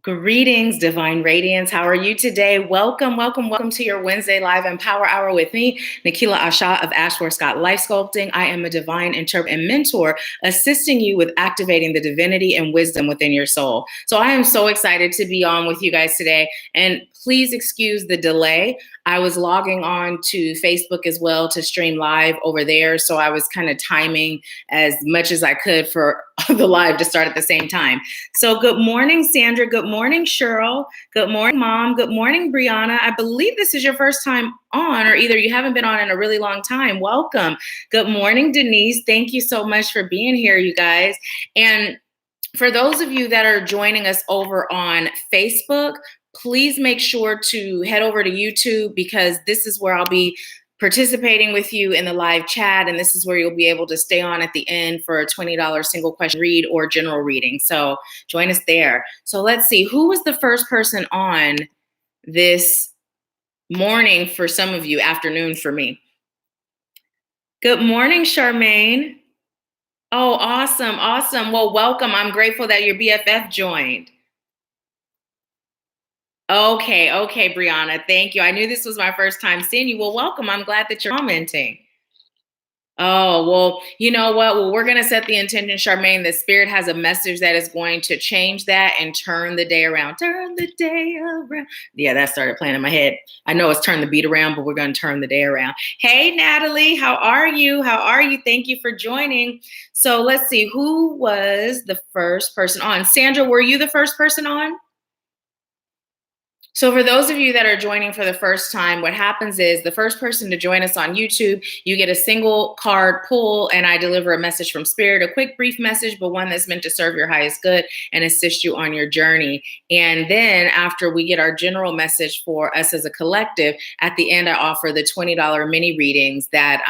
Greetings, Divine Radiance. How are you today? Welcome to your Wednesday Live Empower Hour with me, Nahkila Isha of AshworthScott Life Sculpting. I am a divine interpreter and mentor, assisting you with activating the divinity and wisdom within your soul. So I am so excited to be on with you guys today. And please excuse the delay. I was logging on to Facebook as well to stream live over there. So I was kind of timing as much as I could for the live to start at the same time. So good morning, Sandra. Good morning, Cheryl. Good morning, Mom. Good morning, Brianna. I believe this is your first time on, or either you haven't been on in a really long time. Welcome. Good morning, Denise. Thank you so much for being here, you guys. And for those of you that are joining us over on Facebook, please make sure to head over to YouTube, because this is where I'll be participating with you in the live chat. And this is where you'll be able to stay on at the end for a $20 single question read or general reading. So join us there. So let's see, who was the first person on this morning for some of you, afternoon for me? Good morning, Charmaine. Oh, awesome. Awesome. Well, welcome. I'm grateful that your BFF joined. Okay, Brianna, thank you. I knew this was my first time seeing you. Well, welcome. I'm glad that you're commenting. Oh, well, you know what? Well, we're going to set the intention, Charmaine. The Spirit has a message that is going to change that and turn the day around. Turn the day around. Yeah, that started playing in my head. I know it's turn the beat around, but we're going to turn the day around. Hey, Natalie, how are you? How are you? Thank you for joining. So let's see, who was the first person on? Sandra, were you the first person on? So for those of you that are joining for the first time, what happens is the first person to join us on YouTube, you get a single card pull, and I deliver a message from Spirit, a quick, brief message, but one that's meant to serve your highest good and assist you on your journey. And then after we get our general message for us as a collective, at the end, I offer the $20 mini readings that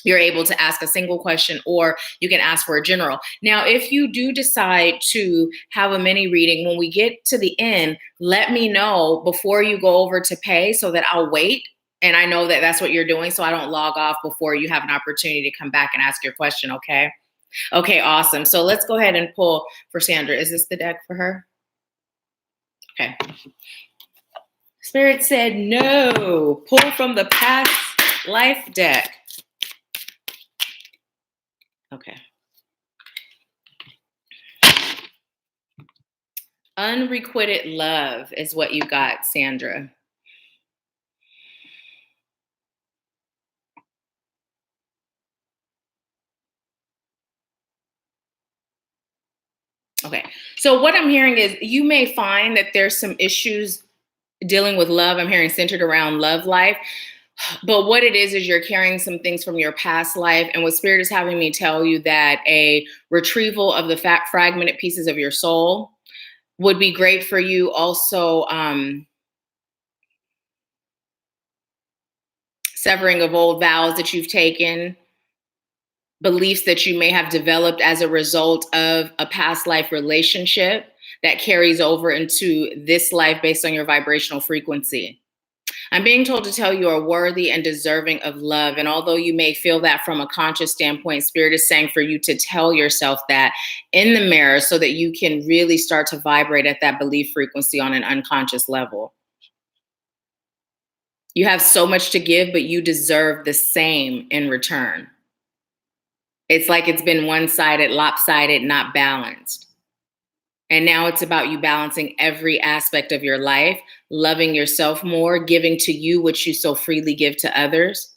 you're able to ask a single question, or you can ask for a general. Now, if you do decide to have a mini reading, when we get to the end, let me know before you go over to pay so that I'll wait. And I know that that's what you're doing, so I don't log off before you have an opportunity to come back and ask your question, okay? Okay, awesome. So let's go ahead and pull for Sandra. Is this the deck for her? Okay. Spirit said no. Pull from the past life deck. Okay. Unrequited love is what you got, Sandra. Okay. So what I'm hearing is you may find that there's some issues dealing with love. I'm hearing centered around love life. But what it is you're carrying some things from your past life. And what Spirit is having me tell you that a retrieval of the fragmented pieces of your soul would be great for you. Also, severing of old vows that you've taken, beliefs that you may have developed as a result of a past life relationship that carries over into this life based on your vibrational frequency. I'm being told to tell you are worthy and deserving of love. And although you may feel that from a conscious standpoint, Spirit is saying for you to tell yourself that in the mirror so that you can really start to vibrate at that belief frequency on an unconscious level. You have so much to give, but you deserve the same in return. It's like it's been one-sided, lopsided, not balanced. And now it's about you balancing every aspect of your life, loving yourself more, giving to you what you so freely give to others,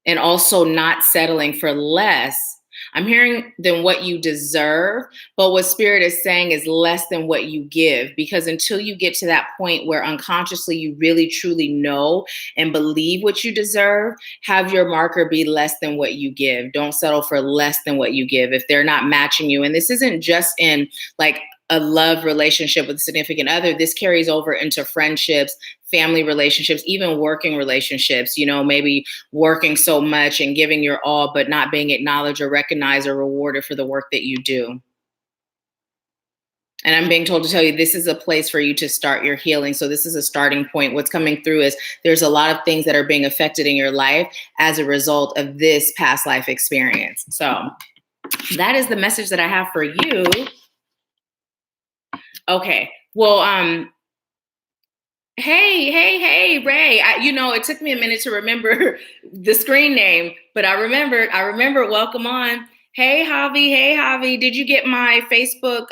and also not settling for less. I'm hearing than what you deserve, but what Spirit is saying is less than what you give, because until you get to that point where unconsciously you really truly know and believe what you deserve, have your marker be less than what you give. Don't settle for less than what you give if they're not matching you. And this isn't just in like a love relationship with a significant other. This carries over into friendships, family relationships, even working relationships, maybe working so much and giving your all, but not being acknowledged or recognized or rewarded for the work that you do. And I'm being told to tell you, this is a place for you to start your healing. So this is a starting point. What's coming through is there's a lot of things that are being affected in your life as a result of this past life experience. So that is the message that I have for you. Okay, Well, hey, Ray. It took me a minute to remember the screen name, but I remembered. Welcome on. Hey, Javi. Hey, Javi. Did you get my Facebook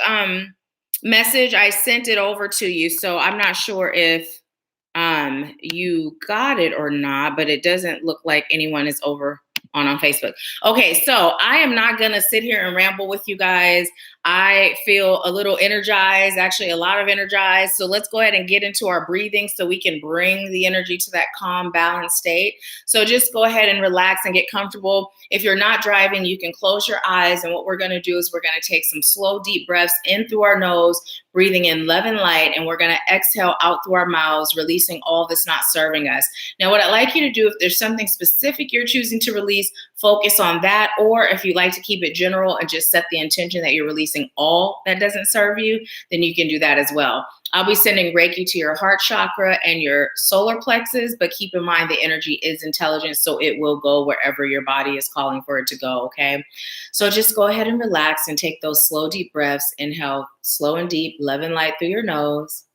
message? I sent it over to you, so I'm not sure if you got it or not, but it doesn't look like anyone is over on Facebook. Okay, so I am not gonna sit here and ramble with you guys. I feel a little energized, actually a lot of energized. So let's go ahead and get into our breathing so we can bring the energy to that calm, balanced state. So just go ahead and relax and get comfortable. If you're not driving, you can close your eyes. And what we're gonna do is we're gonna take some slow, deep breaths in through our nose, breathing in love and light, and we're gonna exhale out through our mouths, releasing all that's not serving us. Now, what I'd like you to do, if there's something specific you're choosing to release, focus on that. Or if you like to keep it general and just set the intention that you're releasing all that doesn't serve you, then you can do that as well. I'll be sending Reiki to your heart chakra and your solar plexus, but keep in mind the energy is intelligent, so it will go wherever your body is calling for it to go, okay? So just go ahead and relax and take those slow, deep breaths. Inhale, slow and deep, love and light through your nose.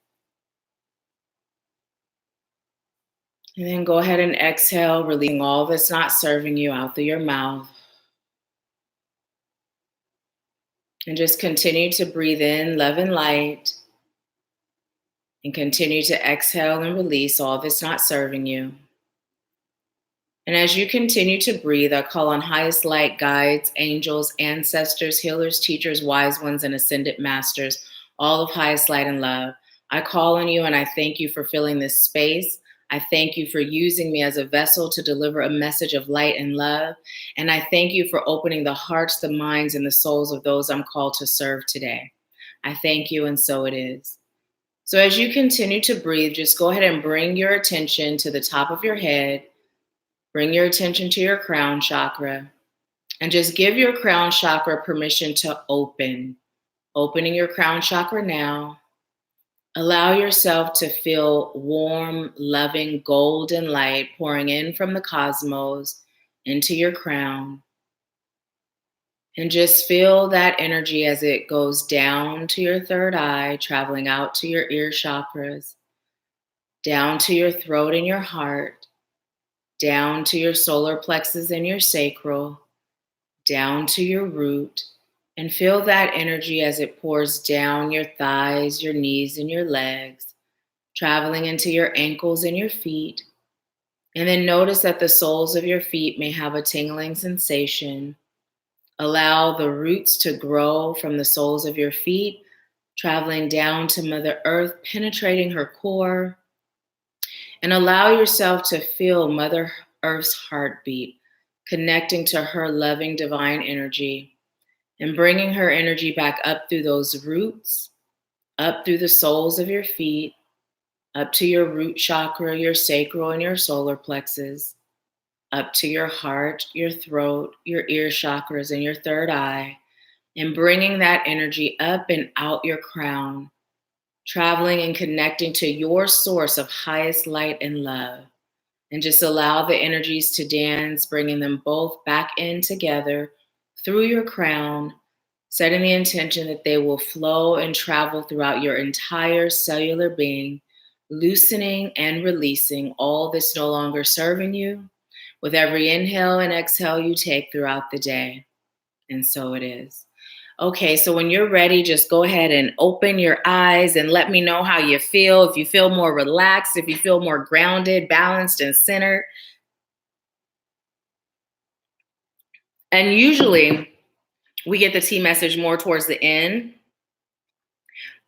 And then go ahead and exhale, releasing all that's not serving you out through your mouth. And just continue to breathe in love and light. And continue to exhale and release all that's not serving you. And as you continue to breathe, I call on highest light guides, angels, ancestors, healers, teachers, wise ones, and ascended masters, all of highest light and love. I call on you and I thank you for filling this space. I thank you for using me as a vessel to deliver a message of light and love. And I thank you for opening the hearts, the minds, and the souls of those I'm called to serve today. I thank you, and so it is. So as you continue to breathe, just go ahead and bring your attention to the top of your head. Bring your attention to your crown chakra. And just give your crown chakra permission to open. Opening your crown chakra now. Allow yourself to feel warm, loving, golden light pouring in from the cosmos into your crown. And just feel that energy as it goes down to your third eye, traveling out to your ear chakras, down to your throat and your heart, down to your solar plexus and your sacral, down to your root. And feel that energy as it pours down your thighs, your knees, and your legs, traveling into your ankles and your feet. And then notice that the soles of your feet may have a tingling sensation. Allow the roots to grow from the soles of your feet, traveling down to Mother Earth, penetrating her core. And allow yourself to feel Mother Earth's heartbeat, connecting to her loving divine energy and bringing her energy back up through those roots, up through the soles of your feet, up to your root chakra, your sacral, and your solar plexus, up to your heart, your throat, your ear chakras, and your third eye, and bringing that energy up and out your crown, traveling and connecting to your source of highest light and love. And just allow the energies to dance, bringing them both back in together through your crown, setting the intention that they will flow and travel throughout your entire cellular being, loosening and releasing all that's no longer serving you with every inhale and exhale you take throughout the day. And so it is. Okay, so when you're ready, just go ahead and open your eyes and let me know how you feel. If you feel more relaxed, if you feel more grounded, balanced, and centered. And usually we get the T message more towards the end,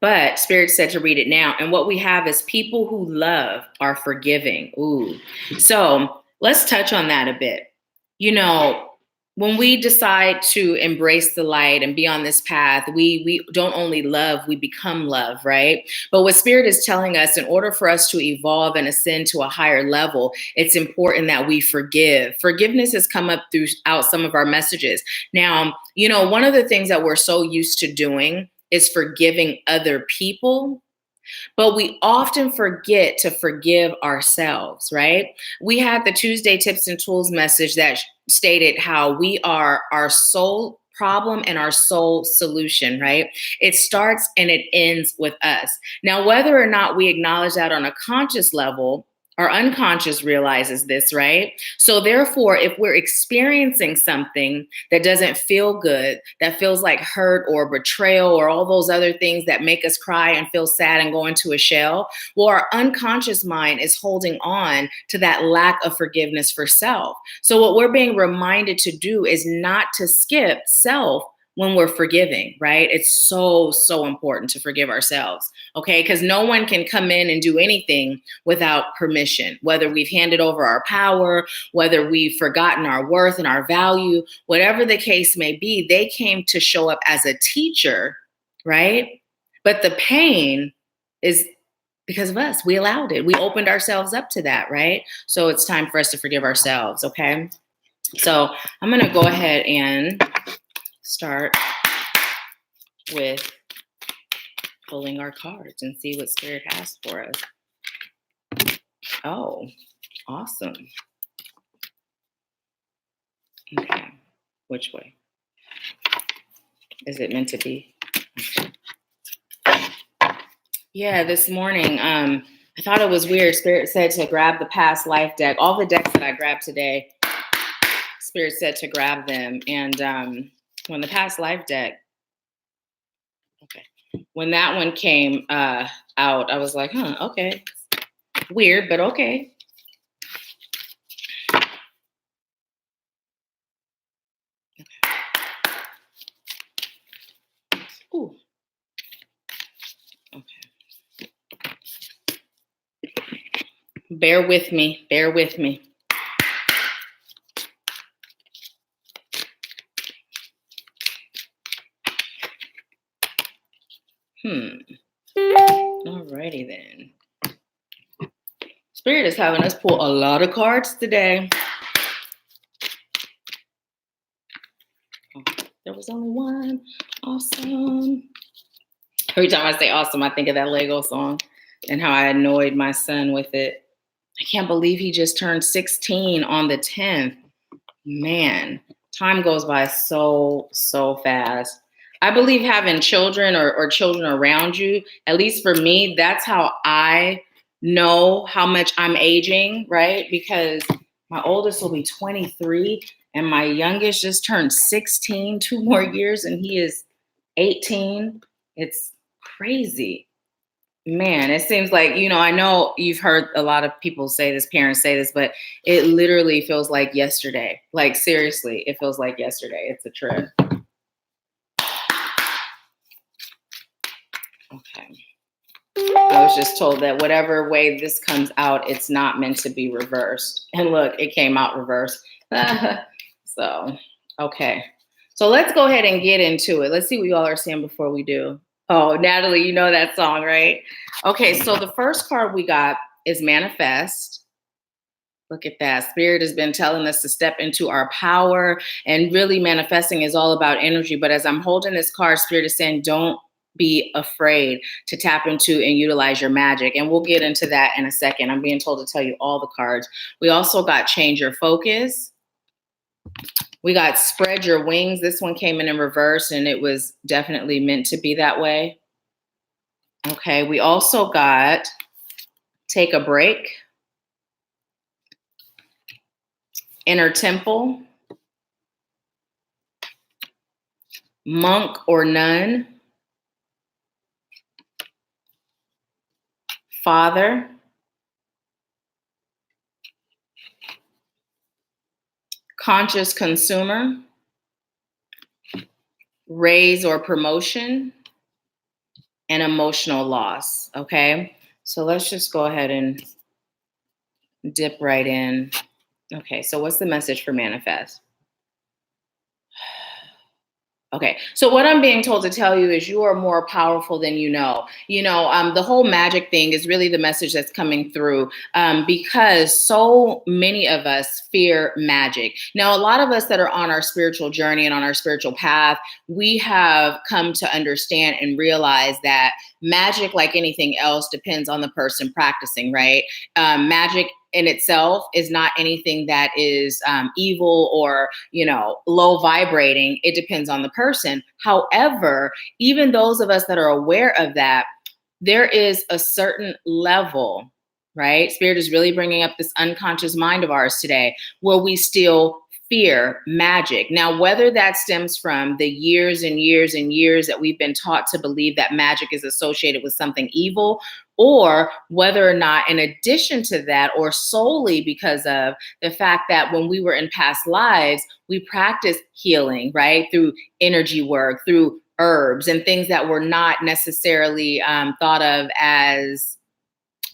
but Spirit said to read it now. And what we have is people who love are forgiving. Ooh. So let's touch on that a bit. When we decide to embrace the light and be on this path, we don't only love, we become love, right? But what Spirit is telling us, in order for us to evolve and ascend to a higher level, it's important that we forgive. Forgiveness has come up throughout some of our messages. Now, one of the things that we're so used to doing is forgiving other people, but we often forget to forgive ourselves, right? We had the Tuesday Tips and Tools message that stated how we are our sole problem and our sole solution, right? It starts and it ends with us. Now, whether or not we acknowledge that on a conscious level, our unconscious realizes this, right? So therefore, if we're experiencing something that doesn't feel good, that feels like hurt or betrayal or all those other things that make us cry and feel sad and go into a shell, well, our unconscious mind is holding on to that lack of forgiveness for self. So what we're being reminded to do is not to skip self when we're forgiving, right? It's so, so important to forgive ourselves, okay? Because no one can come in and do anything without permission, whether we've handed over our power, whether we've forgotten our worth and our value, whatever the case may be, they came to show up as a teacher, right? But the pain is because of us. We allowed it. We opened ourselves up to that, right? So it's time for us to forgive ourselves, okay? So I'm going to go ahead and start with pulling our cards and see what Spirit has for us. Oh, awesome. Okay, which way? Is it meant to be? Okay. Yeah, this morning, I thought it was weird. Spirit said to grab the past life deck. All the decks that I grabbed today, Spirit said to grab them. And when the past life deck, okay, when that one came out, I was like, okay. Weird, but okay. Ooh. Okay. Bear with me. Bear with me. Alrighty then. Spirit is having us pull a lot of cards today. Oh, there was only one. Awesome. Every time I say awesome, I think of that Lego song and how I annoyed my son with it. I can't believe he just turned 16 on the 10th. Man, time goes by so, so fast. I believe having children or children around you, at least for me, that's how I know how much I'm aging, right? Because my oldest will be 23 and my youngest just turned 16, 2 more years, and he is 18. It's crazy. Man, it seems like, I know you've heard a lot of people say this, parents say this, but it literally feels like yesterday. Like, seriously, it feels like yesterday. It's a trip. Okay. I was just told that whatever way this comes out, it's not meant to be reversed. And look, it came out reversed. So, okay. So let's go ahead and get into it. Let's see what you all are saying before we do. Oh, Natalie, you know that song, right? Okay, so the first card we got is Manifest. Look at that. Spirit has been telling us to step into our power, and really manifesting is all about energy. But as I'm holding this card, Spirit is saying, don't be afraid to tap into and utilize your magic. And we'll get into that in a second. I'm being told to tell you all the cards. We also got Change Your Focus. We got Spread Your Wings. This one came in reverse, and it was definitely meant to be that way. Okay, we also got Take a Break, Inner Temple, Monk or Nun, Father, Conscious Consumer, Raise or Promotion, and Emotional Loss. Okay, so let's just go ahead and dip right in. Okay, so what's the message for Manifest? Okay, so what I'm being told to tell you is you are more powerful than you know. The whole magic thing is really the message that's coming through because so many of us fear magic. Now, a lot of us that are on our spiritual journey and on our spiritual path, we have come to understand and realize that magic, like anything else, depends on the person practicing, right? Magic in itself is not anything that is evil or, low vibrating. It depends on the person. However, even those of us that are aware of that, there is a certain level, right? Spirit is really bringing up this unconscious mind of ours today where we still fear magic. Now, whether that stems from the years and years and years that we've been taught to believe that magic is associated with something evil, or whether or not, in addition to that, or solely because of the fact that when we were in past lives, we practiced healing, right? Through energy work, through herbs and things that were not necessarily thought of as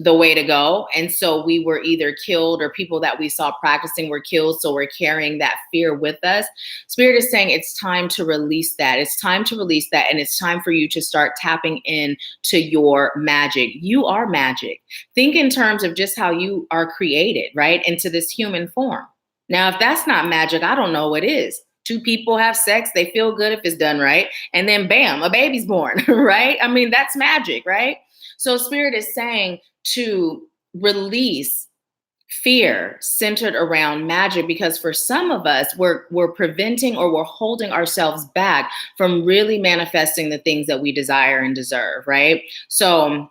the way to go. And so we were either killed or people that we saw practicing were killed. So we're carrying that fear with us. Spirit is saying it's time to release that. It's time to release that. And it's time for you to start tapping into your magic. You are magic. Think in terms of just how you are created, right? Into this human form. Now, if that's not magic, I don't know what is. Two people have sex, they feel good if it's done right. And then bam, a baby's born, right? I mean, that's magic, right? So Spirit is saying to release fear centered around magic, because for some of us, we're preventing or we're holding ourselves back from really manifesting the things that we desire and deserve, right? So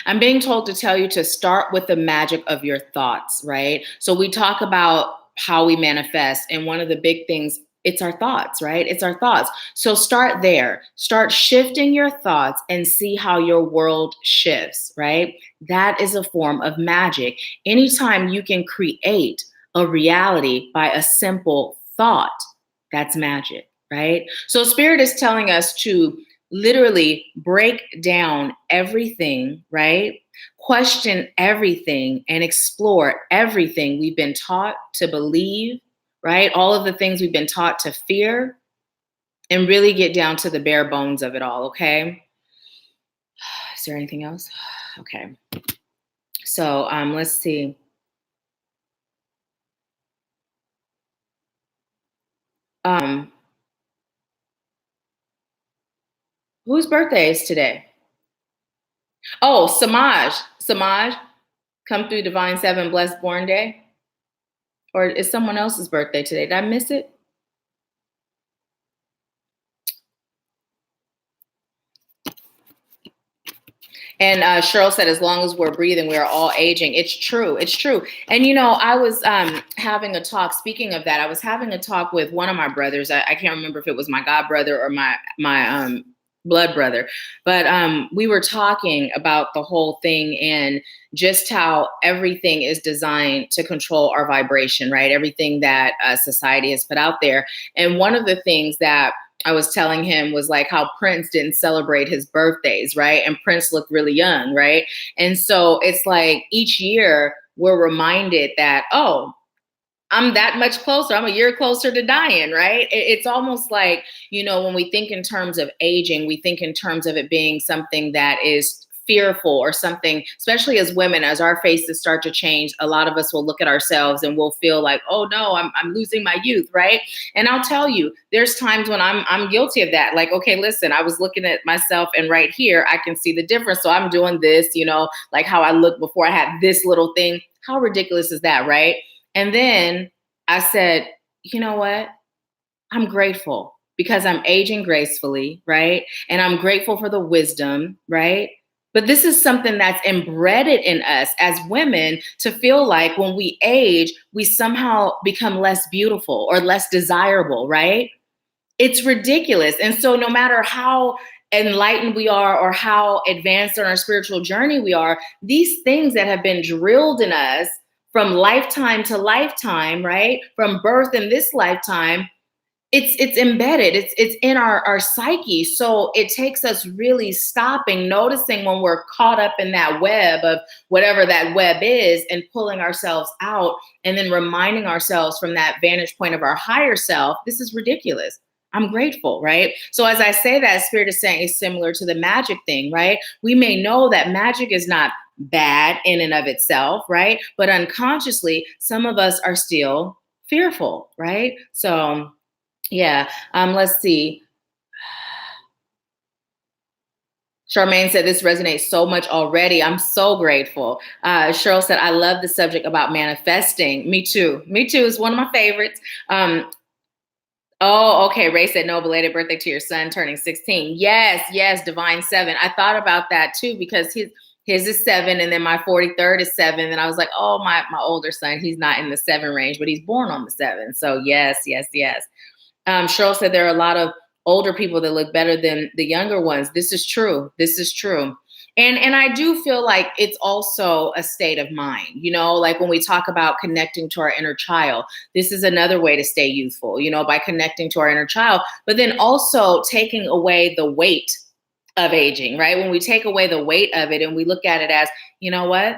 I'm being told to tell you to start with the magic of your thoughts, right? So we talk about how we manifest, and one of the big things, it's our thoughts, right? It's our thoughts. So start there. Start shifting your thoughts and see how your world shifts, right? That is a form of magic. Anytime you can create a reality by a simple thought, that's magic, right? So Spirit is telling us to literally break down everything, right? Question everything and explore everything we've been taught to believe, right? All of the things we've been taught to fear, and really get down to the bare bones of it all, okay? Is there anything else? Okay. So let's see. Whose birthday is today? Oh, Samaj. Samaj, come through Divine Seven, blessed born day. Or is someone else's birthday today? Did I miss it? And Cheryl said, as long as we're breathing, we are all aging. It's true. It's true. And, I was having a talk. Speaking of that, I was having a talk with one of my brothers. I can't remember if it was my god brother or my blood brother. But we were talking about the whole thing and just how everything is designed to control our vibration, right? Everything that society has put out there. And one of the things that I was telling him was like how Prince didn't celebrate his birthdays, right? And Prince looked really young, right? And so it's like each year we're reminded that, oh, I'm that much closer. I'm a year closer to dying, right? It's almost like, when we think in terms of aging, we think in terms of it being something that is fearful or something, especially as women, as our faces start to change, a lot of us will look at ourselves and we'll feel like, oh no, I'm losing my youth, right? And I'll tell you, there's times when I'm guilty of that. Like, okay, listen, I was looking at myself and right here, I can see the difference. So I'm doing this, like how I looked before I had this little thing. How ridiculous is that, right? And then I said, you know what? I'm grateful because I'm aging gracefully, right? And I'm grateful for the wisdom, right? But this is something that's embedded in us as women to feel like when we age, we somehow become less beautiful or less desirable, right? It's ridiculous. And so no matter how enlightened we are or how advanced on our spiritual journey we are, these things that have been drilled in us from lifetime to lifetime, right? From birth in this lifetime, it's embedded, it's in our psyche. So it takes us really stopping, noticing when we're caught up in that web of whatever that web is and pulling ourselves out and then reminding ourselves from that vantage point of our higher self, this is ridiculous. I'm grateful, right? So as I say that, Spirit is saying it's similar to the magic thing, right? We may know that magic is not bad in and of itself, right? But unconsciously, some of us are still fearful, right? So yeah, let's see. Charmaine said this resonates so much already. I'm so grateful. Cheryl said, I love the subject about manifesting. Me too. Me too is one of my favorites. Oh, okay. Ray said, no, belated birthday to your son turning 16. Yes, yes, Divine 7. I thought about that too, because his is 7, and then my 43rd is 7. And I was like, oh, my older son, he's not in the 7 range, but he's born on the 7. So yes, yes, yes. Cheryl said there are a lot of older people that look better than the younger ones. This is true. This is true. And I do feel like it's also a state of mind, you know, like when we talk about connecting to our inner child, this is another way to stay youthful, you know, by connecting to our inner child, but then also taking away the weight of aging, right? When we take away the weight of it and we look at it as, you know what?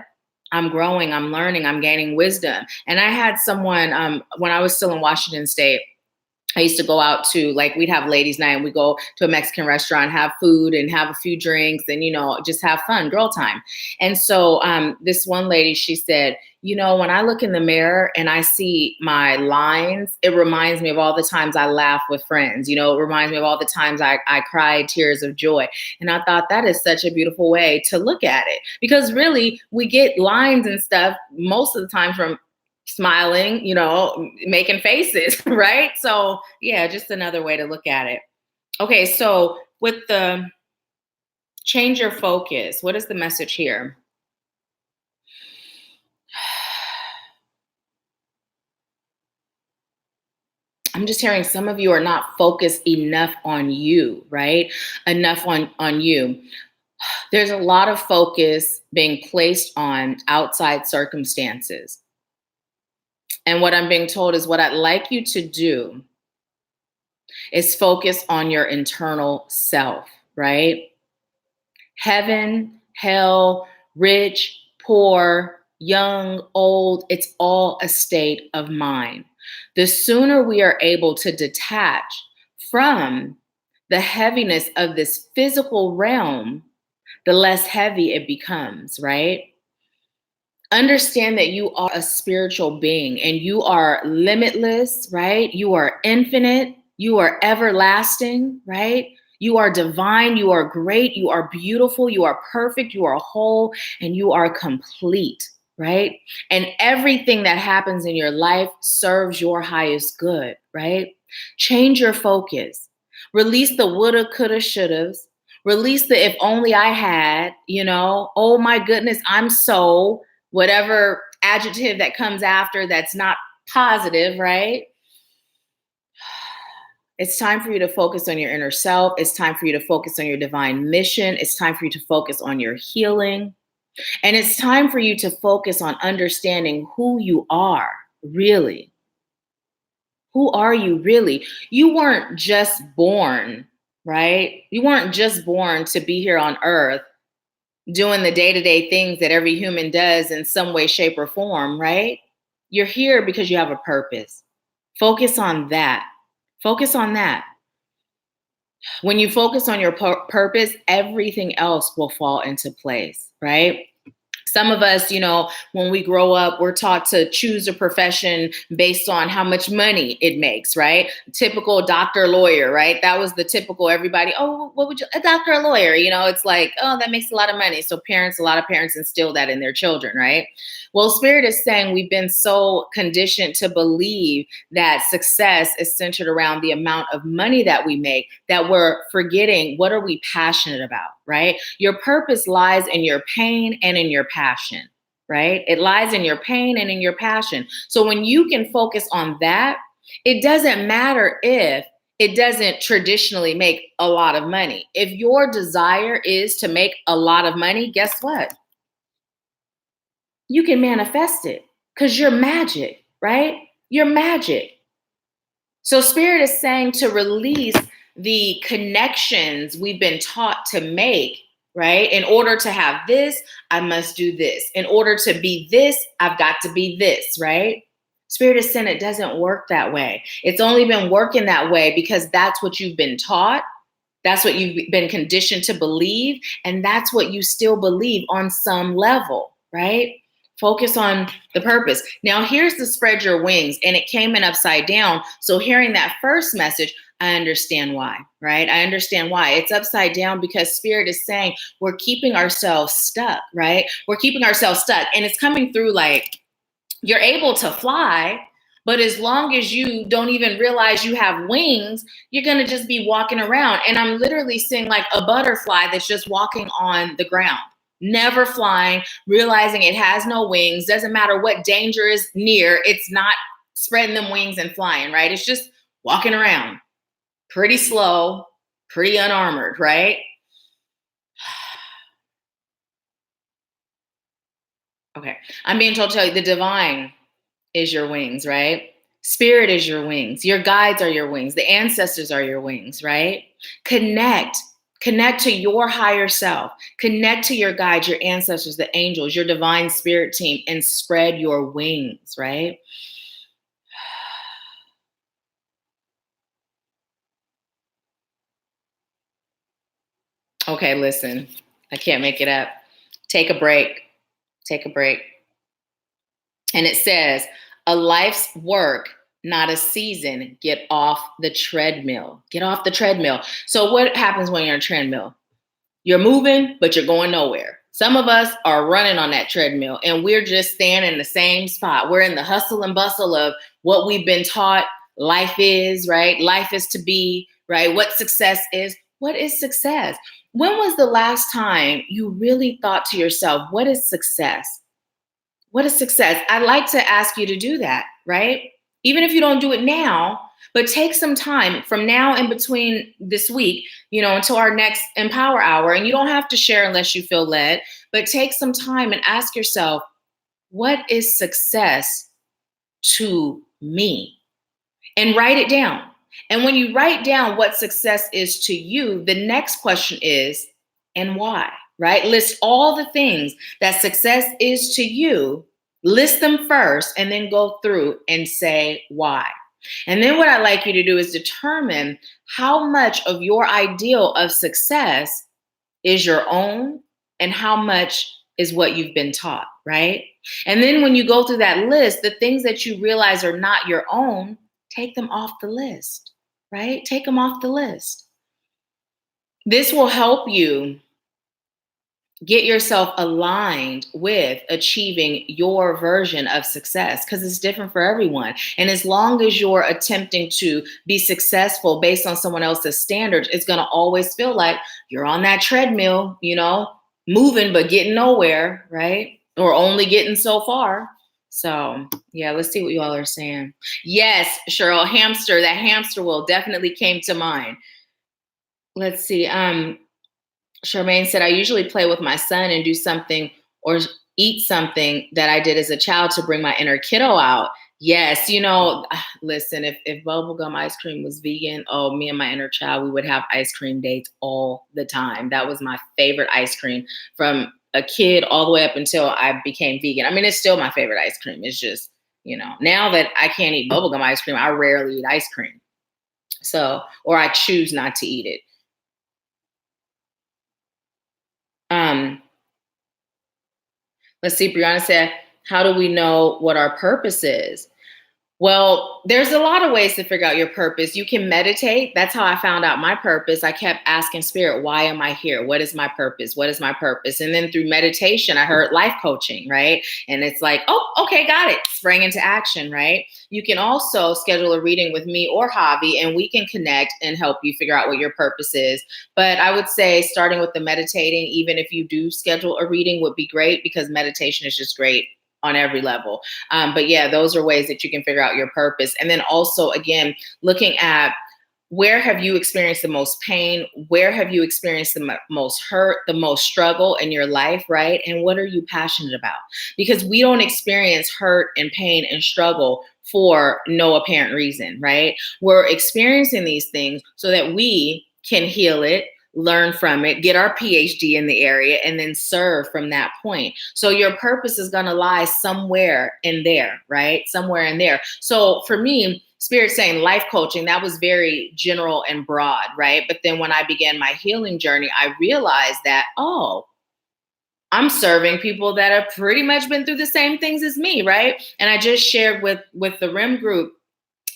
I'm growing, I'm learning, I'm gaining wisdom. And I had someone when I was still in Washington State, I used to go out to, like, we'd have ladies' night and we go to a Mexican restaurant, have food and have a few drinks and, you know, just have fun, girl time. And so this one lady, she said, you know, when I look in the mirror and I see my lines, it reminds me of all the times I laugh with friends. You know, it reminds me of all the times I cried tears of joy. And I thought that is such a beautiful way to look at it, because really we get lines and stuff most of the time from smiling, you know, making faces, right? So yeah, just another way to look at it. Okay, so with the change your focus, what is the message here? I'm just hearing some of you are not focused enough on you, right? Enough on you. There's a lot of focus being placed on outside circumstances. And what I'm being told is what I'd like you to do is focus on your internal self, right? Heaven, hell, rich, poor, young, old, it's all a state of mind. The sooner we are able to detach from the heaviness of this physical realm, the less heavy it becomes, right? Understand that you are a spiritual being and you are limitless, right? You are infinite. You are everlasting, right? You are divine. You are great. You are beautiful. You are perfect. You are whole, and you are complete, right? And everything that happens in your life serves your highest good, right? Change your focus. Release the woulda, coulda, shouldas. Release the if only I had, you know, oh my goodness, I'm so, whatever adjective that comes after that's not positive, right? It's time for you to focus on your inner self. It's time for you to focus on your divine mission. It's time for you to focus on your healing. And it's time for you to focus on understanding who you are, really. Who are you really? You weren't just born, right? You weren't just born to be here on earth doing the day-to-day things that every human does in some way, shape, or form, right? You're here because you have a purpose. Focus on that. Focus on that. When you focus on your purpose, everything else will fall into place, right? Some of us, you know, when we grow up, we're taught to choose a profession based on how much money it makes, right? Typical doctor, lawyer, right? That was the typical everybody, oh, what would you, a doctor, a lawyer? You know, it's like, oh, that makes a lot of money. So a lot of parents instill that in their children, right? Well, Spirit is saying we've been so conditioned to believe that success is centered around the amount of money that we make that we're forgetting what are we passionate about, right? Your purpose lies in your pain and in your passion, right? It lies in your pain and in your passion. So when you can focus on that, it doesn't matter if it doesn't traditionally make a lot of money. If your desire is to make a lot of money, guess what? You can manifest it because you're magic, right? You're magic. So Spirit is saying to release the connections we've been taught to make, right? In order to have this, I must do this. In order to be this, I've got to be this, right? Spirit is saying it doesn't work that way. It's only been working that way because that's what you've been taught. That's what you've been conditioned to believe. And that's what you still believe on some level, right? Focus on the purpose. Now, here's the spread your wings, and it came in upside down. So hearing that first message, I understand why, right? I understand why. It's upside down because Spirit is saying we're keeping ourselves stuck, right? We're keeping ourselves stuck. And it's coming through like you're able to fly, but as long as you don't even realize you have wings, you're going to just be walking around. And I'm literally seeing like a butterfly that's just walking on the ground, never flying, realizing it has no wings. Doesn't matter what danger is near. It's not spreading them wings and flying, right? It's just walking around pretty slow, pretty unarmored, right? Okay. I'm being told to tell you the divine is your wings, right? Spirit is your wings. Your guides are your wings. The ancestors are your wings, right? Connect. Connect to your higher self. Connect to your guides, your ancestors, the angels, your divine spirit team, and spread your wings, right? Okay, listen, I can't make it up. Take a break. Take a break. And it says, a life's work, not a season. Get off the treadmill. Get off the treadmill. So what happens when you're on a treadmill? You're moving, but you're going nowhere. Some of us are running on that treadmill and we're just standing in the same spot. We're in the hustle and bustle of what we've been taught life is, right? Life is to be, right? What success is. What is success? When was the last time you really thought to yourself, what is success? What is success? I'd like to ask you to do that, right? Even if you don't do it now, but take some time from now in between this week, until our next Empower Hour. And you don't have to share unless you feel led, but take some time and ask yourself, what is success to me? And write it down. And when you write down what success is to you, the next question is, and why, right? List all the things that success is to you, list them first, and then go through and say why. And then what I'd like you to do is determine how much of your ideal of success is your own and how much is what you've been taught, right? And then when you go through that list, the things that you realize are not your own, take them off the list, right? Take them off the list. This will help you get yourself aligned with achieving your version of success because it's different for everyone. And as long as you're attempting to be successful based on someone else's standards, it's going to always feel like you're on that treadmill, moving but getting nowhere, right? Or only getting so far. So yeah, let's see what you all are saying. Yes, Cheryl, hamster, that hamster wheel definitely came to mind. Let's see. Charmaine said, I usually play with my son and do something or eat something that I did as a child to bring my inner kiddo out. Yes, listen, if bubblegum ice cream was vegan, oh, me and my inner child, we would have ice cream dates all the time. That was my favorite ice cream from a kid all the way up until I became vegan. I mean, it's still my favorite ice cream. It's just, now that I can't eat bubblegum ice cream, I rarely eat ice cream. So, or I choose not to eat it. Let's see, Brianna said, how do we know what our purpose is? Well, there's a lot of ways to figure out your purpose. You can meditate. That's how I found out my purpose. I kept asking Spirit, why am I here? What is my purpose? What is my purpose? And then through meditation, I heard life coaching, right? And it's like, oh, okay, got it. Sprang into action, right? You can also schedule a reading with me or Javi, and we can connect and help you figure out what your purpose is. But I would say starting with the meditating, even if you do schedule a reading, would be great because meditation is just great on every level. But yeah, those are ways that you can figure out your purpose. And then also, again, looking at where have you experienced the most pain? Where have you experienced the most hurt, the most struggle in your life, right? And what are you passionate about? Because we don't experience hurt and pain and struggle for no apparent reason, right? We're experiencing these things so that we can heal it, learn from it, get our PhD in the area, and then serve from that point. So your purpose is going to lie somewhere in there, right? Somewhere in there. So for me, Spirit saying life coaching, that was very general and broad, right? But then when I began my healing journey, I realized that, oh, I'm serving people that have pretty much been through the same things as me, right? And I just shared with the RIM group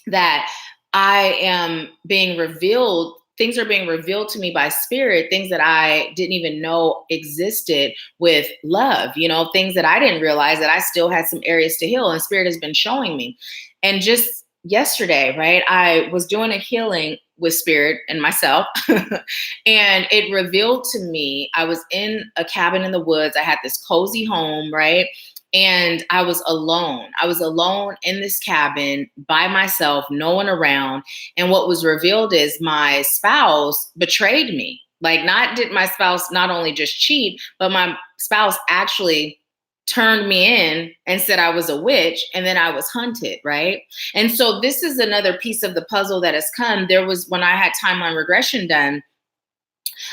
that I am being revealed, things are being revealed to me by spirit, things that I didn't even know existed with love, things that I didn't realize that I still had some areas to heal, and spirit has been showing me. And just yesterday, right, I was doing a healing with spirit and myself, and it revealed to me, I was in a cabin in the woods. I had this cozy home, right? And I was alone. I was alone in this cabin by myself, no one around. And what was revealed is my spouse betrayed me. Like, not did my spouse not only just cheat, but my spouse actually turned me in and said I was a witch, and then I was hunted, right? And so this is another piece of the puzzle that has come. There was, when I had timeline regression done,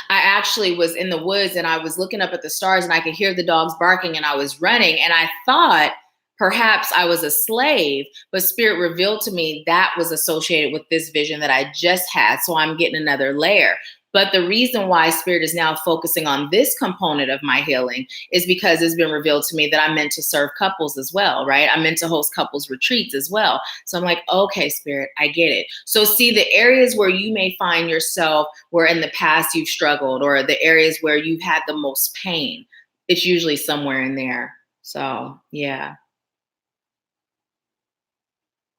I actually was in the woods and I was looking up at the stars and I could hear the dogs barking and I was running, and I thought perhaps I was a slave, but spirit revealed to me that was associated with this vision that I just had. So I'm getting another layer. But the reason why spirit is now focusing on this component of my healing is because it's been revealed to me that I'm meant to serve couples as well, right? I'm meant to host couples retreats as well. So I'm like, okay, spirit, I get it. So see, the areas where you may find yourself where in the past you've struggled, or the areas where you've had the most pain, it's usually somewhere in there. So yeah.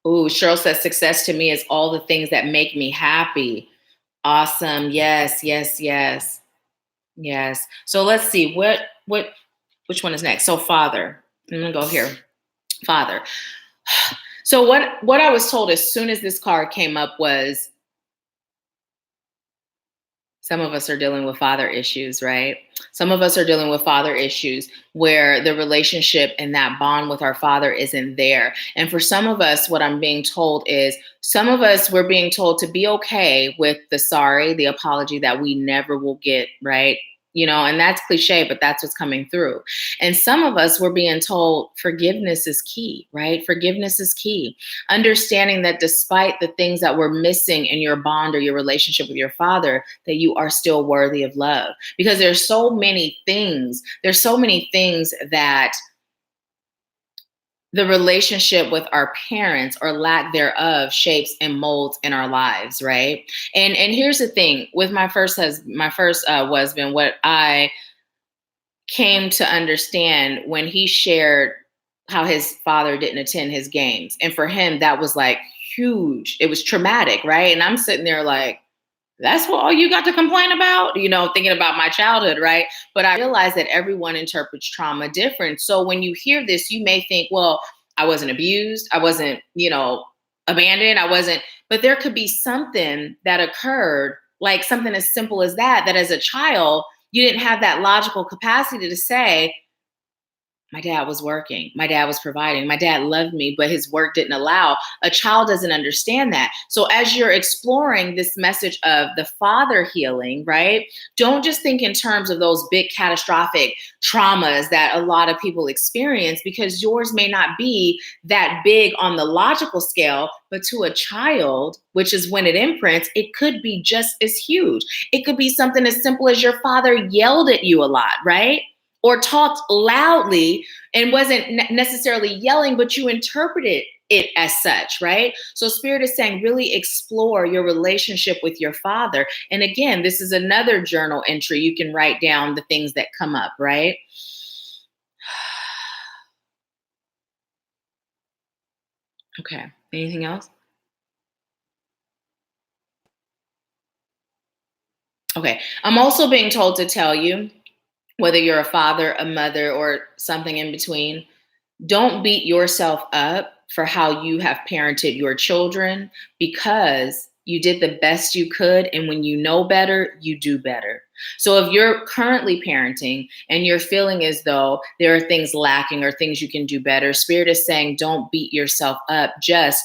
Ooh, Cheryl says success to me is all the things that make me happy. Awesome. Yes, yes, yes. Yes. So let's see which one is next. So Father. I'm gonna go here. Father. So what I was told as soon as this card came up was, some of us are dealing with father issues, right? Some of us are dealing with father issues where the relationship and that bond with our father isn't there. And for some of us, what I'm being told is, some of us, we're being told to be okay with the sorry, the apology that we never will get, right? And that's cliche, but that's what's coming through. And some of us, we're being told forgiveness is key, right? Forgiveness is key. Understanding that despite the things that we're missing in your bond or your relationship with your father, that you are still worthy of love. Because there's so many things that the relationship with our parents or lack thereof shapes and molds in our lives, right? And here's the thing with my first husband, what I came to understand when he shared how his father didn't attend his games, and for him that was like huge. It was traumatic, right? And I'm sitting there like, that's what all you got to complain about, thinking about my childhood, right? But I realized that everyone interprets trauma different. So when you hear this, you may think, well, I wasn't abused, I wasn't, abandoned, I wasn't, but there could be something that occurred, like something as simple as that as a child, you didn't have that logical capacity to say, my dad was working. My dad was providing. My dad loved me, but his work didn't allow. A child doesn't understand that. So as you're exploring this message of the father healing, right? Don't just think in terms of those big catastrophic traumas that a lot of people experience, because yours may not be that big on the logical scale, but to a child, which is when it imprints, it could be just as huge. It could be something as simple as your father yelled at you a lot, right? Or talked loudly and wasn't necessarily yelling, but you interpreted it as such, right? So Spirit is saying, really explore your relationship with your father. And again, this is another journal entry. You can write down the things that come up, right? Okay, anything else? Okay, I'm also being told to tell you, whether you're a father, a mother, or something in between, don't beat yourself up for how you have parented your children, because you did the best you could. And when you know better, you do better. So if you're currently parenting and you're feeling as though there are things lacking or things you can do better, Spirit is saying, don't beat yourself up. Just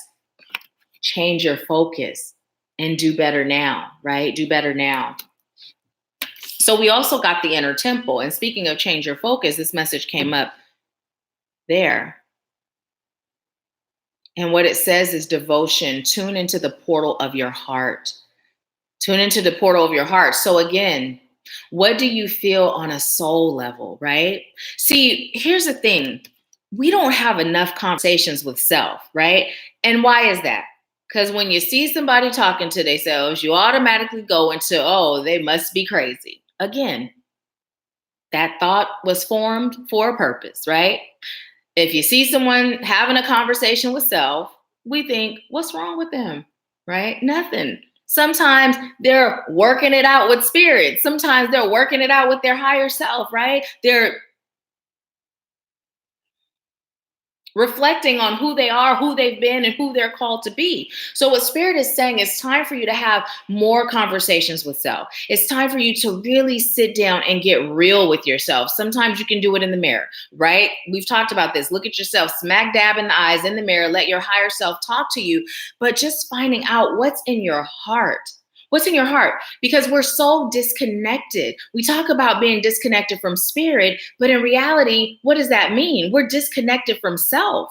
change your focus and do better now, right? Do better now. So we also got the inner temple. And speaking of change your focus, this message came up there. And what it says is devotion. Tune into the portal of your heart. Tune into the portal of your heart. So again, What do you feel on a soul level, right? See, here's the thing. We don't have enough conversations with self, right? And why is that? Because when you see somebody talking to themselves, you automatically go into, oh, they must be crazy. Again, that thought was formed for a purpose, right? If you see someone having a conversation with self, we think, what's wrong with them, right? Nothing. Sometimes they're working it out with spirit. Sometimes they're working it out with their higher self, right? They're reflecting on who they are, who they've been, and who they're called to be. So what Spirit is saying, it's time for you to have more conversations with self. It's time for you to really sit down and get real with yourself. Sometimes you can do it in the mirror, right? We've talked about this. Look at yourself, smack dab in the eyes in the mirror, let your higher self talk to you, but just finding out what's in your heart. What's in your heart? Because we're so disconnected. We talk about being disconnected from spirit, but in reality, what does that mean? We're disconnected from self.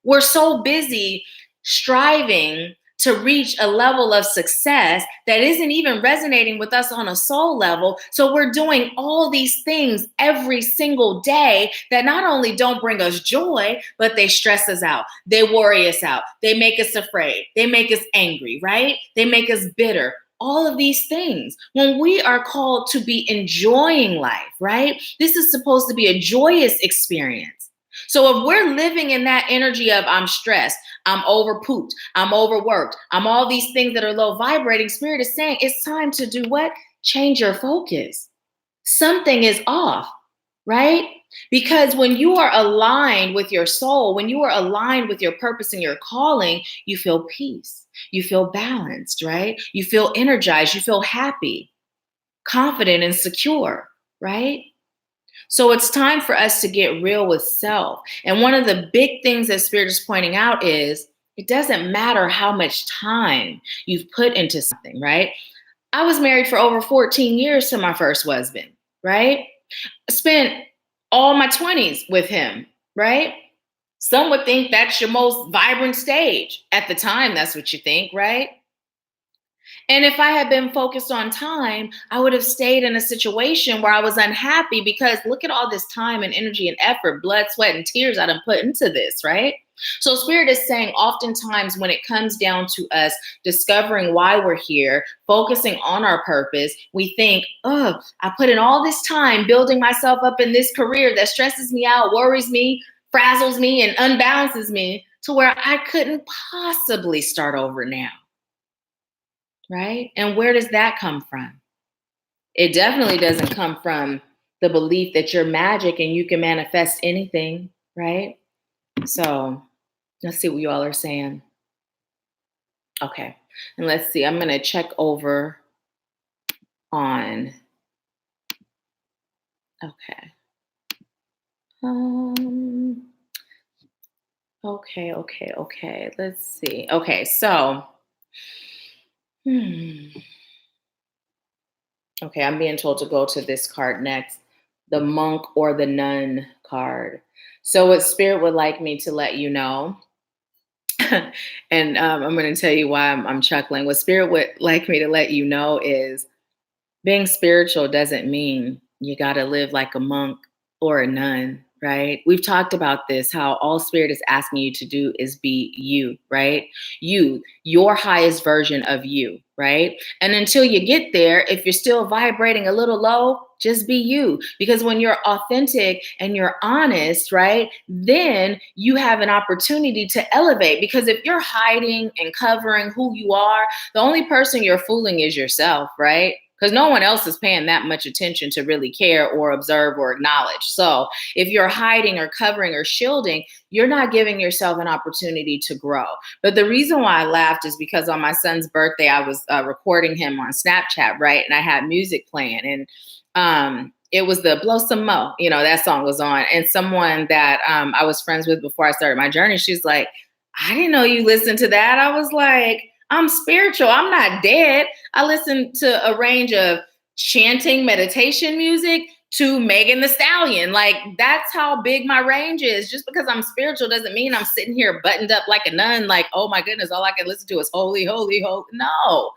We're so busy striving to reach a level of success that isn't even resonating with us on a soul level. So we're doing all these things every single day that not only don't bring us joy, but they stress us out. They worry us out. They make us afraid. They make us angry, right? They make us bitter. All of these things when we are called to be enjoying life, right? This is supposed to be a joyous experience. So if we're living in that energy of I'm stressed, I'm overpooped, I'm overworked, I'm all these things that are low vibrating, Spirit is saying it's time to do what? Change your focus. Something is off, right? Because when you are aligned with your soul, when you are aligned with your purpose and your calling, you feel peace. You feel balanced, right? You feel energized. You feel happy, confident, and secure, right? So it's time for us to get real with self. And one of the big things that Spirit is pointing out is it doesn't matter how much time you've put into something, right? I was married for over 14 years to my first husband, right? I spent all my 20s with him, right? Some would think that's your most vibrant stage. At the time, that's what you think, right? And if I had been focused on time, I would have stayed in a situation where I was unhappy because look at all this time and energy and effort, blood, sweat, and tears I done put into this, right? So Spirit is saying oftentimes when it comes down to us discovering why we're here, focusing on our purpose, we think, oh, I put in all this time building myself up in this career that stresses me out, worries me, frazzles me, and unbalances me to where I couldn't possibly start over now. Right? And where does that come from? It definitely doesn't come from the belief that you're magic and you can manifest anything, right? So let's see what you all are saying. Okay. And let's see. I'm going to check over on. Okay. Okay. Let's see. Okay. So. Okay, I'm being told to go to this card next, the monk or the nun card. So what Spirit would like me to let you know, and I'm going to tell you why I'm chuckling. What Spirit would like me to let you know is being spiritual doesn't mean you got to live like a monk or a nun, right? We've talked about this, how all Spirit is asking you to do is be you, right? You, your highest version of you, right? And until you get there, if you're still vibrating a little low, just be you. Because when you're authentic and you're honest, right, then you have an opportunity to elevate. Because if you're hiding and covering who you are, the only person you're fooling is yourself, right? Because no one else is paying that much attention to really care or observe or acknowledge. So if you're hiding or covering or shielding, you're not giving yourself an opportunity to grow. But the reason why I laughed is because on my son's birthday, I was recording him on Snapchat, right? And I had music playing and it was the Blow Some Mo, that song was on. And someone that I was friends with before I started my journey, she's like, I didn't know you listened to that. I was like, I'm spiritual. I'm not dead. I listen to a range of chanting meditation music to Megan Thee Stallion. Like, that's how big my range is. Just because I'm spiritual doesn't mean I'm sitting here buttoned up like a nun, like, oh my goodness, all I can listen to is holy, holy, holy. No,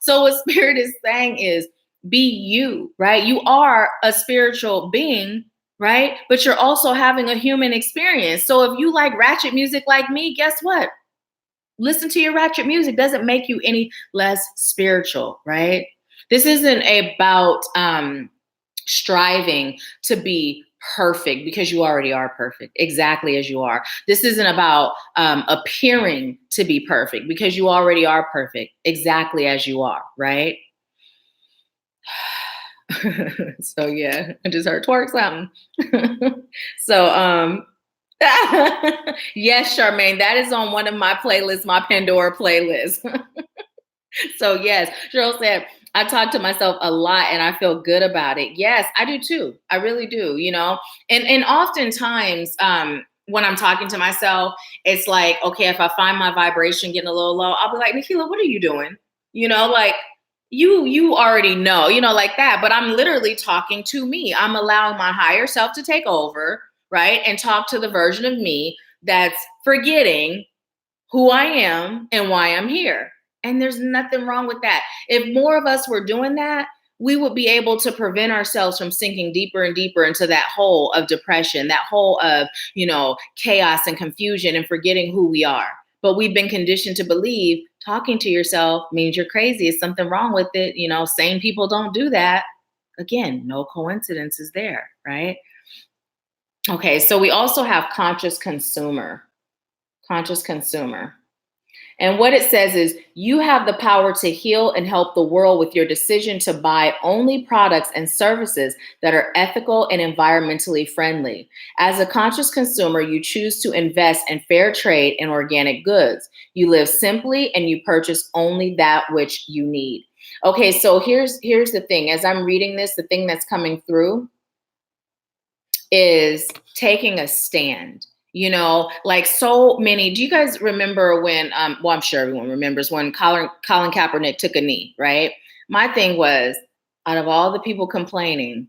So what Spirit is saying is Be you, right? You are a spiritual being, right? But you're also having a human experience. So if you like ratchet music like me, guess what? Listen to your ratchet music. Doesn't make you any less spiritual, right? This isn't about striving to be perfect, because you already are perfect exactly as you are. This isn't about appearing to be perfect, because you already are perfect exactly as you are, right? So yeah, I just heard twerk something. So yes, Charmaine, that is on one of my playlists, my Pandora playlist. So yes, Cheryl said, I talk to myself a lot and I feel good about it. Yes, I do too. I really do, you know? And oftentimes, when I'm talking to myself, it's like, okay, if I find my vibration getting a little low, I'll be like, Nahkila, what are you doing? You know, like you already know, you know, like that. But I'm literally talking to me. I'm allowing my higher self to take over, right? And talk to the version of me that's forgetting who I am and why I'm here. And there's nothing wrong with that. If more of us were doing that, we would be able to prevent ourselves from sinking deeper and deeper into that hole of depression, that hole of, you know, chaos and confusion and forgetting who we are. But we've been conditioned to believe talking to yourself means you're crazy. Is something wrong with it? You know, sane people don't do that. Again, no coincidences there, right? Okay, so we also have conscious consumer. Conscious consumer. And what it says is you have the power to heal and help the world with your decision to buy only products and services that are ethical and environmentally friendly. As a conscious consumer, you choose to invest in fair trade and organic goods. You live simply and you purchase only that which you need. Okay, so here's the thing. As I'm reading this, the thing that's coming through is taking a stand. You know, like so many. Do you guys remember when? Well, I'm sure everyone remembers when Colin Kaepernick took a knee, right? My thing was, out of all the people complaining,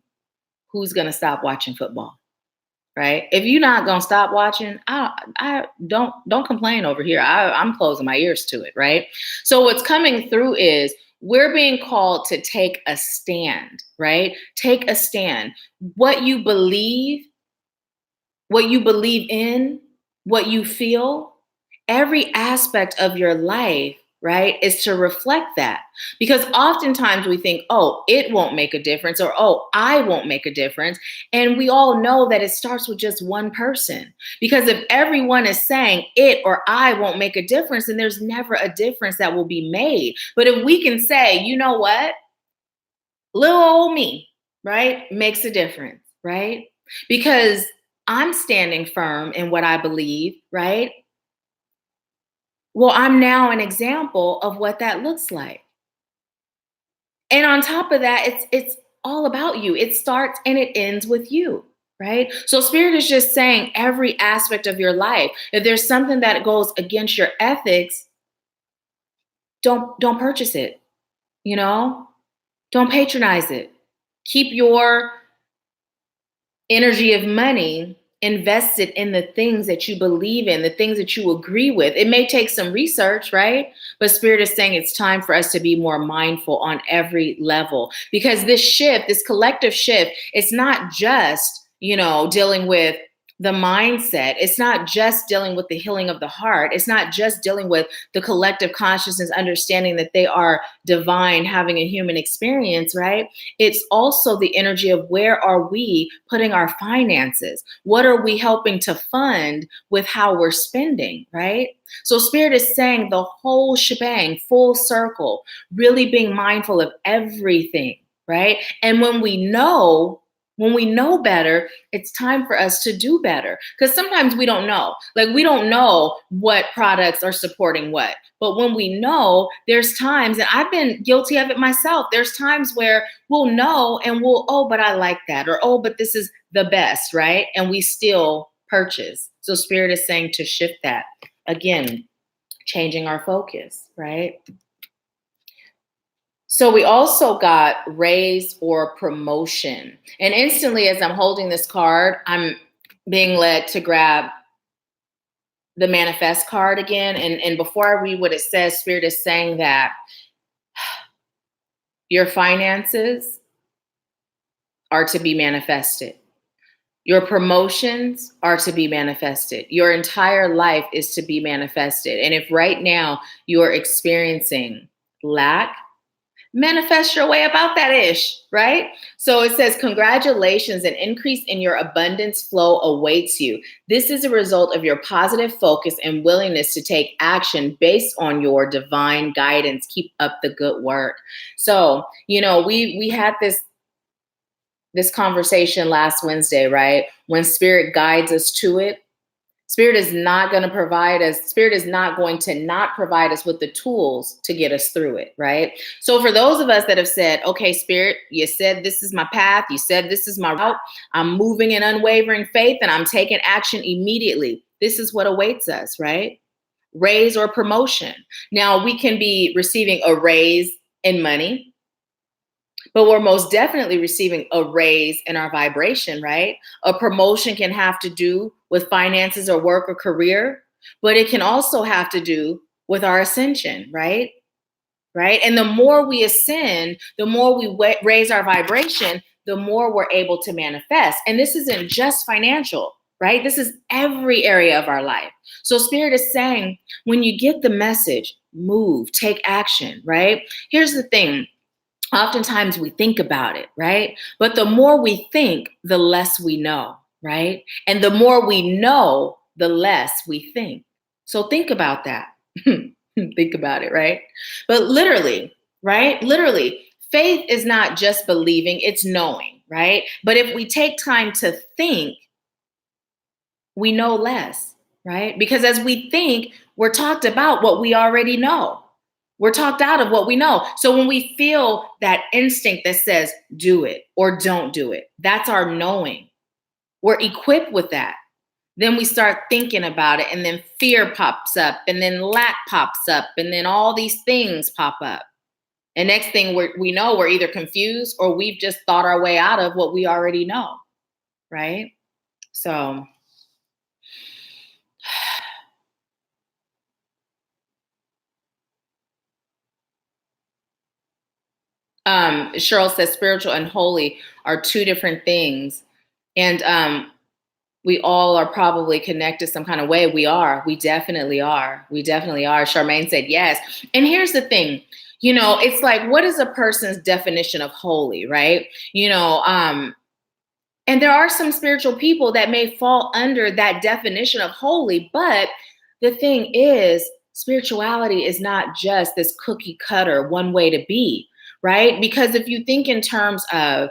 who's gonna stop watching football, right? If you're not gonna stop watching, I don't complain over here. I'm closing my ears to it, right? So what's coming through is we're being called to take a stand, right? Take a stand. What you believe in, what you feel, every aspect of your life, right, is to reflect that. Because oftentimes we think, oh, it won't make a difference, or oh, I won't make a difference. And we all know that it starts with just one person. Because if everyone is saying it or I won't make a difference, then there's never a difference that will be made. But if we can say, you know what, little old me, right, makes a difference, right? Because I'm standing firm in what I believe, right? Well, I'm now an example of what that looks like. And on top of that, it's all about you. It starts and it ends with you, right? So spirit is just saying every aspect of your life. If there's something that goes against your ethics, don't purchase it, you know? Don't patronize it. Keep your energy of money invested in the things that you believe in, the things that you agree with. It may take some research, right? But Spirit is saying it's time for us to be more mindful on every level, because this shift, this collective shift, it's not just, you know, dealing with the mindset. It's not just dealing with the healing of the heart. It's not just dealing with the collective consciousness, understanding that they are divine, having a human experience, right? It's also the energy of where are we putting our finances? What are we helping to fund with how we're spending, right? So Spirit is saying the whole shebang, full circle, really being mindful of everything, right? And when we know better, it's time for us to do better. Because sometimes we don't know. Like, we don't know what products are supporting what. But when we know, there's times, and I've been guilty of it myself, there's times where we'll know and we'll, oh, but I like that. Or, oh, but this is the best, right? And we still purchase. So Spirit is saying to shift that. Again, changing our focus, right? So we also got raise or promotion. And instantly, as I'm holding this card, I'm being led to grab the manifest card again. And before I read what it says, Spirit is saying that Your finances are to be manifested. Your promotions are to be manifested. Your entire life is to be manifested. And if right now you're experiencing lack, manifest your way about that ish, right? So it says, congratulations, an increase in your abundance flow awaits you. This is a result of your positive focus and willingness to take action based on your divine guidance. Keep up the good work. So, we had this conversation last Wednesday, right? When spirit guides us to it, Spirit is not going to provide us. Spirit is not going to not provide us with the tools to get us through it, right? So for those of us that have said, okay, Spirit, you said this is my path. You said this is my route. I'm moving in unwavering faith and I'm taking action immediately. This is what awaits us, right? Raise or promotion. Now we can be receiving a raise in money, but we're most definitely receiving a raise in our vibration, right? A promotion can have to do with finances or work or career, but it can also have to do with our ascension, right? Right? And the more we ascend, the more we raise our vibration, the more we're able to manifest. And this isn't just financial, right? This is every area of our life. So Spirit is saying, when you get the message, move, take action, right? Here's the thing. Oftentimes we think about it, right? But the more we think, the less we know, right? And the more we know, the less we think. So think about that. Think about it, right? But literally, right? Literally, faith is not just believing, it's knowing, right? But if we take time to think, we know less, right? Because as we think, we're talked about what we already know. We're talked out of what we know. So when we feel that instinct that says, do it or don't do it, that's our knowing. We're equipped with that. Then we start thinking about it, and then fear pops up, and then lack pops up, and then all these things pop up. And next thing we know, we're either confused or we've just thought our way out of what we already know, right? So Cheryl says spiritual and holy are two different things. And we all are probably connected some kind of way. We are. We definitely are. We definitely are. Charmaine said yes. And here's the thing. It's like, what is a person's definition of holy, right? And there are some spiritual people that may fall under that definition of holy. But the thing is, spirituality is not just this cookie cutter one way to be, right? Because if you think in terms of,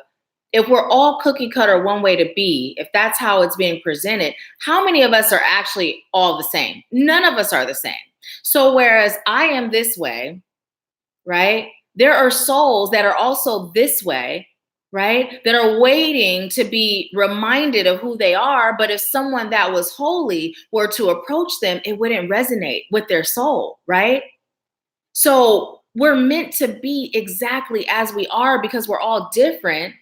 if we're all cookie cutter one way to be, if that's how it's being presented, how many of us are actually all the same? None of us are the same. So whereas I am this way, right? There are souls that are also this way, right? That are waiting to be reminded of who they are. But if someone that was holy were to approach them, it wouldn't resonate with their soul, right? So we're meant to be exactly as we are because we're all different,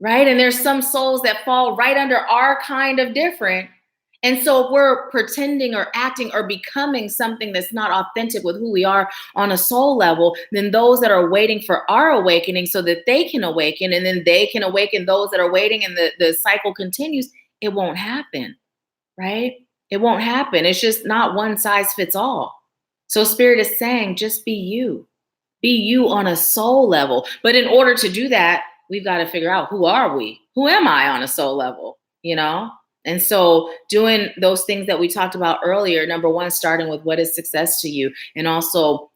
right? And there's some souls that fall right under our kind of different. And so if we're pretending or acting or becoming something that's not authentic with who we are on a soul level, then those that are waiting for our awakening so that they can awaken, and then they can awaken those that are waiting, and the cycle continues, it won't happen, right? It won't happen. It's just not one size fits all. So Spirit is saying, just be you. Be you on a soul level. But in order to do that, we've got to figure out, who are we? Who am I on a soul level? And so doing those things that we talked about earlier, number one, starting with what is success to you, and also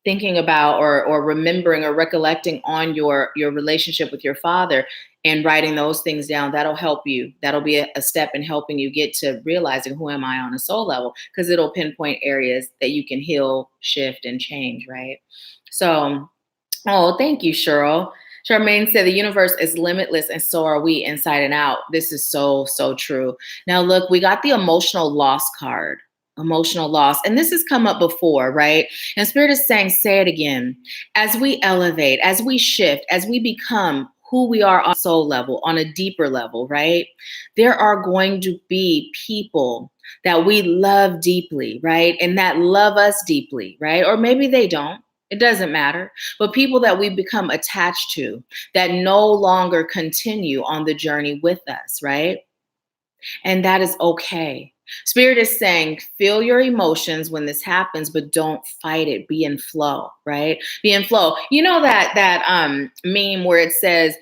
thinking about or remembering or recollecting on your relationship with your father and writing those things down. That'll help you. That'll be a step in helping you get to realizing, who am I on a soul level? Because it'll pinpoint areas that you can heal, shift, and change, right? So, thank you, Cheryl. Charmaine said the universe is limitless and so are we, inside and out. This is so, so true. Now, look, we got the emotional loss card, emotional loss. And this has come up before, right? And Spirit is saying, say it again. As we elevate, as we shift, as we become who we are on a soul level, on a deeper level, right? There are going to be people that we love deeply, right? And that love us deeply, right? Or maybe they don't. It doesn't matter. But people that we become attached to that no longer continue on the journey with us, right? And that is okay. Spirit is saying, feel your emotions when this happens, but don't fight it. Be in flow, right? Be in flow. You know that meme where it says,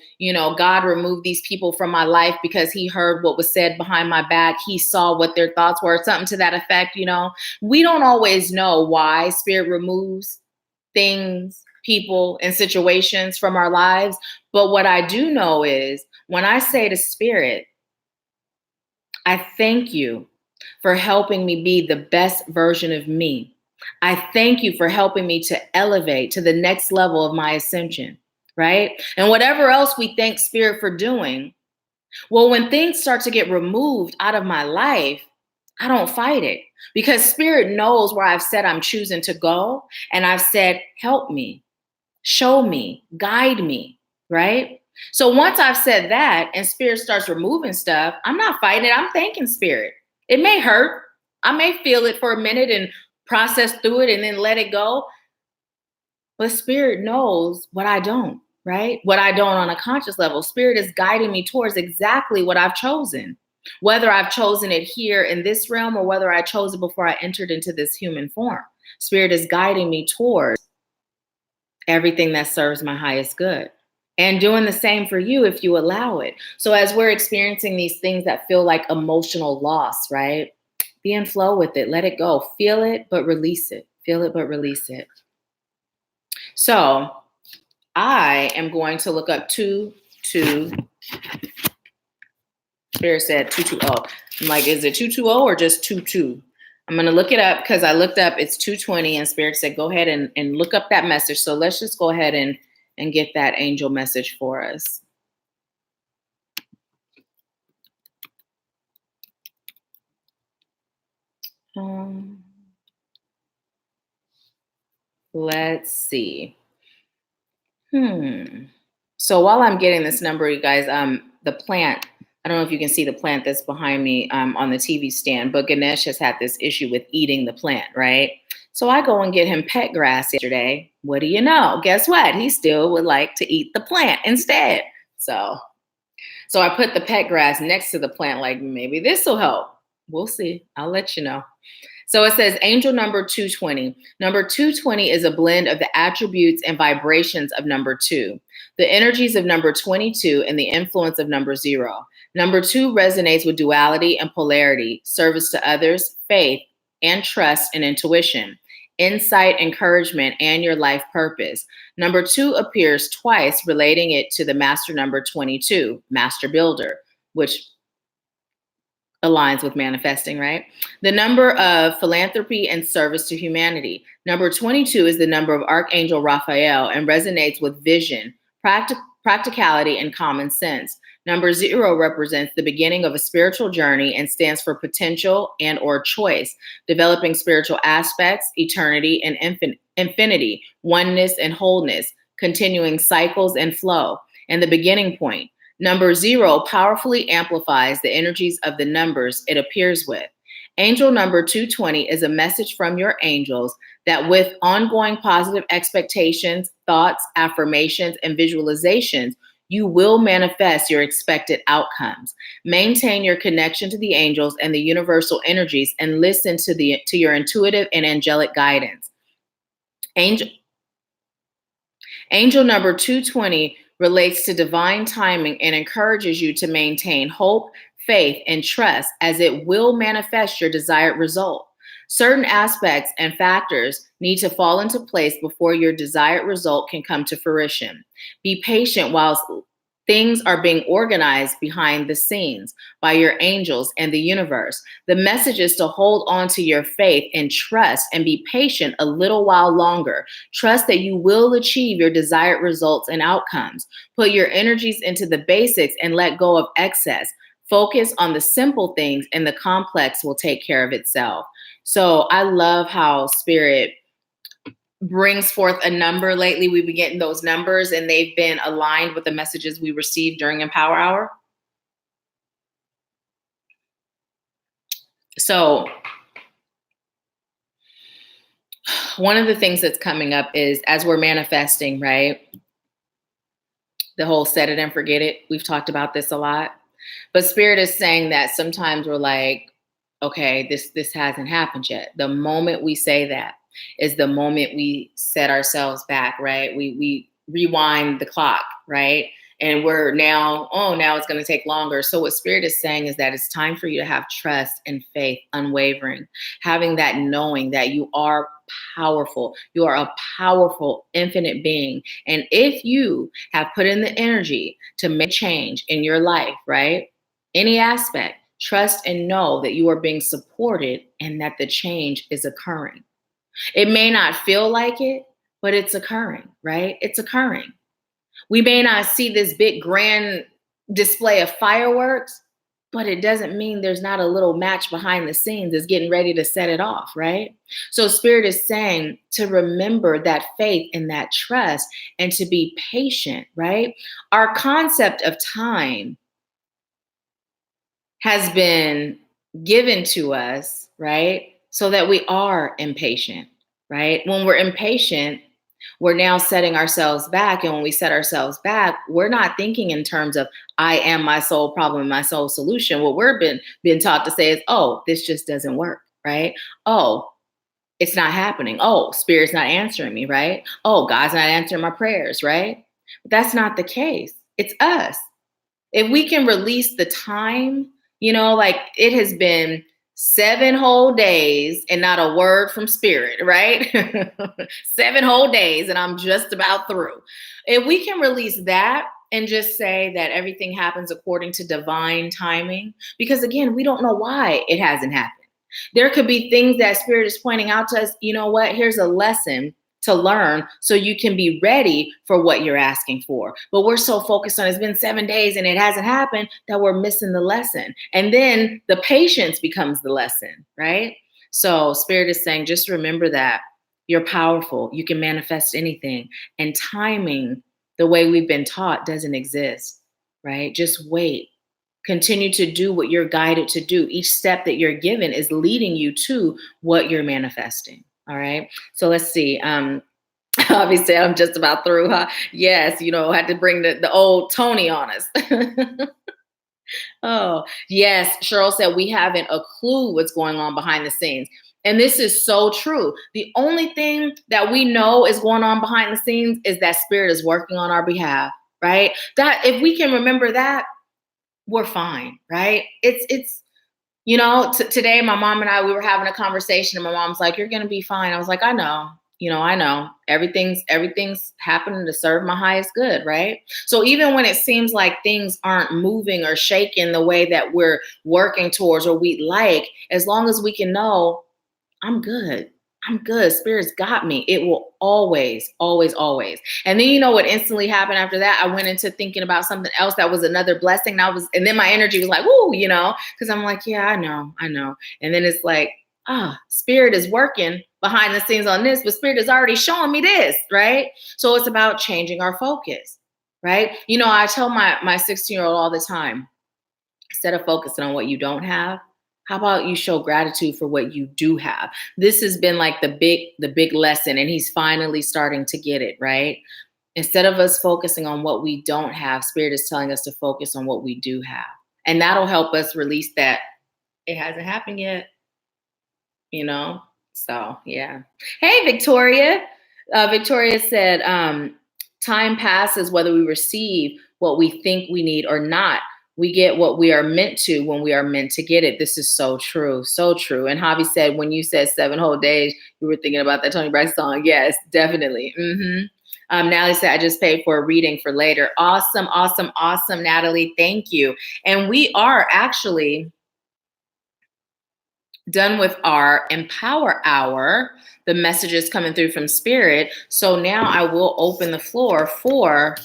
God removed these people from my life because he heard what was said behind my back. He saw what their thoughts were, something to that effect. We don't always know why Spirit removes things, people, and situations from our lives. But what I do know is when I say to Spirit, I thank you for helping me be the best version of me. I thank you for helping me to elevate to the next level of my ascension, right? And whatever else we thank Spirit for doing, well, when things start to get removed out of my life, I don't fight it because Spirit knows where I've said I'm choosing to go. And I've said, help me, show me, guide me, right? So once I've said that and Spirit starts removing stuff, I'm not fighting it. I'm thanking Spirit. It may hurt. I may feel it for a minute and process through it and then let it go. But Spirit knows what I don't, right? What I don't on a conscious level. Spirit is guiding me towards exactly what I've chosen, whether I've chosen it here in this realm or whether I chose it before I entered into this human form. Spirit is guiding me towards everything that serves my highest good. And doing the same for you if you allow it. So as we're experiencing these things that feel like emotional loss, right? Be in flow with it. Let it go. Feel it, but release it. Feel it, but release it. So I am going to look up 220. Spirit said 220. I'm like, is it 220 or just 22? I'm going to look it up because I looked up it's 220 and Spirit said, go ahead and look up that message. So let's just go ahead and get that angel message for us. Let's see. So while I'm getting this number, you guys, the plant, I don't know if you can see the plant that's behind me on the TV stand, but Ganesh has had this issue with eating the plant, right? So I go and get him pet grass yesterday. What do you know? Guess what? He still would like to eat the plant instead. So I put the pet grass next to the plant, like maybe this will help. We'll see. I'll let you know. So it says angel number 220. Number 220 is a blend of the attributes and vibrations of number 2, the energies of number 22, and the influence of number 0. Number 2 resonates with duality and polarity, service to others, faith, and trust and intuition, insight, encouragement, and your life purpose. Number 2 appears twice, relating it to the master number 22, master builder, which aligns with manifesting, right? The number of philanthropy and service to humanity. Number 22 is the number of Archangel Raphael and resonates with vision, practicality, and common sense. Number 0 represents the beginning of a spiritual journey and stands for potential and or choice, developing spiritual aspects, eternity and infinity, oneness and wholeness, continuing cycles and flow, and the beginning point. Number 0 powerfully amplifies the energies of the numbers it appears with. Angel number 220 is a message from your angels that with ongoing positive expectations, thoughts, affirmations, and visualizations, you will manifest your expected outcomes. Maintain your connection to the angels and the universal energies and listen to your intuitive and angelic guidance. Angel number 220 relates to divine timing and encourages you to maintain hope, faith, and trust as it will manifest your desired result. Certain aspects and factors need to fall into place before your desired result can come to fruition. Be patient whilst things are being organized behind the scenes by your angels and the universe. The message is to hold on to your faith and trust and be patient a little while longer. Trust that you will achieve your desired results and outcomes. Put your energies into the basics and let go of excess. Focus on the simple things and the complex will take care of itself. So I love how Spirit brings forth a number. Lately, we've been getting those numbers and they've been aligned with the messages we received during Empower Hour. So one of the things that's coming up is as we're manifesting, right? The whole set it and forget it. We've talked about this a lot. But Spirit is saying that sometimes we're like, okay, this hasn't happened yet. The moment we say that is the moment we set ourselves back, right? We rewind the clock, right? And we're now, now it's going to take longer. So what Spirit is saying is that it's time for you to have trust and faith, unwavering, having that knowing that you are powerful. You are a powerful, infinite being. And if you have put in the energy to make change in your life, right? Any aspect, trust and know that you are being supported and that the change is occurring. It may not feel like it, but it's occurring, right? It's occurring. We may not see this big grand display of fireworks, but it doesn't mean there's not a little match behind the scenes that's getting ready to set it off, right? So Spirit is saying to remember that faith and that trust and to be patient, right? Our concept of time has been given to us, right? So that we are impatient, right? When we're impatient, we're now setting ourselves back. And when we set ourselves back, we're not thinking in terms of, I am my sole problem, my sole solution. What we're been taught to say is, oh, this just doesn't work, right? Oh, it's not happening. Oh, Spirit's not answering me, right? Oh, God's not answering my prayers, right? But that's not the case. It's us. If we can release the time, like it has been 7 whole days and not a word from Spirit, right? 7 whole days and I'm just about through. If we can release that and just say that everything happens according to divine timing, because again, we don't know why it hasn't happened. There could be things that Spirit is pointing out to us. You know what? Here's a lesson to learn so you can be ready for what you're asking for. But we're so focused on it's been 7 days and it hasn't happened that we're missing the lesson. And then the patience becomes the lesson, right? So Spirit is saying, just remember that you're powerful. You can manifest anything. And timing, the way we've been taught, doesn't exist, right? Just wait. Continue to do what you're guided to do. Each step that you're given is leading you to what you're manifesting. All right. So let's see. Obviously, I'm just about through, huh? Yes, had to bring the old Tony on us. Oh, yes. Cheryl said we haven't a clue what's going on behind the scenes. And this is so true. The only thing that we know is going on behind the scenes is that Spirit is working on our behalf, right? That if we can remember that, we're fine, right? It's today, my mom and I, we were having a conversation and my mom's like, you're going to be fine. I was like, I know, I know everything's happening to serve my highest good. Right. So even when it seems like things aren't moving or shaking the way that we're working towards or we'd like, as long as we can know I'm good. I'm good. Spirit's got me. It will always, always, always. And then what instantly happened after that? I went into thinking about something else that was another blessing. And then my energy was like, woo, because I'm like, yeah, I know. And then it's like, Spirit is working behind the scenes on this, but Spirit is already showing me this, right? So it's about changing our focus, right? I tell my 16-year-old all the time, instead of focusing on what you don't have, how about you show gratitude for what you do have? This has been like the big lesson, and he's finally starting to get it, right? Instead of us focusing on what we don't have, Spirit is telling us to focus on what we do have. And that'll help us release that it hasn't happened yet, So, yeah. Hey, Victoria. Victoria said, time passes whether we receive what we think we need or not. We get what we are meant to when we are meant to get it. This is so true. So true. And Javi said, when you said 7 whole days, you were thinking about that Tony Braxton song. Yes, definitely. Natalie said, I just paid for a reading for later. Awesome, awesome, awesome, Natalie. Thank you. And we are actually done with our Empower Hour. The messages coming through from Spirit. So now I will open the floor for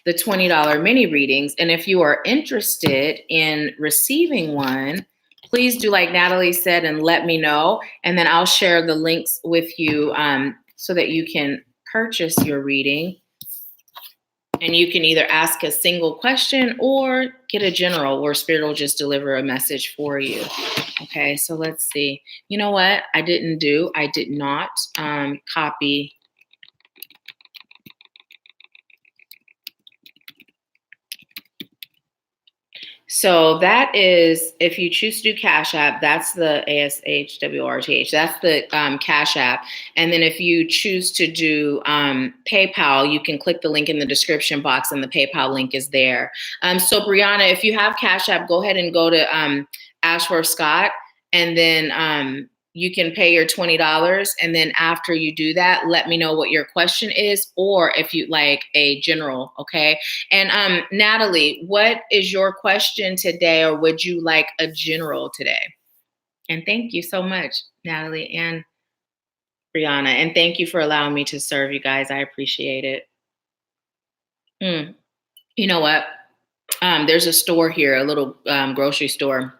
the $20 mini readings. And if you are interested in receiving one, please do like Natalie said and let me know. And then I'll share the links with you so that you can purchase your reading And you can either ask a single question or get a general where Spirit will just deliver a message for you. Okay, so let's see. You know what I did not copy. So that is, if you choose to do Cash App, that's the ASHWRTH. That's the Cash App. And then if you choose to do PayPal, you can click the link in the description box and the PayPal link is there. So Brianna, if you have Cash App, go ahead and go to AshworthScott, and then you can pay your $20. And then after you do that, let me know what your question is, or if you like a general, okay? And Natalie, what is your question today, or would you like a general today? And thank you so much, Natalie and Brianna. And thank you for allowing me to serve you guys. I appreciate it. You know what? There's a store here, a little grocery store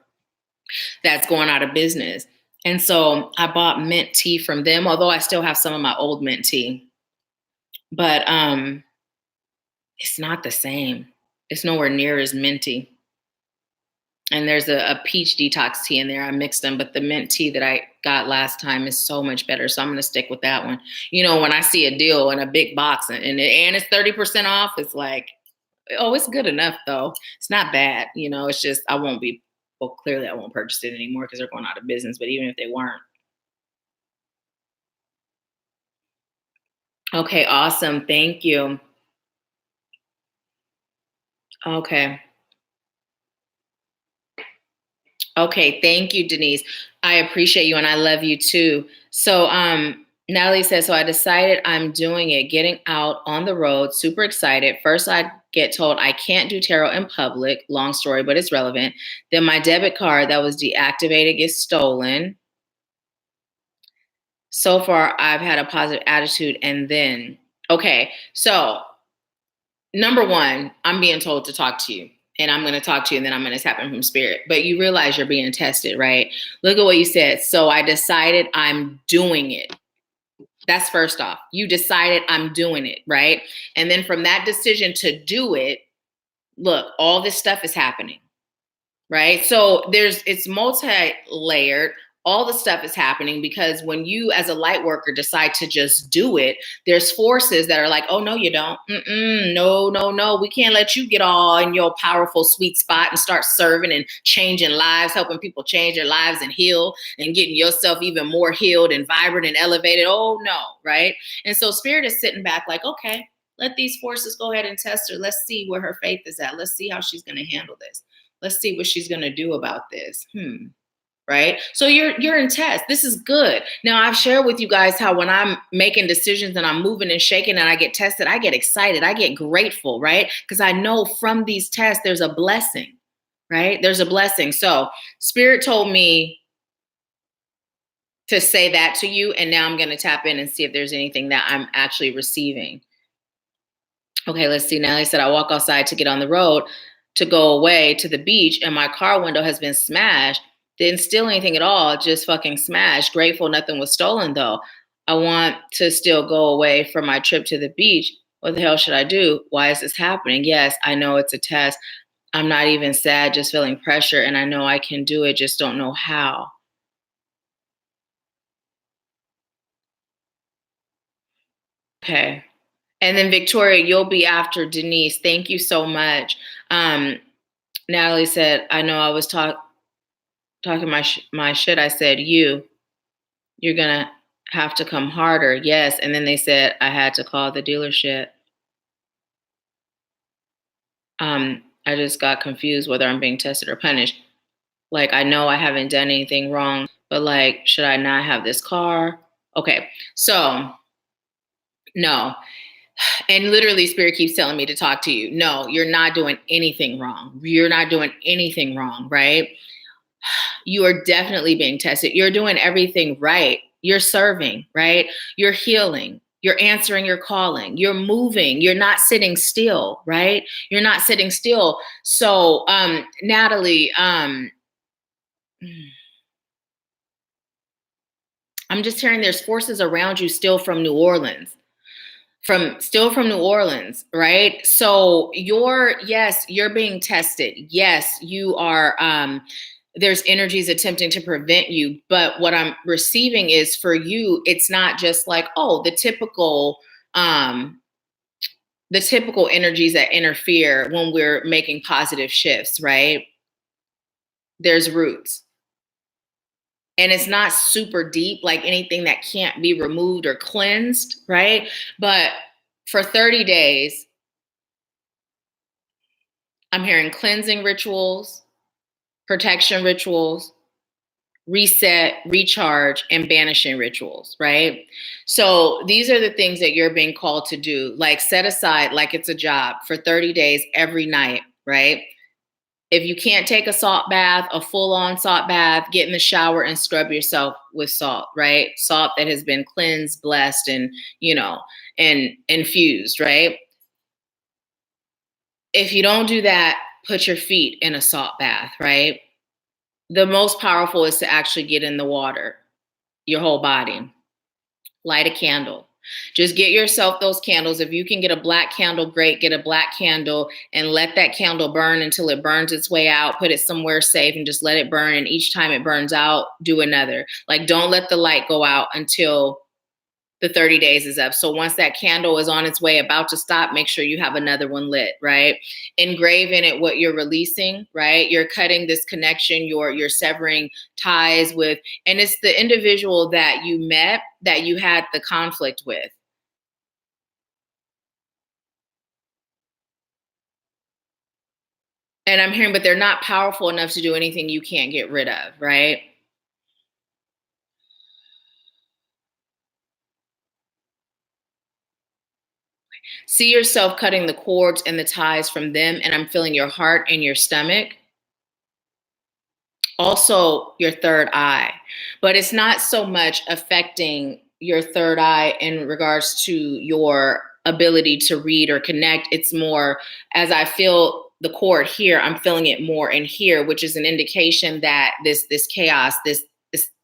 that's going out of business. And so I bought mint tea from them, although I still have some of my old mint tea. But it's not the same. It's nowhere near as minty. And there's a peach detox tea in there. I mixed them, but the mint tea that I got last time is so much better. So I'm going to stick with that one. You know, when I see a deal in a big box and it's 30% off, it's like, oh, it's good enough though. It's not bad. You know, it's just, clearly I won't purchase it anymore because they're going out of business. But even if they weren't. Okay, awesome. Thank you. Okay. Okay, thank you, Denise. I appreciate you and I love you too. So Natalie says, so I decided I'm doing it, getting out on the road, super excited. First I get told I can't do tarot in public, long story, but it's relevant. Then my debit card that was deactivated gets stolen. So far I've had a positive attitude, and then, okay, so number one, I'm being told to talk to you. And I'm going to talk to you, and then I'm going to tap in from spirit. But you realize you're being tested, right? Look at what you said. So I decided I'm doing it. That's first off. You decided I'm doing it, right? And then from that decision to do it, look, all this stuff is happening, right? So it's multi-layered. All the stuff is happening because when you as a light worker decide to just do it, there's forces that are like, oh, no, you don't. No. We can't let you get all in your powerful sweet spot and start serving and changing lives, helping people change their lives and heal and getting yourself even more healed and vibrant and elevated. Oh, no, right? And so spirit is sitting back like, okay, let these forces go ahead and test her. Let's see where her faith is at. Let's see how she's going to handle this. Let's see what she's going to do about this. Right? So you're in test. This is good. Now I've shared with you guys how when I'm making decisions and I'm moving and shaking and I get tested, I get excited. I get grateful, right? Because I know from these tests, there's a blessing, right? There's a blessing. So spirit told me to say that to you. And now I'm going to tap in and see if there's anything that I'm actually receiving. Okay, let's see. Natalie said, I walk outside to get on the road to go away to the beach and my car window has been smashed. Didn't steal anything at all, just fucking smashed. Grateful nothing was stolen though. I want to still go away from my trip to the beach. What the hell should I do? Why is this happening? Yes, I know it's a test. I'm not even sad, just feeling pressure. And I know I can do it, just don't know how. Okay. And then Victoria, you'll be after Denise. Thank you so much. Natalie said, I know I was talking my shit. I said, you're going to have to come harder. Yes. And then they said I had to call the dealership. I just got confused whether I'm being tested or punished. Like, I know I haven't done anything wrong, but like, should I not have this car? Okay. So no. And literally spirit keeps telling me to talk to you. No, you're not doing anything wrong. You're not doing anything wrong, right? You are definitely being tested. You're doing everything right. You're serving, right? You're healing. You're answering your calling. You're moving. You're not sitting still, right? You're not sitting still. So, Natalie, I'm just hearing there's forces around you still from New Orleans. from New Orleans, right? So yes, you're being tested. Yes, you are, there's energies attempting to prevent you. But what I'm receiving is for you, it's not just like, oh, um, the typical energies that interfere when we're making positive shifts, right? There's roots. And it's not super deep, like anything that can't be removed or cleansed, right? But for 30 days, I'm hearing cleansing rituals, protection rituals, reset, recharge, and banishing rituals, right? So these are the things that you're being called to do, like set aside, like it's a job for 30 days every night, right? If you can't take a salt bath, a full-on salt bath, get in the shower and scrub yourself with salt, right? Salt that has been cleansed, blessed, and, and infused, right? If you don't do that, put your feet in a salt bath, right? The most powerful is to actually get in the water, your whole body. Light a candle. Just get yourself those candles. If you can get a black candle, great. Get a black candle and let that candle burn until it burns its way out. Put it somewhere safe and just let it burn. And each time it burns out, do another. Like, don't let the light go out until the 30 days is up. So once that candle is on its way about to stop, make sure you have another one lit, right? Engrave in it what you're releasing, right? You're cutting this connection, you're severing ties with, and it's the individual that you met that you had the conflict with. And I'm hearing, but they're not powerful enough to do anything you can't get rid of, right? See yourself cutting the cords and the ties from them, and I'm feeling your heart and your stomach. Also your third eye, but it's not so much affecting your third eye in regards to your ability to read or connect. It's more, as I feel the cord here, I'm feeling it more in here, which is an indication that this chaos, this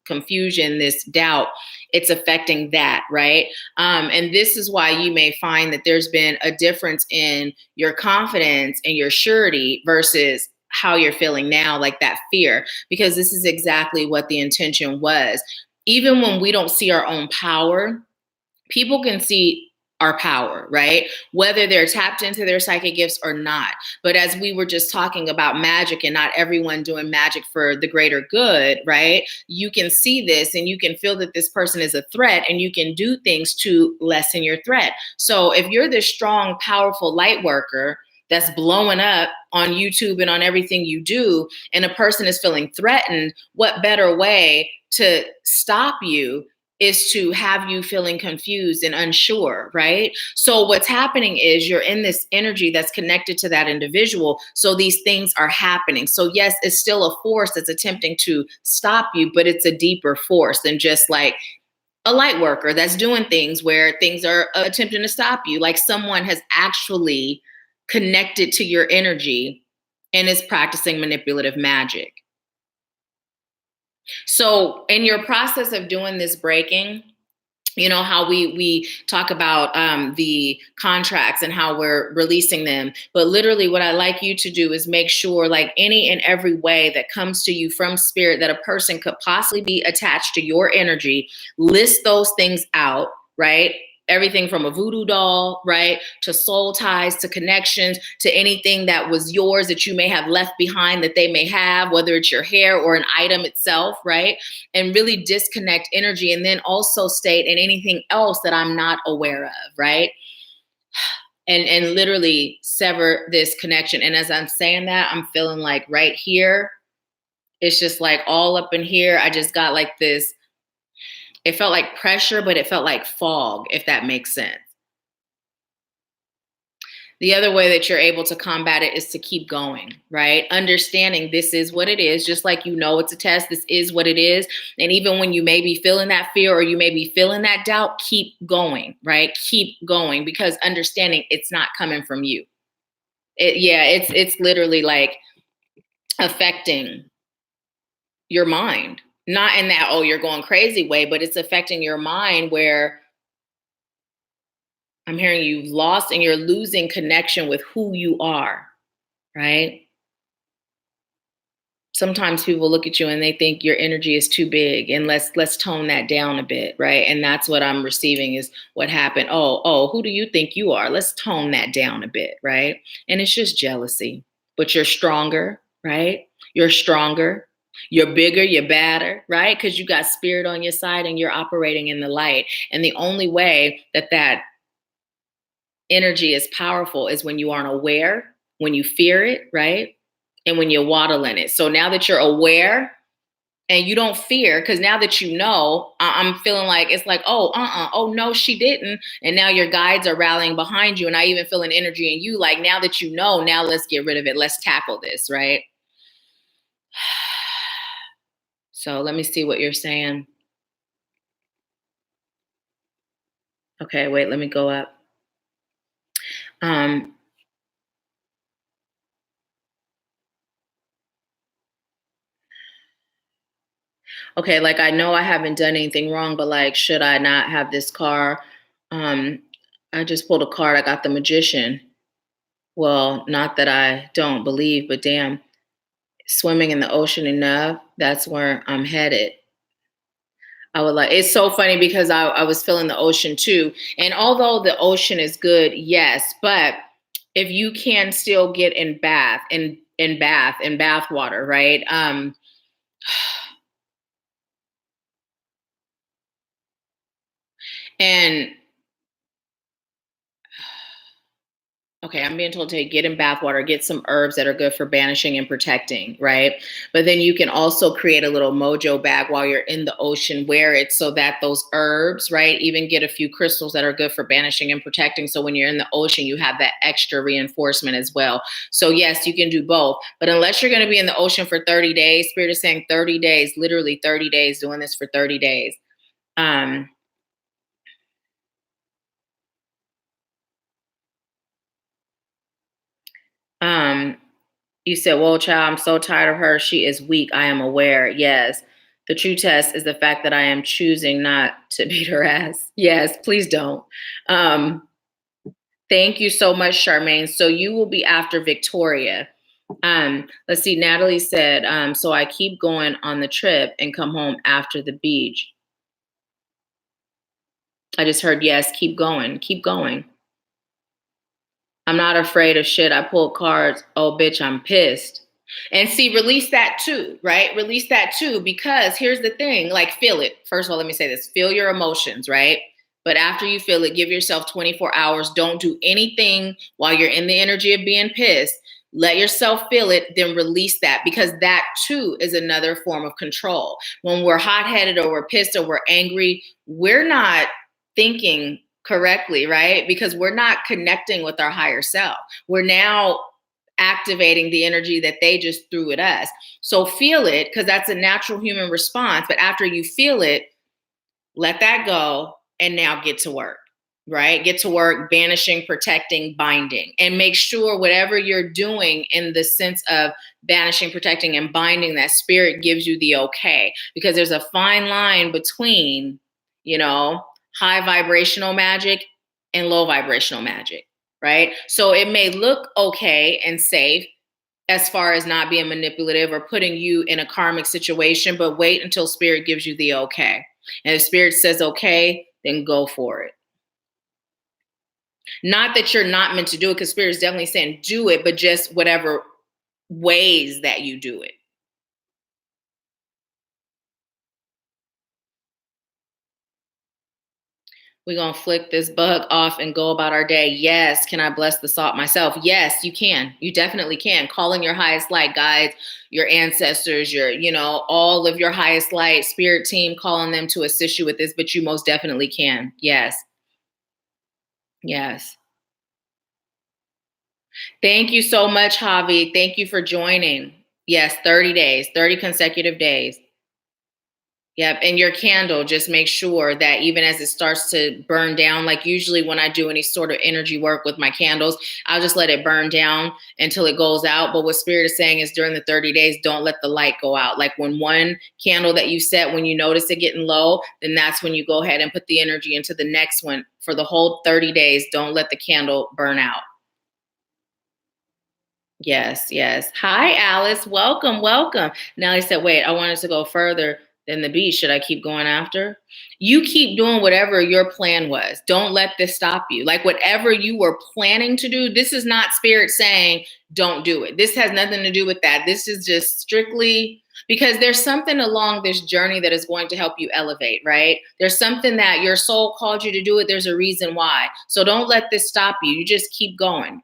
confusion, this doubt, it's affecting that, right? And this is why you may find that there's been a difference in your confidence and your surety versus how you're feeling now, like that fear, because this is exactly what the intention was. Even when we don't see our own power, people can see our power, right? Whether they're tapped into their psychic gifts or not. But as we were just talking about magic and not everyone doing magic for the greater good, right? You can see this and you can feel that this person is a threat and you can do things to lessen your threat. So if you're this strong, powerful light worker that's blowing up on YouTube and on everything you do, and a person is feeling threatened, what better way to stop you is to have you feeling confused and unsure, right? So what's happening is you're in this energy that's connected to that individual. So these things are happening. So yes, it's still a force that's attempting to stop you, but it's a deeper force than just like a light worker that's doing things where things are attempting to stop you. Like someone has actually connected to your energy and is practicing manipulative magic. So in your process of doing this breaking, you know how we talk about the contracts and how we're releasing them, but literally what I like you to do is make sure, like, any and every way that comes to you from spirit that a person could possibly be attached to your energy, list those things out, right? Everything from a voodoo doll, right, to soul ties, to connections, to anything that was yours that you may have left behind that they may have, whether it's your hair or an item itself, right? And really disconnect energy, and then also state, and anything else that I'm not aware of, right? And literally sever this connection. And as I'm saying that, I'm feeling like right here, it's just like all up in here, I just got like this, it felt like pressure, but it felt like fog, if that makes sense. The other way that you're able to combat it is to keep going, right? Understanding this is what it is, just like you know it's a test, this is what it is. And even when you may be feeling that fear or you may be feeling that doubt, keep going, right? Keep going, because understanding it's not coming from you. It's literally like affecting your mind. Not in that, oh, you're going crazy way, but it's affecting your mind where I'm hearing you've lost and you're losing connection with who you are, right? Sometimes people look at you and they think your energy is too big, and let's tone that down a bit, right? And that's what I'm receiving is what happened. Oh, who do you think you are? Let's tone that down a bit, right? And it's just jealousy. But you're stronger, right? You're stronger. You're bigger, you're badder, right? Because you got spirit on your side and you're operating in the light. And the only way that energy is powerful is when you aren't aware, when you fear it, right? And when you waddle in it. So now that you're aware and you don't fear, because now that you know, I'm feeling like it's like, oh no, she didn't. And now your guides are rallying behind you. And I even feel an energy in you, like now that you know, now let's get rid of it. Let's tackle this, right? So let me see what you're saying. Okay, wait, let me go up. Um, okay, like I know I haven't done anything wrong, but like, should I not have this car? Um, I just pulled a card. I got the Magician. Well, not that I don't believe, but damn, swimming in the ocean enough, that's where I'm headed. I would like, it's so funny because I was feeling the ocean too. And although the ocean is good, yes, but if you can still get in bath water, right? And okay, I'm being told to get in bath water, get some herbs that are good for banishing and protecting, right? But then you can also create a little mojo bag while you're in the ocean, wear it so that those herbs, right? Even get a few crystals that are good for banishing and protecting. So when you're in the ocean, you have that extra reinforcement as well. So yes, you can do both. But unless you're going to be in the ocean for 30 days, Spirit is saying 30 days, literally 30 days, doing this for 30 days. Um, um, You said, well, child, I'm so tired of her. She is weak. I am aware. Yes. The true test is the fact that I am choosing not to beat her ass. Yes, please don't. Um, Thank you so much, Charmaine. So you will be after Victoria. Let's see. Natalie said, so I keep going on the trip and come home after the beach. I just heard, yes, keep going. Keep going. I'm not afraid of shit. I pull cards. Oh, bitch, I'm pissed. And see, release that too, right? Release that too, because here's the thing, like feel it. First of all, let me say this, feel your emotions, right? But after you feel it, give yourself 24 hours. Don't do anything while you're in the energy of being pissed. Let yourself feel it, then release that, because that too is another form of control. When we're hot headed or we're pissed or we're angry, we're not thinking correctly, right? Because we're not connecting with our higher self. We're now activating the energy that they just threw at us. So feel it, because that's a natural human response. But after you feel it, let that go and now get to work, right? Get to work, banishing, protecting, binding, and make sure whatever you're doing in the sense of banishing, protecting, and binding, that spirit gives you the okay, because there's a fine line between, you know, high vibrational magic and low vibrational magic, right? So it may look okay and safe as far as not being manipulative or putting you in a karmic situation, but wait until spirit gives you the okay. And if spirit says okay, then go for it. Not that you're not meant to do it, because spirit is definitely saying do it, but just whatever ways that you do it. We're going to flick this bug off and go about our day. Yes. Can I bless the salt myself? Yes, you can. You definitely can. Call in your highest light guides, your ancestors, your, you know, all of your highest light spirit team, calling them to assist you with this, but you most definitely can. Yes. Yes. Thank you so much, Javi. Thank you for joining. Yes, 30 days, 30 consecutive days. Yep. And your candle, just make sure that even as it starts to burn down, like usually when I do any sort of energy work with my candles, I'll just let it burn down until it goes out. But what Spirit is saying is during the 30 days, don't let the light go out. Like when one candle that you set, when you notice it getting low, then that's when you go ahead and put the energy into the next one for the whole 30 days. Don't let the candle burn out. Yes, yes. Hi, Alice. Welcome, welcome. Nellie said, wait, I wanted to go further than the beach. Should I keep going after? You keep doing whatever your plan was. Don't let this stop you. Like whatever you were planning to do, this is not Spirit saying, don't do it. This has nothing to do with that. This is just strictly because there's something along this journey that is going to help you elevate, right? There's something that your soul called you to do it. There's a reason why. So don't let this stop you. You just keep going,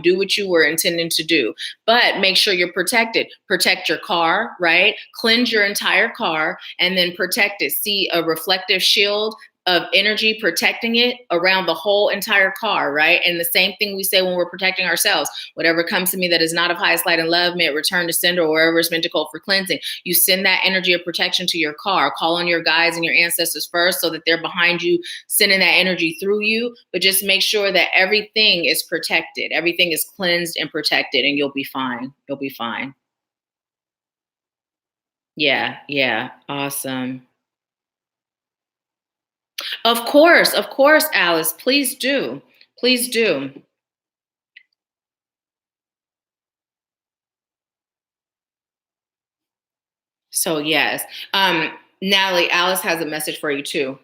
do what you were intending to do, but make sure you're protected. Protect your car, right? Cleanse your entire car and then protect it. See a reflective shield of energy protecting it around the whole entire car, right? And the same thing we say when we're protecting ourselves. Whatever comes to me that is not of highest light and love, may it return to sender or wherever it's meant to go for cleansing. You send that energy of protection to your car. Call on your guides and your ancestors first so that they're behind you, sending that energy through you. But just make sure that everything is protected. Everything is cleansed and protected, and you'll be fine. You'll be fine. Yeah, yeah. Awesome. Of course, Alice. Please do. Please do. So yes. Natalie, Alice has a message for you too.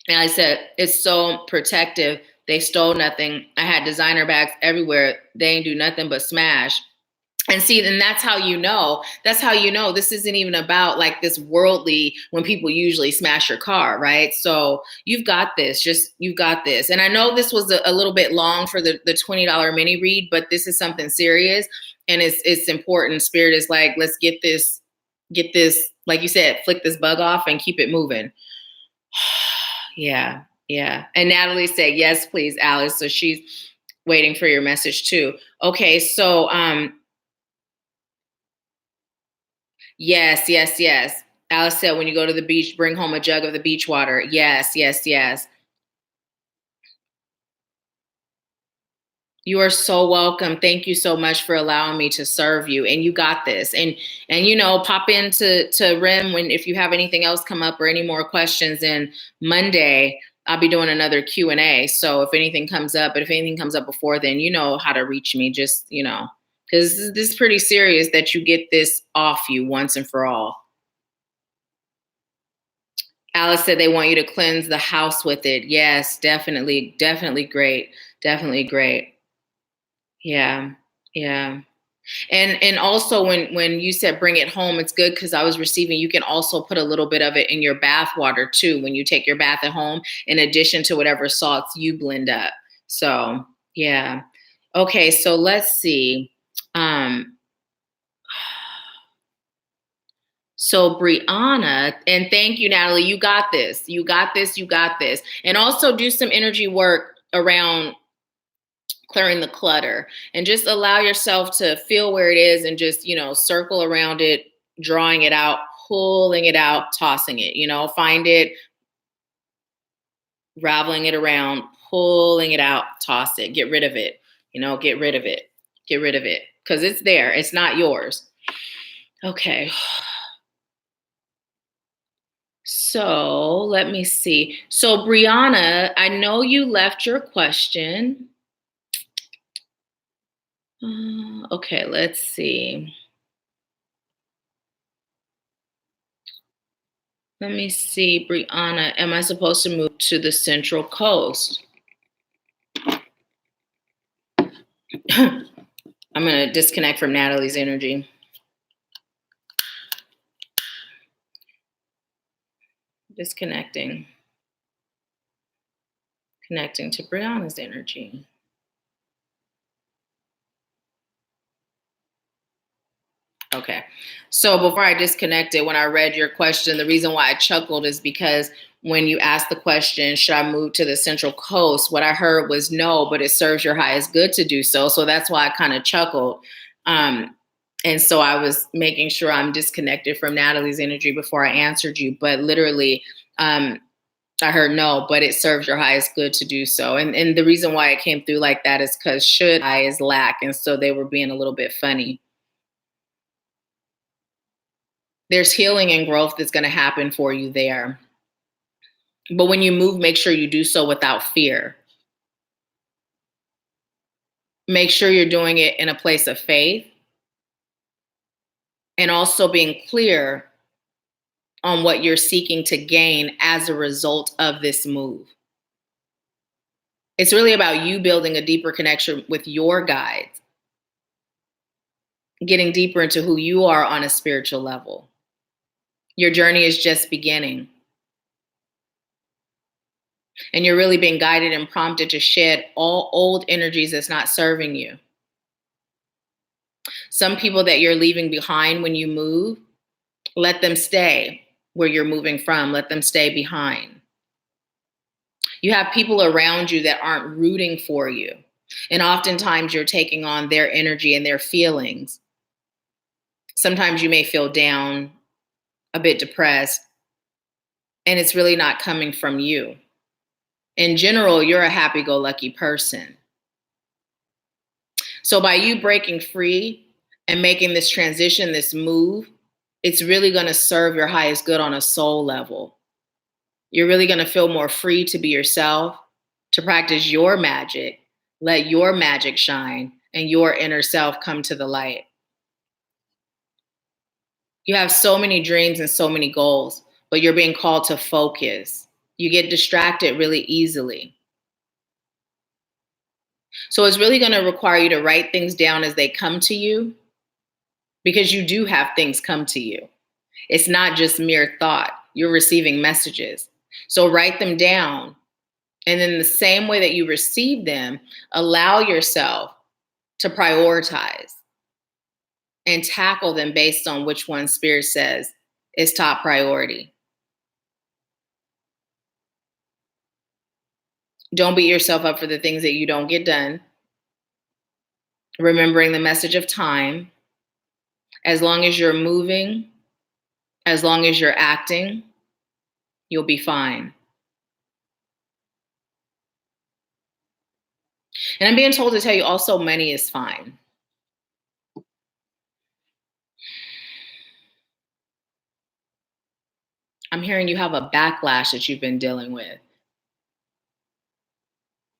And I said, it's so protective. They stole nothing. I had designer bags everywhere. They ain't do nothing but smash. And see, then that's how you know. That's how you know this isn't even about like this worldly when people usually smash your car, right? So you've got this. Just you've got this. And I know this was a little bit long for the $20 mini read, but this is something serious and it's important. Spirit is like, let's get this, like you said, flick this bug off and keep it moving. Yeah, yeah. And Natalie said, yes, please, Alice. So she's waiting for your message too. Okay, so yes, yes, yes. Alice said, when you go to the beach, bring home a jug of the beach water. Yes, yes, yes. You are so welcome. Thank you so much for allowing me to serve you. And you got this. And you know, pop into RIM when if you have anything else come up or any more questions. And Monday, I'll be doing another Q&A. So if anything comes up, but if anything comes up before then, you know how to reach me. Just, you know, because this is pretty serious that you get this off you once and for all. Alice said they want you to cleanse the house with it. Yes, definitely, definitely great. Definitely great. Yeah. Yeah. And also when you said bring it home, it's good because I was receiving, you can also put a little bit of it in your bath water too when you take your bath at home, in addition to whatever salts you blend up. So yeah. Okay, so let's see. Um, So Brianna, and thank you, Natalie. You got this. You got this. You got this. And also do some energy work around clearing the clutter and just allow yourself to feel where it is and just, you know, circle around it, drawing it out, pulling it out, tossing it, you know, find it, raveling it around, pulling it out, toss it, get rid of it, you know, get rid of it, get rid of it because it's there. It's not yours. Okay. So let me see. So Brianna, I know you left your question. Okay, let's see. Let me see, Brianna. Am I supposed to move to the Central Coast? I'm going to disconnect from Natalie's energy. Disconnecting. Connecting to Brianna's energy. Okay. So before I disconnected, when I read your question, the reason why I chuckled is because when you asked the question, should I move to the Central Coast? What I heard was no, but it serves your highest good to do so. So that's why I kind of chuckled. And so I was making sure I'm disconnected from Natalie's energy before I answered you. But literally, I heard no, but it serves your highest good to do so. And the reason why it came through like that is because should I is lack. And so they were being a little bit funny. There's healing and growth that's going to happen for you there. But when you move, make sure you do so without fear. Make sure you're doing it in a place of faith and also being clear on what you're seeking to gain as a result of this move. It's really about you building a deeper connection with your guides, getting deeper into who you are on a spiritual level. Your journey is just beginning. And you're really being guided and prompted to shed all old energies that's not serving you. Some people that you're leaving behind when you move, let them stay where you're moving from. Let them stay behind. You have people around you that aren't rooting for you. And oftentimes you're taking on their energy and their feelings. Sometimes you may feel down, a bit depressed, and it's really not coming from you. In general, you're a happy-go-lucky person. So by you breaking free and making this transition, this move, it's really going to serve your highest good on a soul level. You're really going to feel more free to be yourself, to practice your magic, let your magic shine, and your inner self come to the light. You have so many dreams and so many goals, but you're being called to focus. You get distracted really easily. So it's really going to require you to write things down as they come to you, because you do have things come to you. It's not just mere thought. You're receiving messages. So write them down. And in the same way that you receive them, allow yourself to prioritize and tackle them based on which one Spirit says is top priority. Don't beat yourself up for the things that you don't get done. Remembering the message of time. As long as you're moving, as long as you're acting, you'll be fine. And I'm being told to tell you also money is fine. I'm hearing you have a backlash that you've been dealing with.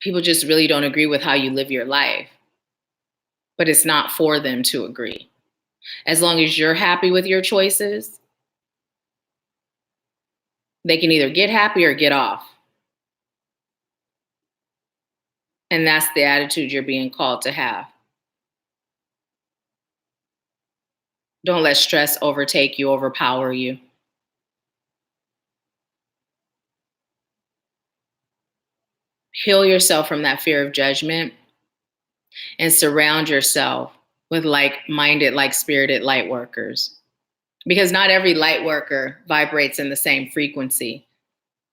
People just really don't agree with how you live your life, but it's not for them to agree. As long as you're happy with your choices, they can either get happy or get off. And that's the attitude you're being called to have. Don't let stress overtake you, overpower you. Heal yourself from that fear of judgment and surround yourself with like-minded, like-spirited light workers. Because not every light worker vibrates in the same frequency.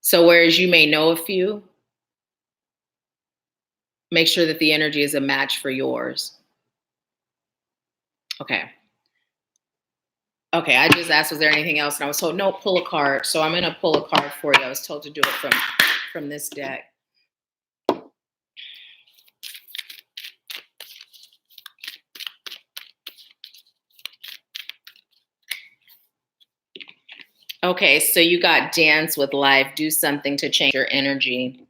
So whereas you may know a few, make sure that the energy is a match for yours. Okay, I just asked, was there anything else? And I was told, no, pull a card. So I'm going to pull a card for you. I was told to do it from this deck. Okay, so you got dance with life. Do something to change your energy.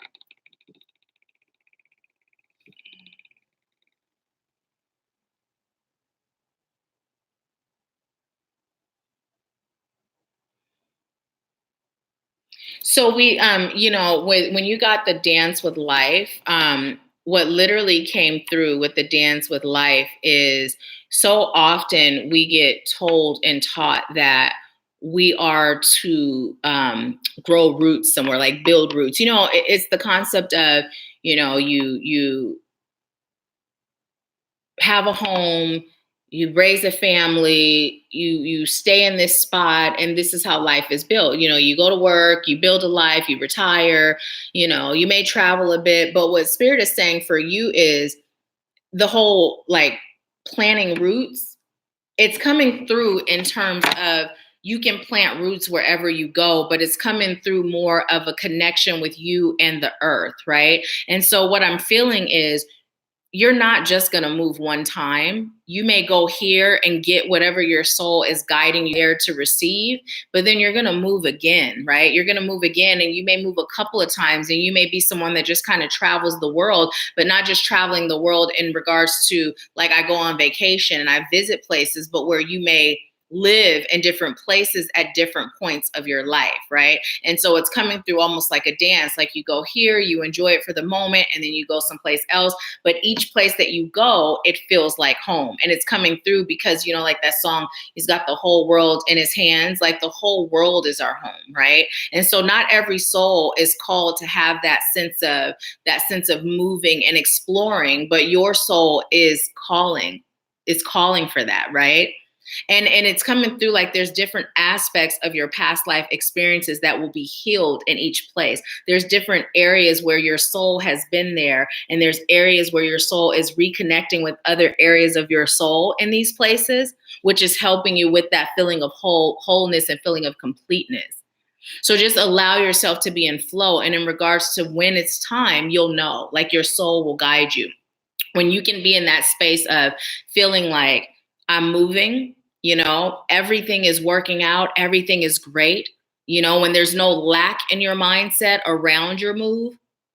So we, when you got the dance with life, what literally came through with the dance with life is so often we get told and taught that we are to grow roots somewhere, like build roots. It's the concept of, you have a home, you raise a family, you stay in this spot, and this is how life is built. You go to work, you build a life, you retire, you may travel a bit, but what Spirit is saying for you is the whole planting roots it's coming through in terms of you can plant roots wherever you go, but it's coming through more of a connection with you and the earth, right? And so what I'm feeling is you're not just going to move one time. You may go here and get whatever your soul is guiding you there to receive, but then you're going to move again, right? You're going to move again, and you may move a couple of times, and you may be someone that just kind of travels the world, but not just traveling the world in regards to like I go on vacation and I visit places, but where you may live in different places at different points of your life, right? And so it's coming through almost like a dance. Like you go here, you enjoy it for the moment, and then you go someplace else. But each place that you go, it feels like home. And it's coming through because, you know, like that song, he's got the whole world in his hands. Like the whole world is our home, right? And so not every soul is called to have that sense of moving and exploring, but your soul is calling for that, right? And it's coming through like there's different aspects of your past life experiences that will be healed in each place. There's different areas where your soul has been there, and there's areas where your soul is reconnecting with other areas of your soul in these places, which is helping you with that feeling of wholeness and feeling of completeness. So just allow yourself to be in flow. And in regards to when it's time, you'll know, like your soul will guide you. When you can be in that space of feeling like I'm moving, you know, everything is working out, everything is great, you know, when there's no lack in your mindset around your move,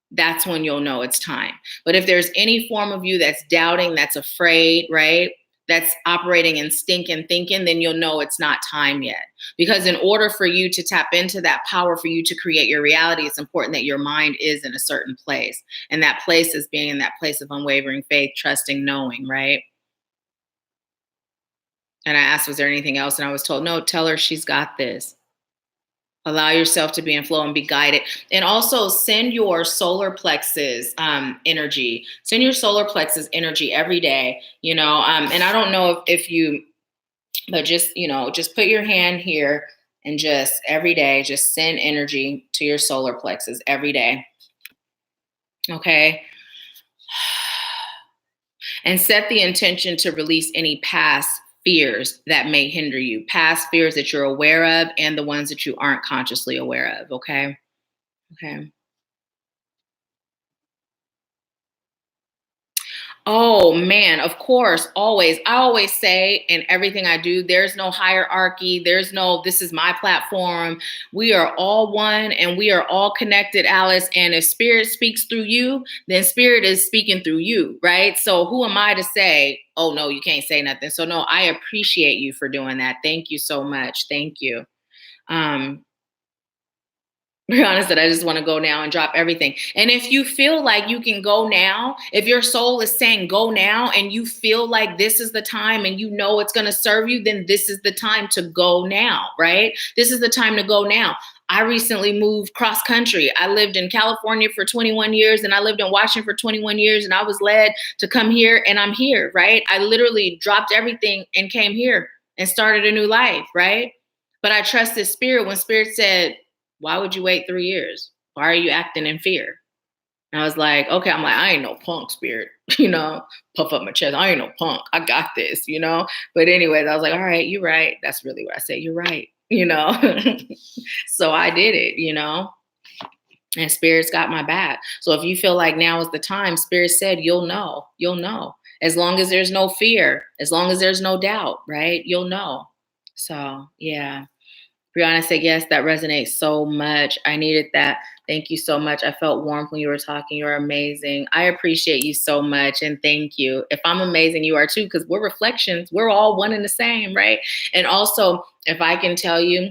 that's when you'll know it's time. But if there's any form of you that's doubting, that's afraid, right? That's operating in stinking thinking, then you'll know it's not time yet. Because in order for you to tap into that power for you to create your reality, it's important that your mind is in a certain place. And that place is being in that place of unwavering faith, trusting, knowing, right? And I asked, was there anything else? And I was told, no, tell her she's got this. Allow yourself to be in flow and be guided. And also send your solar plexus energy. Send your solar plexus energy every day, you know. And I don't know if you, but just, you know, just put your hand here and just every day, just send energy to your solar plexus every day. Okay. And set the intention to release any past fears that may hinder you, past fears that you're aware of and the ones that you aren't consciously aware of. Okay. Okay. Oh man, of course, always. I always say in everything I do, there's no hierarchy. There's no, this is my platform. We are all one and we are all connected, Alice. And if spirit speaks through you, then spirit is speaking through you, right? So who am I to say, oh no, you can't say nothing? So no, I appreciate you for doing that. Thank you so much. Thank you. Um, be honest that I just want to go now and drop everything. And if you feel like you can go now, if your soul is saying go now and you feel like this is the time and you know it's going to serve you, then this is the time to go now, right? This is the time to go now. I recently moved cross country. I lived in California for 21 years and I lived in Washington for 21 years and I was led to come here and I'm here, right? I literally dropped everything and came here and started a new life, right? But I trusted spirit when spirit said, why would you wait 3 years? Why are you acting in fear? And I was like, okay, I'm like, I ain't no punk spirit, you know, puff up my chest. I ain't no punk. I got this, you know? But anyways, I was like, all right, you're right. That's really what I said. You're right, you know? So I did it, you know? And spirit's got my back. So if you feel like now is the time, spirit said, you'll know. You'll know. As long as there's no fear, as long as there's no doubt, right? You'll know. So yeah. Brianna said, yes, that resonates so much. I needed that. Thank you so much. I felt warmth when you were talking. You're amazing. I appreciate you so much. And thank you. If I'm amazing, you are too, because we're reflections. We're all one and the same, right? And also, if I can tell you,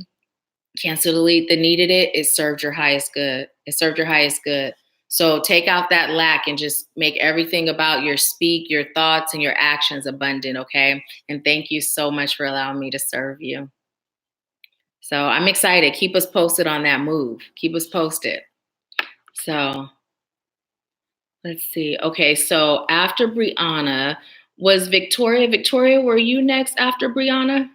cancel delete the needed it served your highest good. It served your highest good. So take out that lack and just make everything about your speak, your thoughts, and your actions abundant, okay? And thank you so much for allowing me to serve you. So I'm excited. Keep us posted on that move. Keep us posted. So let's see. Okay, so after Brianna was Victoria. Victoria, were you next after Brianna?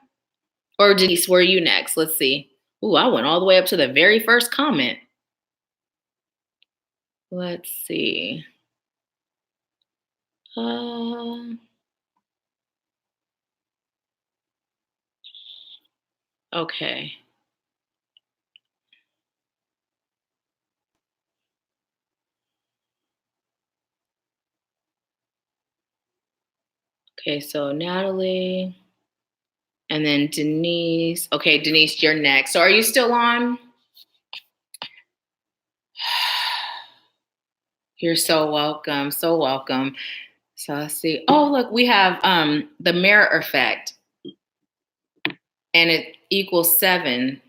Or Denise, were you next? Let's see. Ooh, I went all the way up to the very first comment. Let's see. Okay. Okay, so Natalie and then Denise. Okay, Denise, you're next. So are you still on? You're so welcome. So welcome. So let's see. Oh, look, we have the mirror effect, and it equals 7.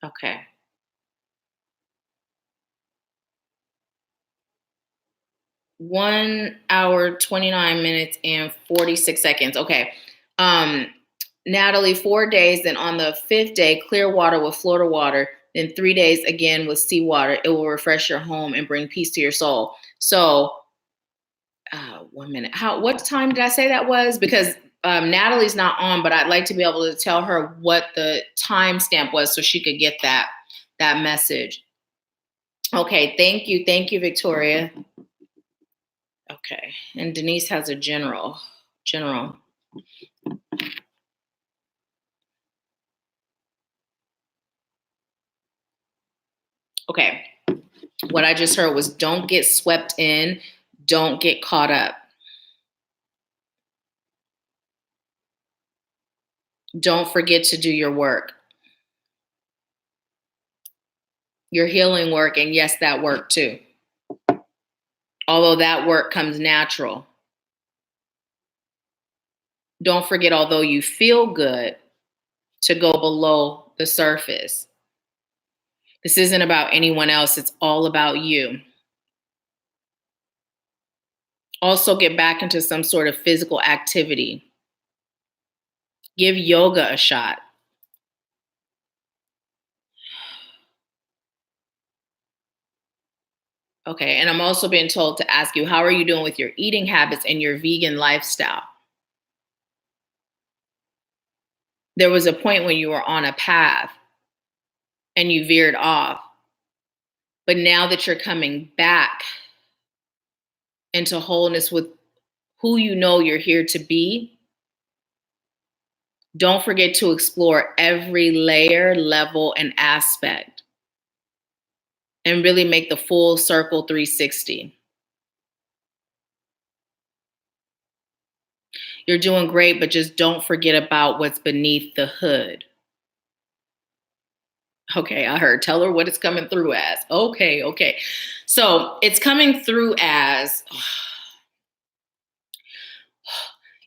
Okay. 1 hour, 29 minutes, and 46 seconds. Okay. Um, Natalie, 4 days, then on the 5th day, clear water with Florida water, then 3 days again with seawater. It will refresh your home and bring peace to your soul. So, 1 minute. What time did I say that was? Because Natalie's not on, but I'd like to be able to tell her what the timestamp was so she could get that message. Okay, thank you, Victoria. Okay, and Denise has a general. Okay, what I just heard was don't get swept in, don't get caught up. Don't forget to do your work, your healing work, and yes, that work too. Although that work comes natural. Don't forget, although you feel good, to go below the surface. This isn't about anyone else, it's all about you. Also, get back into some sort of physical activity. Give yoga a shot. Okay, and I'm also being told to ask you, how are you doing with your eating habits and your vegan lifestyle? There was a point when you were on a path and you veered off. But now that you're coming back into wholeness with who you know you're here to be, don't forget to explore every layer, level, and aspect and really make the full circle 360. You're doing great, but just don't forget about what's beneath the hood. Okay, I heard. Tell her what it's coming through as. Okay. So it's coming through as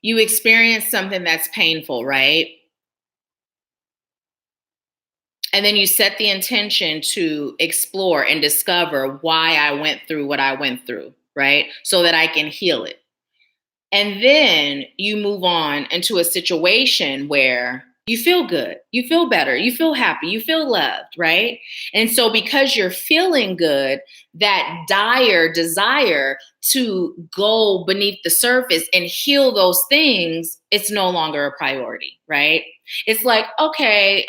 you experience something that's painful, right? And then you set the intention to explore and discover why I went through what I went through, right? So that I can heal it. And then you move on into a situation where you feel good, you feel better, you feel happy, you feel loved, right? And so because you're feeling good, that dire desire to go beneath the surface and heal those things, it's no longer a priority, right? It's like, okay,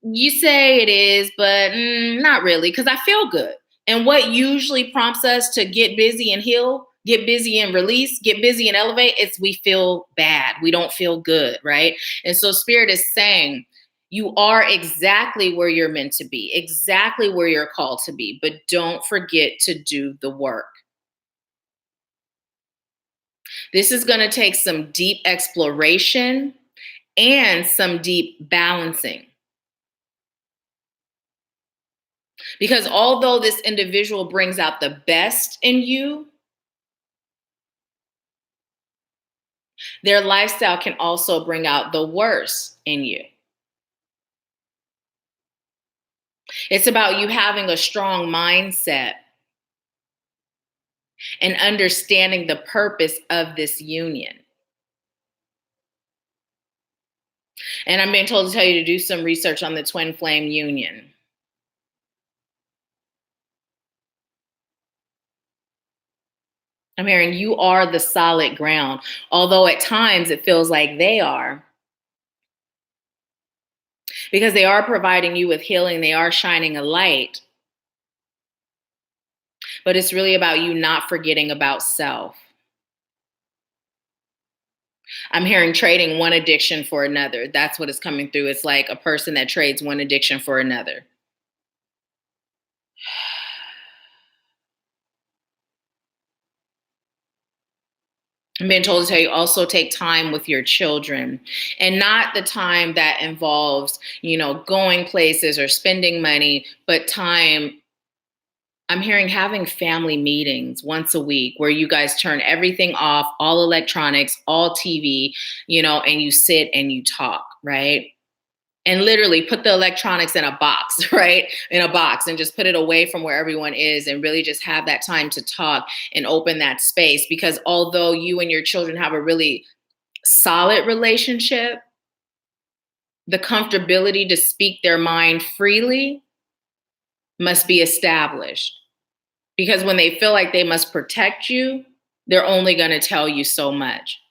you say it is, but not really, because I feel good. And what usually prompts us to get busy and heal, get busy and release, get busy and elevate, it's we feel bad. We don't feel good, right? And so Spirit is saying, you are exactly where you're meant to be, exactly where you're called to be, but don't forget to do the work. This is going to take some deep exploration and some deep balancing. Because although this individual brings out the best in you, their lifestyle can also bring out the worst in you. It's about you having a strong mindset and understanding the purpose of this union. And I'm being told to tell you to do some research on the twin flame union. I'm hearing you are the solid ground, although at times it feels like they are. because they are providing you with healing. They are shining a light. But it's really about you not forgetting about self. I'm hearing trading one addiction for another. That's what is coming through. It's like a person that trades one addiction for another. I'm being told to tell you also take time with your children, and not the time that involves, going places or spending money, but time. I'm hearing having family meetings once a week where you guys turn everything off, all electronics, all TV, and you sit and you talk, right? And literally put the electronics in a box, right? In a box, and just put it away from where everyone is, and really just have that time to talk and open that space. Because although you and your children have a really solid relationship, the comfortability to speak their mind freely must be established. Because when they feel like they must protect you, they're only going to tell you so much.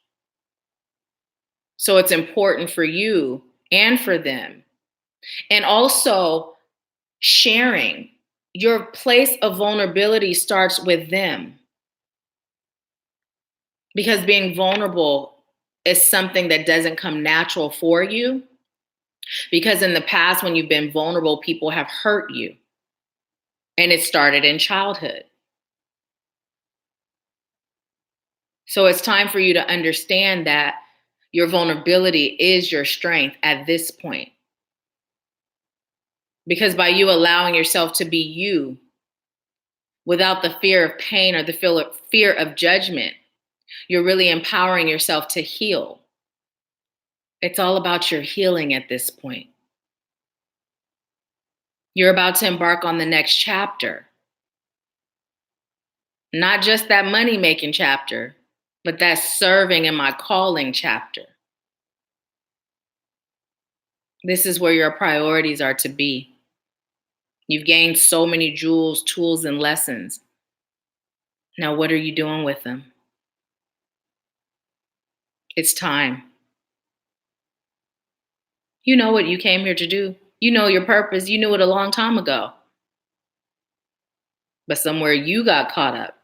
So it's important for you and for them. And also sharing. Your place of vulnerability starts with them. Because being vulnerable is something that doesn't come natural for you. Because in the past, when you've been vulnerable, people have hurt you. And it started in childhood. So it's time for you to understand that your vulnerability is your strength at this point. Because by you allowing yourself to be you without the fear of pain or the fear of judgment, you're really empowering yourself to heal. It's all about your healing at this point. You're about to embark on the next chapter. Not just that money-making chapter, but that serving in my calling chapter. This is where your priorities are to be. You've gained so many jewels, tools, and lessons. Now, what are you doing with them? It's time. You know what you came here to do. You know your purpose. You knew it a long time ago. But somewhere you got caught up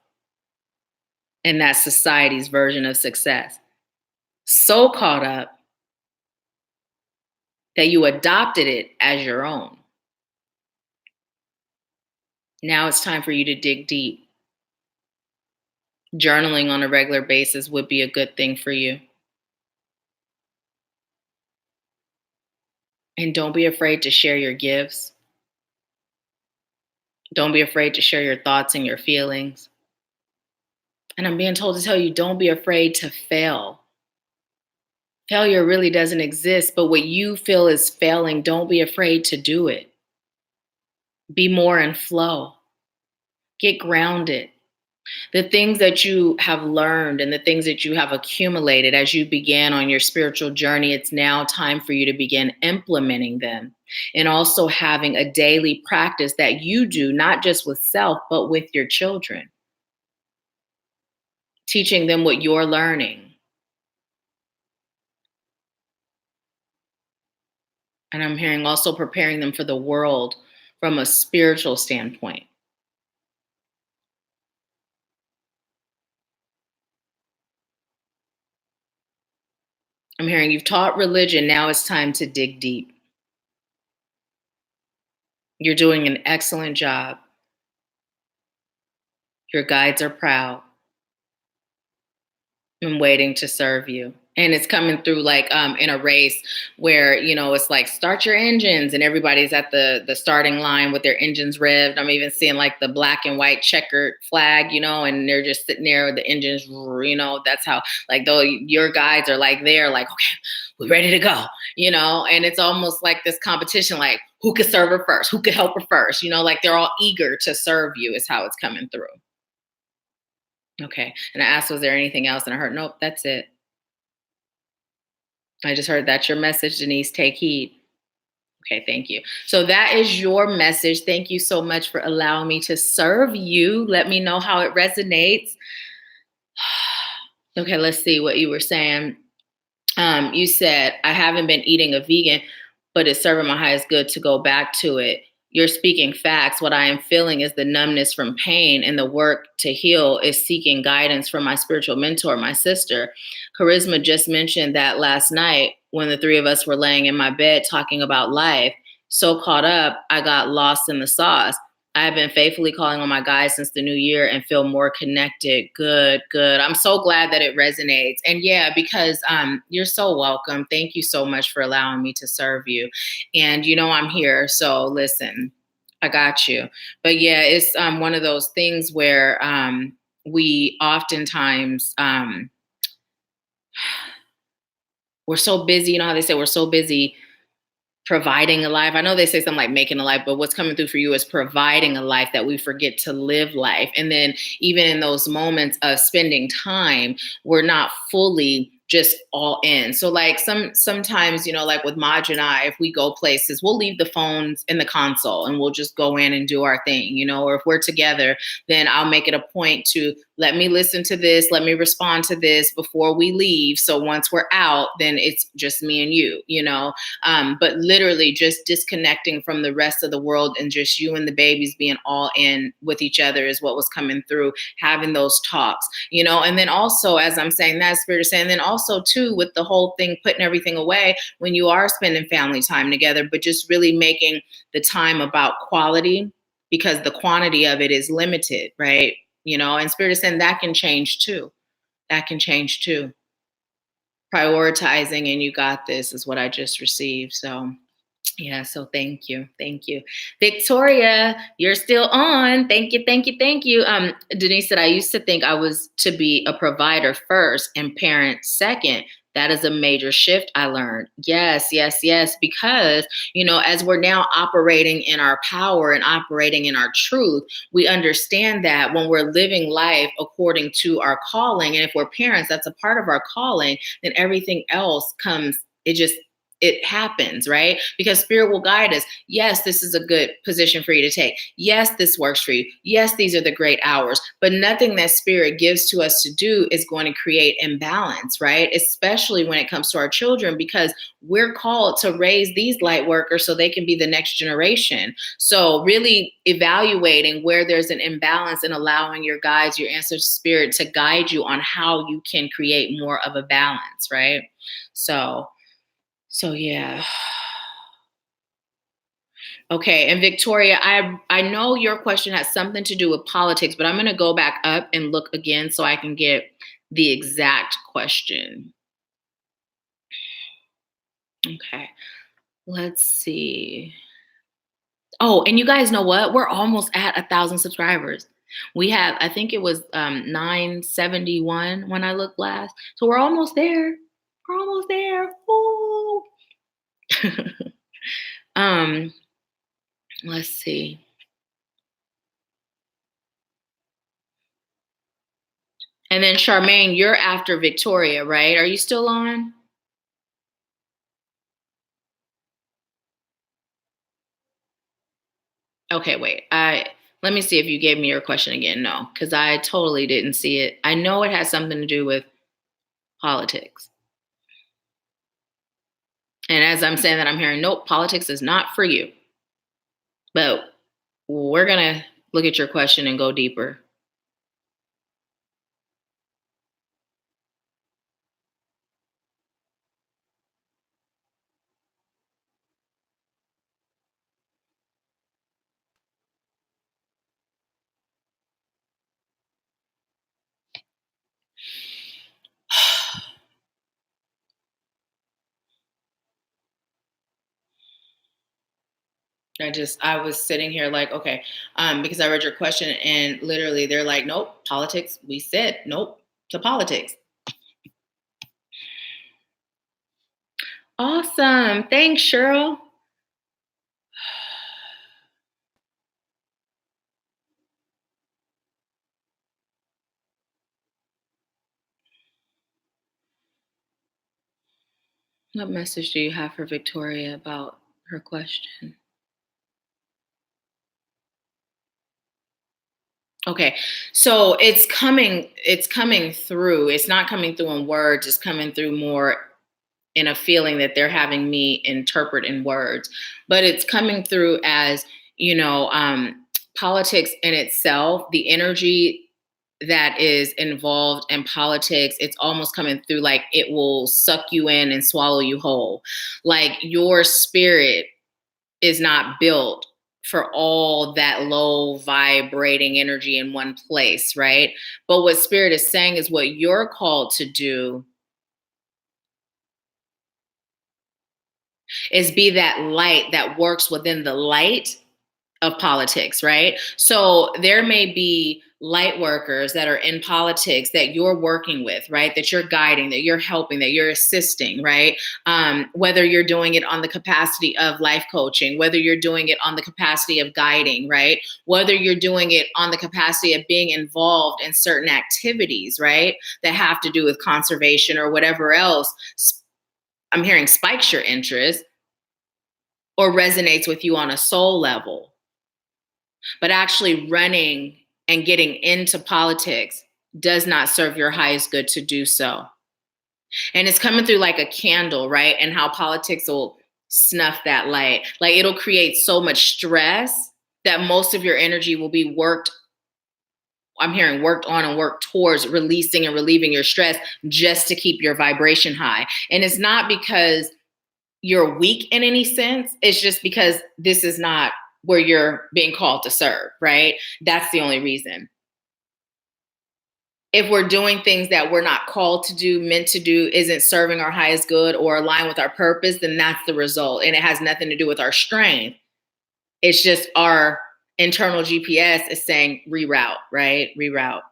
in that society's version of success. So caught up that you adopted it as your own. Now it's time for you to dig deep. Journaling on a regular basis would be a good thing for you. And don't be afraid to share your gifts. Don't be afraid to share your thoughts and your feelings. And I'm being told to tell you, don't be afraid to fail. Failure really doesn't exist, but what you feel is failing, don't be afraid to do it. Be more in flow. Get grounded. The things that you have learned and the things that you have accumulated as you began on your spiritual journey, it's now time for you to begin implementing them, and also having a daily practice that you do, not just with self, but with your children. Teaching them what you're learning. And I'm hearing also preparing them for the world from a spiritual standpoint. I'm hearing you've taught religion, now it's time to dig deep. You're doing an excellent job. Your guides are proud and waiting to serve you. And it's coming through like in a race where, it's like start your engines, and everybody's at the starting line with their engines revved. I'm even seeing like the black and white checkered flag, and they're just sitting there with the engines, that's how, like, though your guides are like, they're like, okay, we're ready to go, and it's almost like this competition, like who could serve her first, who could help her first, like they're all eager to serve you is how it's coming through. Okay. And I asked, was there anything else? And I heard, nope, that's it. I just heard that's your message, Denise. Take heed. Okay, thank you. So that is your message. Thank you so much for allowing me to serve you. Let me know how it resonates. Okay, let's see what you were saying. You said, I haven't been eating a vegan. but it's serving my highest good to go back to it. You're speaking facts. What I am feeling is the numbness from pain, and the work to heal is seeking guidance from my spiritual mentor, my sister. Charisma just mentioned that last night when the three of us were laying in my bed talking about life. So caught up, I got lost in the sauce. I've been faithfully calling on my guys since the new year and feel more connected. Good, good. I'm so glad that it resonates. And yeah, because you're so welcome. Thank you so much for allowing me to serve you. And you know I'm here. So listen, I got you. But yeah, it's one of those things where we oftentimes we're so busy. You know how they say we're so busy providing a life. I know they say something like making a life, but what's coming through for you is providing a life that we forget to live life. And then even in those moments of spending time, we're not fully just all in. So like sometimes, you know, like with Maj and I, if we go places, we'll leave the phones in the console and we'll just go in and do our thing, you know, or if we're together, then I'll make it a point to let me listen to this, let me respond to this before we leave. So once we're out, then it's just me and you know. But literally just disconnecting from the rest of the world and just you and the babies being all in with each other is what was coming through, having those talks, you know. And then also, as I'm saying that, Spirit is saying, then also too, with the whole thing, putting everything away when you are spending family time together, but just really making the time about quality, because the quantity of it is limited, right? You know, and Spirit is saying that can change too. That can change too. Prioritizing, and you got this is what I just received. So yeah, so thank you. Thank you. Victoria, you're still on. Thank you, thank you, thank you. Denise said, I used to think I was to be a provider first and parent second. That is a major shift I learned. Yes, yes, yes. Because, you know, as we're now operating in our power and operating in our truth, we understand that when we're living life according to our calling, and if we're parents, that's a part of our calling, then everything else comes, it happens, right? Because Spirit will guide us. Yes, this is a good position for you to take. Yes, this works for you. Yes, these are the great hours. But nothing that Spirit gives to us to do is going to create imbalance, right? Especially when it comes to our children, because we're called to raise these light workers so they can be the next generation. So really evaluating where there's an imbalance and allowing your guides, your ancestor Spirit to guide you on how you can create more of a balance, right? So yeah. Okay, and Victoria, I know your question has something to do with politics, but I'm going to go back up and look again so I can get the exact question. Okay, let's see. Oh, and you guys know what? We're almost at 1,000 subscribers. We have, I think it was 971 when I looked last. So we're almost there. We're almost there. Ooh. Let's see. And then Charmaine, you're after Victoria, right? Are you still on? Okay, wait. Let me see if you gave me your question again. No, because I totally didn't see it. I know it has something to do with politics. And as I'm saying that, I'm hearing, nope, politics is not for you. But we're gonna look at your question and go deeper. I was sitting here like, okay, because I read your question and literally they're like, nope, politics. We said nope to politics. Awesome. Thanks, Cheryl. What message do you have for Victoria about her question? Okay. So it's coming through. It's not coming through in words, it's coming through more in a feeling that they're having me interpret in words, but it's coming through as, politics in itself, the energy that is involved in politics, it's almost coming through like it will suck you in and swallow you whole. Like your spirit is not built for all that low vibrating energy in one place, right? But what spirit is saying is what you're called to do is be that light that works within the light of politics, right? So there may be light workers that are in politics that you're working with, right? That you're guiding, that you're helping, that you're assisting, right? Whether you're doing it on the capacity of life coaching, whether you're doing it on the capacity of guiding, right? Whether you're doing it on the capacity of being involved in certain activities, right? That have to do with conservation or whatever else. I'm hearing spikes your interest or resonates with you on a soul level. But actually running and getting into politics does not serve your highest good to do so. And it's coming through like a candle, right? And how politics will snuff that light. Like it'll create so much stress that most of your energy will be worked. I'm hearing worked on and worked towards releasing and relieving your stress just to keep your vibration high. And it's not because you're weak in any sense. It's just because this is not where you're being called to serve, right? That's the only reason. If we're doing things that we're not called to do, meant to do, isn't serving our highest good or align with our purpose, then that's the result. And it has nothing to do with our strength. It's just our internal GPS is saying reroute, right? Reroute.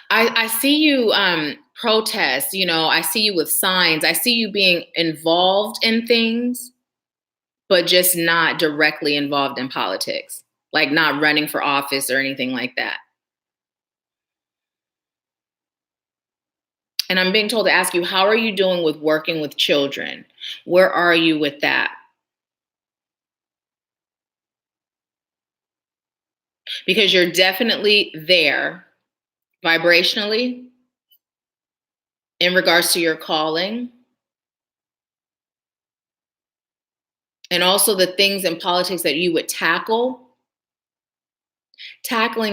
I see you protest, I see you with signs. I see you being involved in things, but just not directly involved in politics, like not running for office or anything like that. And I'm being told to ask you, how are you doing with working with children? Where are you with that? Because you're definitely there vibrationally in regards to your calling. And also the things in politics that you would tackling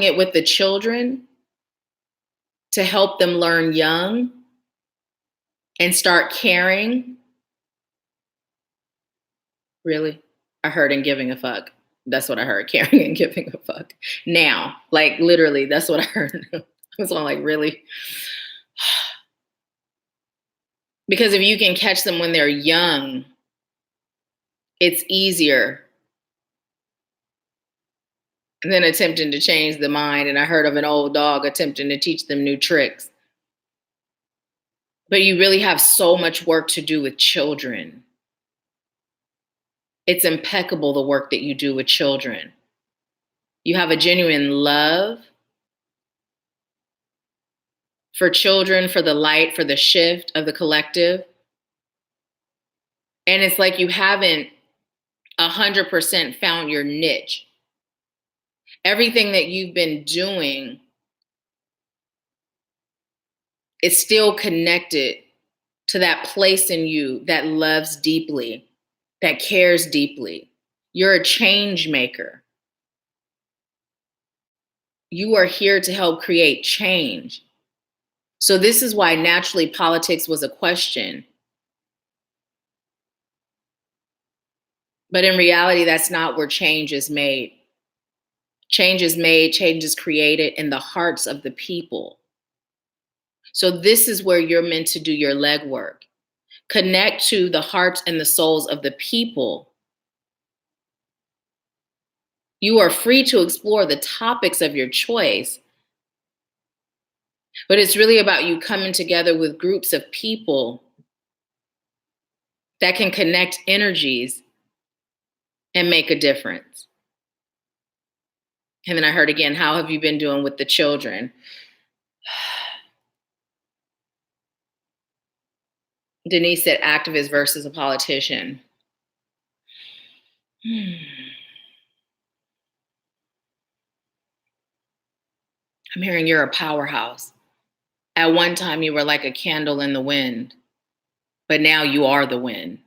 it with the children to help them learn young and start caring. Really? I heard and giving a fuck. That's what I heard, caring and giving a fuck. Now, like literally, that's what I heard. I was all like, really? Because if you can catch them when they're young, it's easier than attempting to change the mind. And I heard of an old dog attempting to teach them new tricks. But you really have so much work to do with children. It's impeccable, the work that you do with children. You have a genuine love for children, for the light, for the shift of the collective. And it's like you haven't 100% found your niche. Everything that you've been doing is still connected to that place in you that loves deeply, that cares deeply. You're a change maker. You are here to help create change. So this is why naturally politics was a question. But in reality, that's not where change is made. Change is made, change is created in the hearts of the people. So this is where you're meant to do your legwork. Connect to the hearts and the souls of the people. You are free to explore the topics of your choice. But it's really about you coming together with groups of people that can connect energies and make a difference. And then I heard again, how have you been doing with the children? Denise said activist versus a politician. I'm hearing you're a powerhouse. At one time, you were like a candle in the wind. but now you are the wind.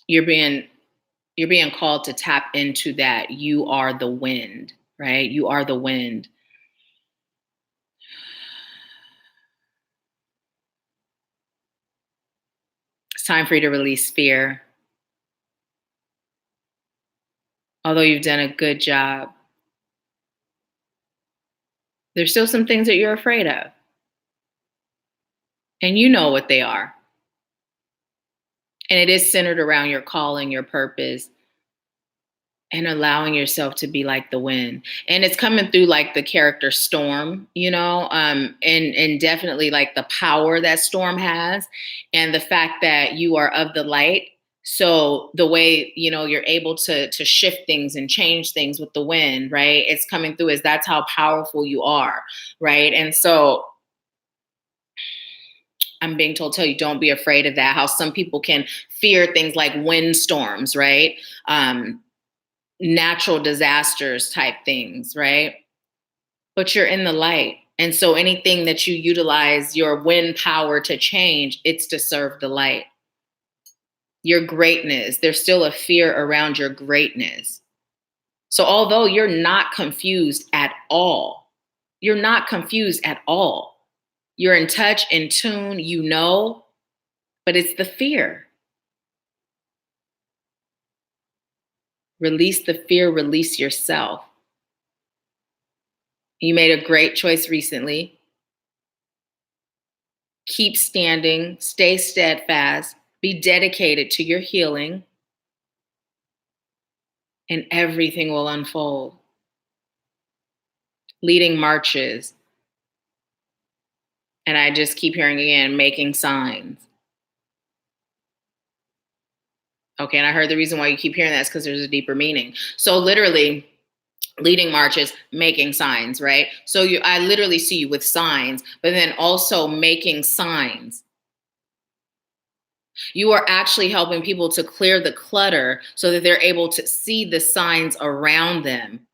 You're being called to tap into that. You are the wind, right? You are the wind. It's time for you to release fear. Although you've done a good job, there's still some things that you're afraid of. And you know what they are. And it is centered around your calling, your purpose, and allowing yourself to be like the wind. And it's coming through like the character Storm, and definitely like the power that Storm has and the fact that you are of the light. So the way, you're able to shift things and change things with the wind, right? It's coming through as that's how powerful you are, right? And so I'm being told, tell you, don't be afraid of that. How some people can fear things like windstorms, right? Natural disasters type things, right? But you're in the light. And so anything that you utilize your wind power to change, it's to serve the light. Your greatness, there's still a fear around your greatness. So although you're not confused at all, you're You're in touch, in tune, but it's the fear. Release the fear, release yourself. You made a great choice recently. Keep standing, stay steadfast, be dedicated to your healing, and everything will unfold. Leading marches. And I just keep hearing again, making signs. Okay, and I heard the reason why you keep hearing that is because there's a deeper meaning. So literally, leading marches, making signs, right? So I literally see you with signs, but then also making signs. You are actually helping people to clear the clutter so that they're able to see the signs around them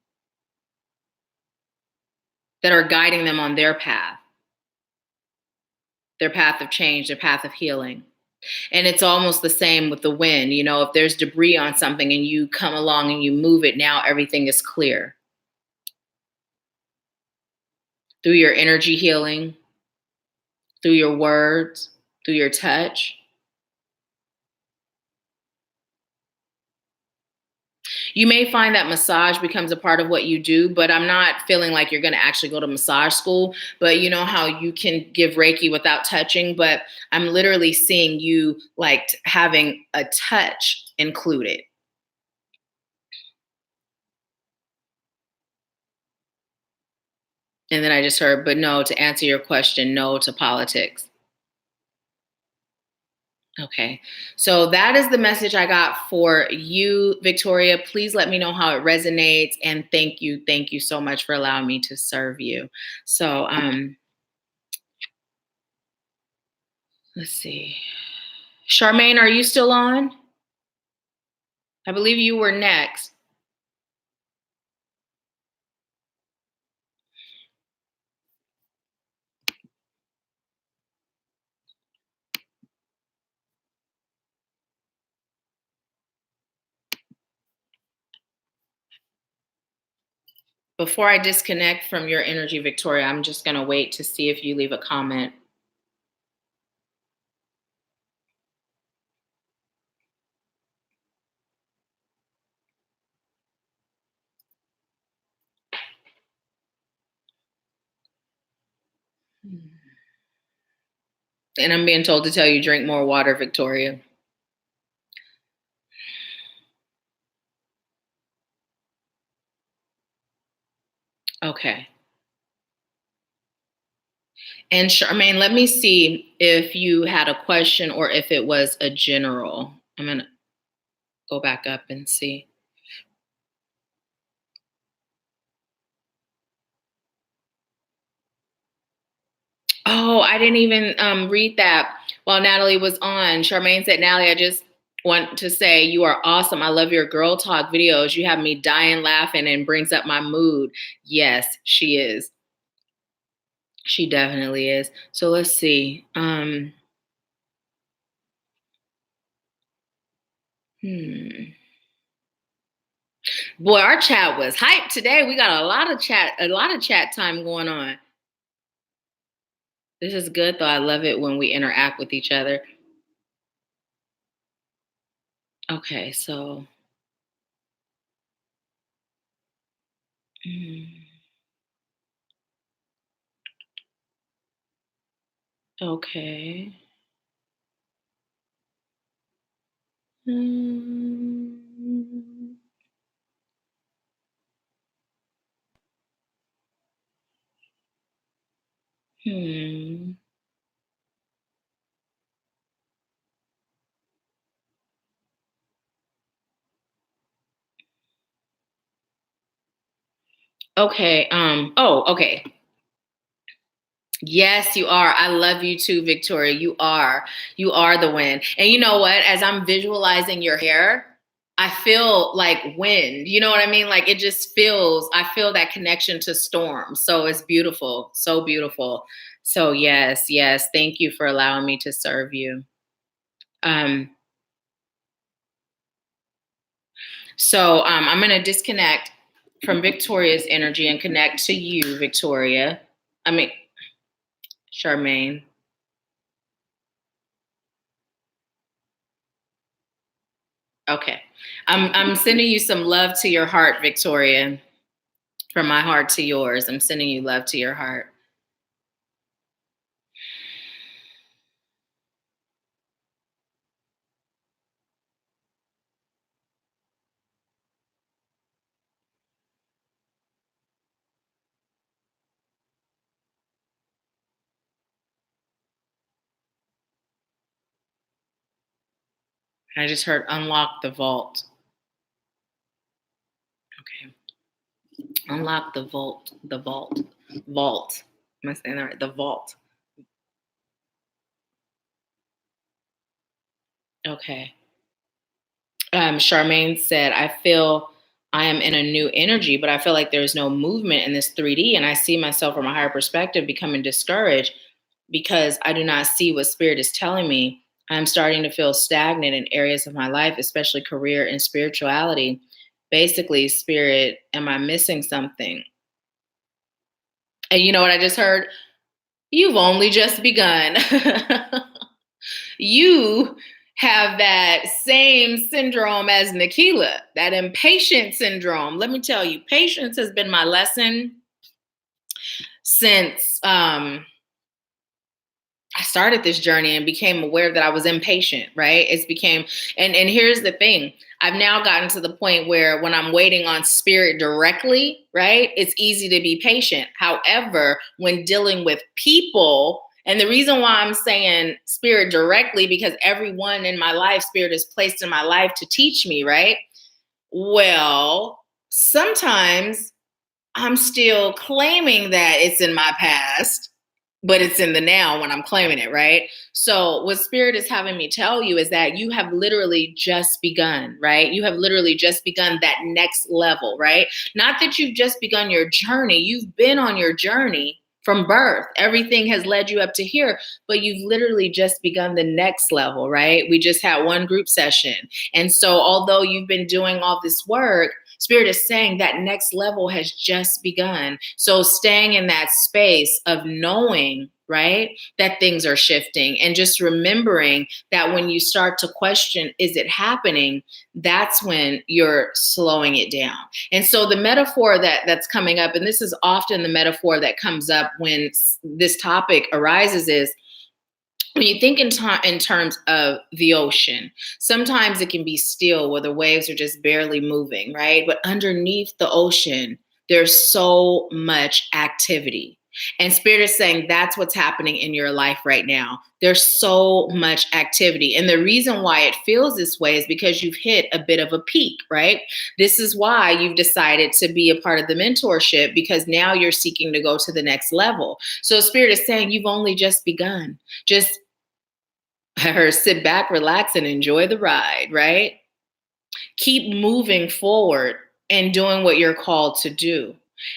that are guiding them on their path of change, their path of healing. And it's almost the same with the wind. If there's debris on something and you come along and you move it, now everything is clear. Through your energy healing, through your words, through your touch. You may find that massage becomes a part of what you do, but I'm not feeling like you're going to actually go to massage school. But you know how you can give Reiki without touching, but I'm literally seeing you like having a touch included. And then I just heard, but no, to answer your question, no to politics. Okay, so that is the message I got for you, Victoria. Please let me know how it resonates. And thank you so much for allowing me to serve you. So let's see. Charmaine, are you still on? I believe you were next. Before I disconnect from your energy, Victoria, I'm just going to wait to see if you leave a comment. And I'm being told to tell you, drink more water, Victoria. Okay. And Charmaine, let me see if you had a question or if it was a general. I'm going to go back up and see. Oh, I didn't even read that while Natalie was on. Charmaine said, Natalie, I just want to say you are awesome. I love your girl talk videos. You have me dying laughing and brings up my mood. Yes, she is. She definitely is. So let's see. Hmm. Boy, our chat was hyped today. We got a lot of chat time going on. This is good though. I love it when we interact with each other. Okay, so mm, okay. Mm, hmm. Okay. Oh, okay. Yes, you are. I love you too, Victoria. You are. You are the wind. And you know what? As I'm visualizing your hair, I feel like wind. You know what I mean? Like it just feels, I feel that connection to storm. So it's beautiful. So beautiful. So yes, yes. Thank you for allowing me to serve you. Um, I'm gonna disconnect from Victoria's energy and connect to you, Victoria. I mean, Charmaine. Okay. I'm sending you some love to your heart, Victoria. From my heart to yours. I'm sending you love to your heart. I just heard unlock the vault. Okay. Unlock the vault. The vault. Vault. Am I saying that right? The vault. Okay. Charmaine said, I feel I am in a new energy, but I feel like there's no movement in this 3D. And I see myself from a higher perspective becoming discouraged because I do not see what spirit is telling me. I'm starting to feel stagnant in areas of my life, especially career and spirituality. Basically, spirit, am I missing something? And you know what I just heard? You've only just begun. You have that same syndrome as Nahkila, that impatient syndrome. Let me tell you, patience has been my lesson since I started this journey and became aware that I was impatient, right? It's became, and here's the thing. I've now gotten to the point where when I'm waiting on spirit directly, right? It's easy to be patient. However, when dealing with people, and the reason why I'm saying spirit directly, because everyone in my life, spirit is placed in my life to teach me, right? Well, sometimes I'm still claiming that it's in my past, but it's in the now when I'm claiming it, right? So, what Spirit is having me tell you is that you have literally just begun, right? You have literally just begun that next level, right? Not that you've just begun your journey, you've been on your journey from birth. Everything has led you up to here, but you've literally just begun the next level, right? We just had one group session. And so, although you've been doing all this work, Spirit is saying that next level has just begun. So staying in that space of knowing, right, that things are shifting and just remembering that when you start to question, is it happening? That's when you're slowing it down. And so the metaphor that's coming up, and this is often the metaphor that comes up when this topic arises, is when you think in terms of the ocean, sometimes it can be still where the waves are just barely moving, right? But underneath the ocean, there's so much activity. And Spirit is saying that's what's happening in your life right now. There's so much activity. And the reason why it feels this way is because you've hit a bit of a peak, right? This is why you've decided to be a part of the mentorship, because now you're seeking to go to the next level. So Spirit is saying you've only just begun. Just her sit back, relax, and enjoy the ride, right? Keep moving forward and doing what you're called to do.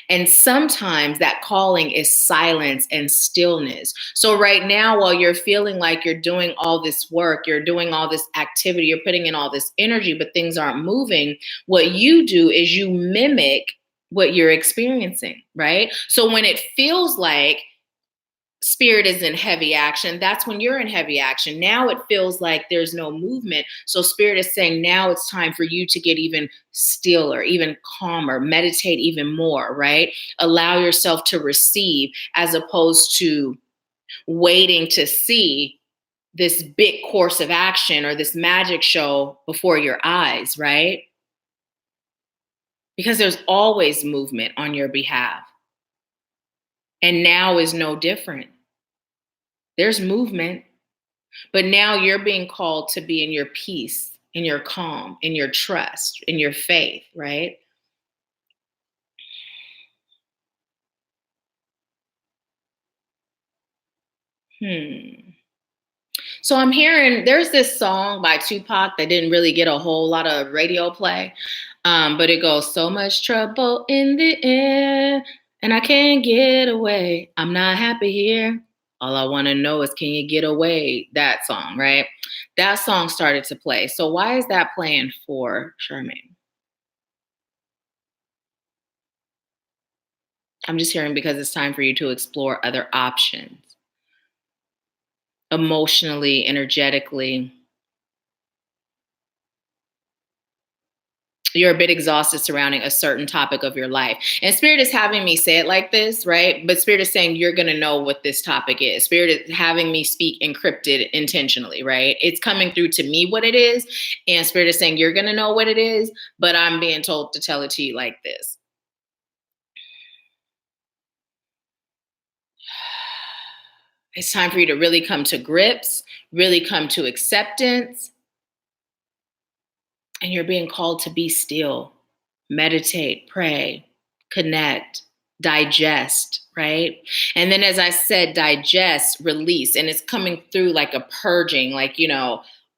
And sometimes that calling is silence and stillness. So, right now, while you're feeling like you're doing all this work, you're doing all this activity, you're putting in all this energy, but things aren't moving, what you do is you mimic what you're experiencing, right? So, when it feels like spirit is in heavy action, that's when you're in heavy action. Now it feels like there's no movement. So spirit is saying now it's time for you to get even stiller, even calmer, meditate even more, right? Allow yourself to receive as opposed to waiting to see this big course of action or this magic show before your eyes, right? Because there's always movement on your behalf. And now is no different. There's movement. But now you're being called to be in your peace, in your calm, in your trust, in your faith, right? So I'm hearing there's this song by Tupac that didn't really get a whole lot of radio play, but it goes, so much trouble in the air, and I can't get away. I'm not happy here. All I want to know is, can you get away? That song, right? That song started to play. So why is that playing for Charmaine? I'm just hearing because it's time for you to explore other options emotionally, energetically. You're a bit exhausted surrounding a certain topic of your life. And Spirit is having me say it like this, right? But Spirit is saying you're going to know what this topic is. Spirit is having me speak encrypted intentionally, right? It's coming through to me what it is. And Spirit is saying you're going to know what it is, but I'm being told to tell it to you like this. It's time for you to really come to grips, really come to acceptance. And you're being called to be still, meditate, pray, connect, digest, right? And then, as I said, digest, release. And it's coming through like a purging, like,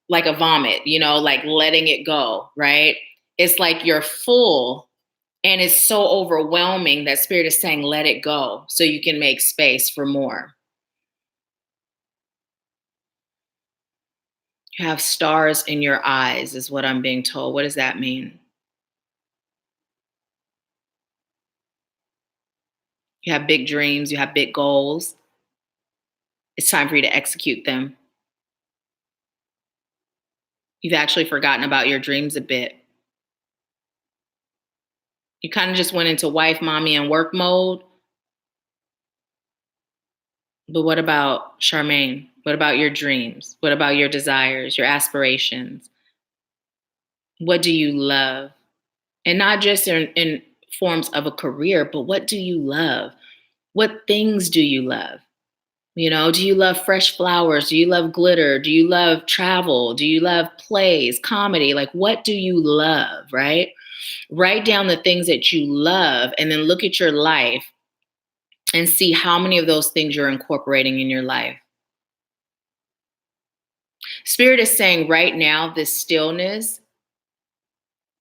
like a vomit, like letting it go, right? It's like you're full and it's so overwhelming that spirit is saying, let it go so you can make space for more. You have stars in your eyes, is what I'm being told. What does that mean? You have big dreams, you have big goals. It's time for you to execute them. You've actually forgotten about your dreams a bit. You kind of just went into wife, mommy, and work mode. But what about Charmaine? What about your dreams? What about your desires, your aspirations? What do you love? And not just in forms of a career, but what do you love? What things do you love? Do you love fresh flowers? Do you love glitter? Do you love travel? Do you love plays, comedy? Like, what do you love, right? Write down the things that you love and then look at your life and see how many of those things you're incorporating in your life. Spirit is saying right now, this stillness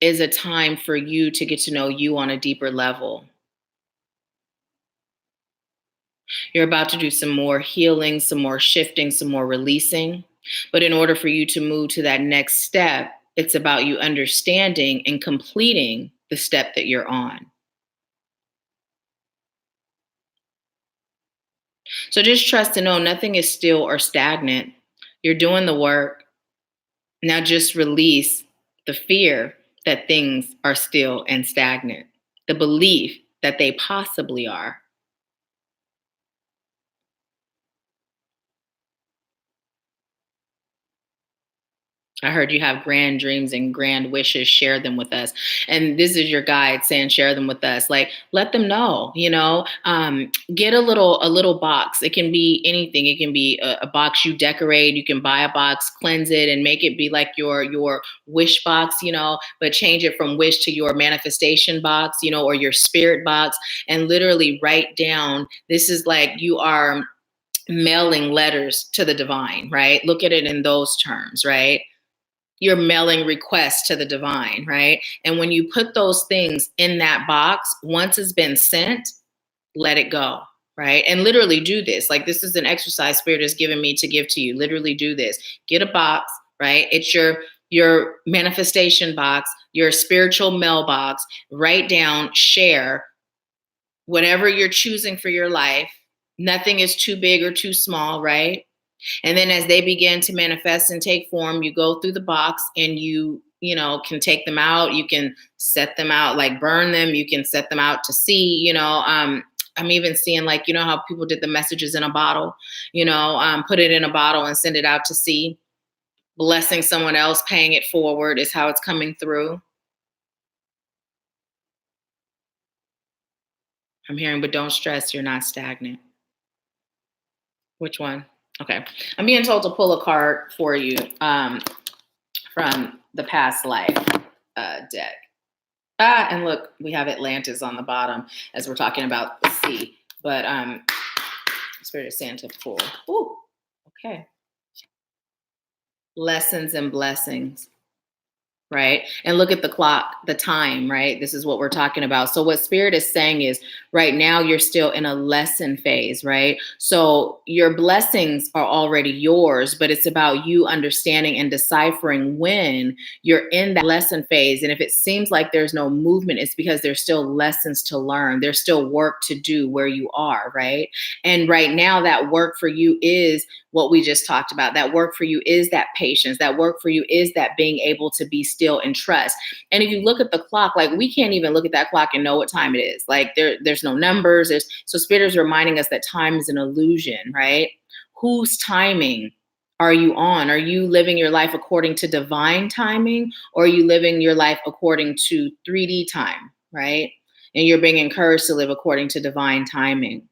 is a time for you to get to know you on a deeper level. You're about to do some more healing, some more shifting, some more releasing. But in order for you to move to that next step, it's about you understanding and completing the step that you're on. So just trust and know nothing is still or stagnant. You're doing the work. Now just release the fear that things are still and stagnant, the belief that they possibly are. I heard you have grand dreams and grand wishes. Share them with us. And this is your guide saying, share them with us. Like, let them know, get a little box. It can be anything. It can be a box you decorate. You can buy a box, cleanse it, and make it be like your wish box, but change it from wish to your manifestation box, or your spirit box, and literally write down, this is like you are mailing letters to the divine, right? Look at it in those terms, right? you're mailing requests to the divine, right? And when you put those things in that box, once it's been sent, let it go, right? And literally do this. Like, this is an exercise Spirit has given me to give to you. Literally do this. Get a box, right? It's your manifestation box, your spiritual mailbox. Write down, share whatever you're choosing for your life. Nothing is too big or too small, right? And then as they begin to manifest and take form, you go through the box and you know, can take them out. You can set them out, like burn them. You can set them out to sea, you know. I'm even seeing, like, you know how people did the messages in a bottle, you know, put it in a bottle and send it out to sea. Blessing someone else, paying it forward is how it's coming through. I'm hearing, but don't stress, you're not stagnant. Which one? Okay. I'm being told to pull a card for you from the past life deck. And look, we have Atlantis on the bottom as we're talking about the sea. But Spirit of Santa pull. Ooh, okay. Lessons and blessings. Right? And look at the clock, the time, right? This is what we're talking about. So what Spirit is saying is right now you're still in a lesson phase, right? So your blessings are already yours, but it's about you understanding and deciphering when you're in that lesson phase. And if it seems like there's no movement, it's because there's still lessons to learn. There's still work to do where you are, right? And right now that work for you is what we just talked about. That work for you is that patience. That work for you is that being able to be still and trust. And if you look at the clock, like, we can't even look at that clock and know what time it is. Like, there's no numbers. So Spirit is reminding us that time is an illusion, right? Whose timing are you on? Are you living your life according to divine timing, or are you living your life according to 3D time, right? And you're being encouraged to live according to divine timing.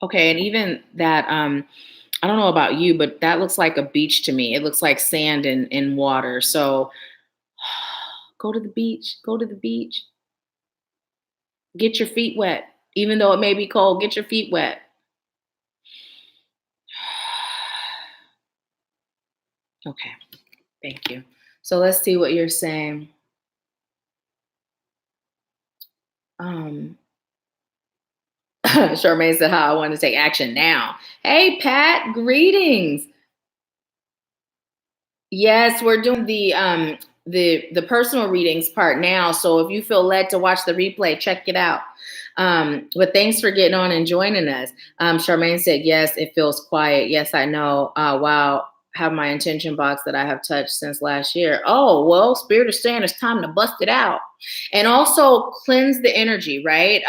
Okay, and even that, I don't know about you, but that looks like a beach to me. It looks like sand in water. So go to the beach, go to the beach, get your feet wet. Even though it may be cold, get your feet wet. Okay, thank you. So let's see what you're saying. Um, Charmaine said, "How I want to take action now." Hey, Pat, greetings. Yes, we're doing the personal readings part now. So if you feel led to watch the replay, check it out. But thanks for getting on and joining us. Charmaine said, "Yes, it feels quiet. Yes, I know. Wow, have my intention box that I have touched since last year. Oh, well, Spirit is saying it's time to bust it out, and also cleanse the energy, right?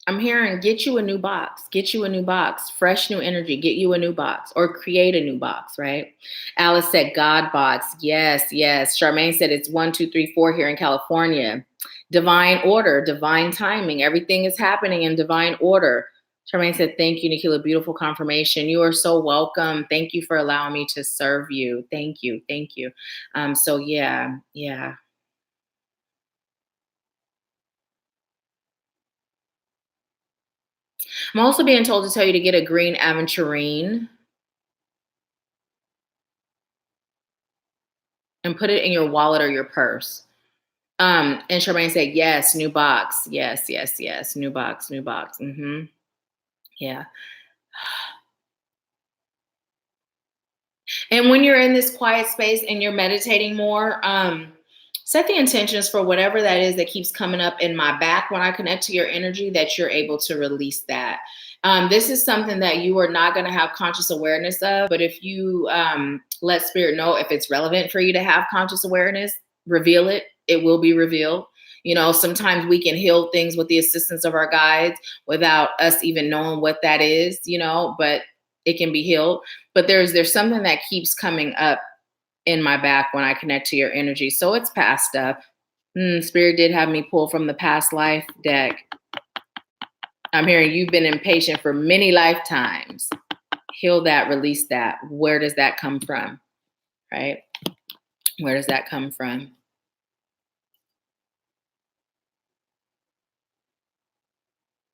I'm hearing, get you a new box, get you a new box, fresh new energy, get you a new box, or create a new box, right? Alice said, God box. Yes, yes. Charmaine said it's 1, 2, 3, 4 here in California. Divine order, divine timing. Everything is happening in divine order. Charmaine said, thank you, Nahkila. Beautiful confirmation. You are so welcome. Thank you for allowing me to serve you. Thank you. Thank you. So yeah, yeah. I'm also being told to tell you to get a green aventurine and put it in your wallet or your purse. And Charmaine said, yes, new box. Yes, yes, yes. New box, new box. Yeah. And when you're in this quiet space and you're meditating more, set the intentions for whatever that is that keeps coming up in my back when I connect to your energy, that you're able to release that. This is something that you are not going to have conscious awareness of, but if you let Spirit know if it's relevant for you to have conscious awareness, reveal it. It will be revealed. You know, sometimes we can heal things with the assistance of our guides without us even knowing what that is, you know, but it can be healed. But there's something that keeps coming up in my back when I connect to your energy. So it's past stuff. Spirit did have me pull from the past life deck. I'm hearing you've been impatient for many lifetimes. Heal that, release that. Where does that come from? Right? Where does that come from?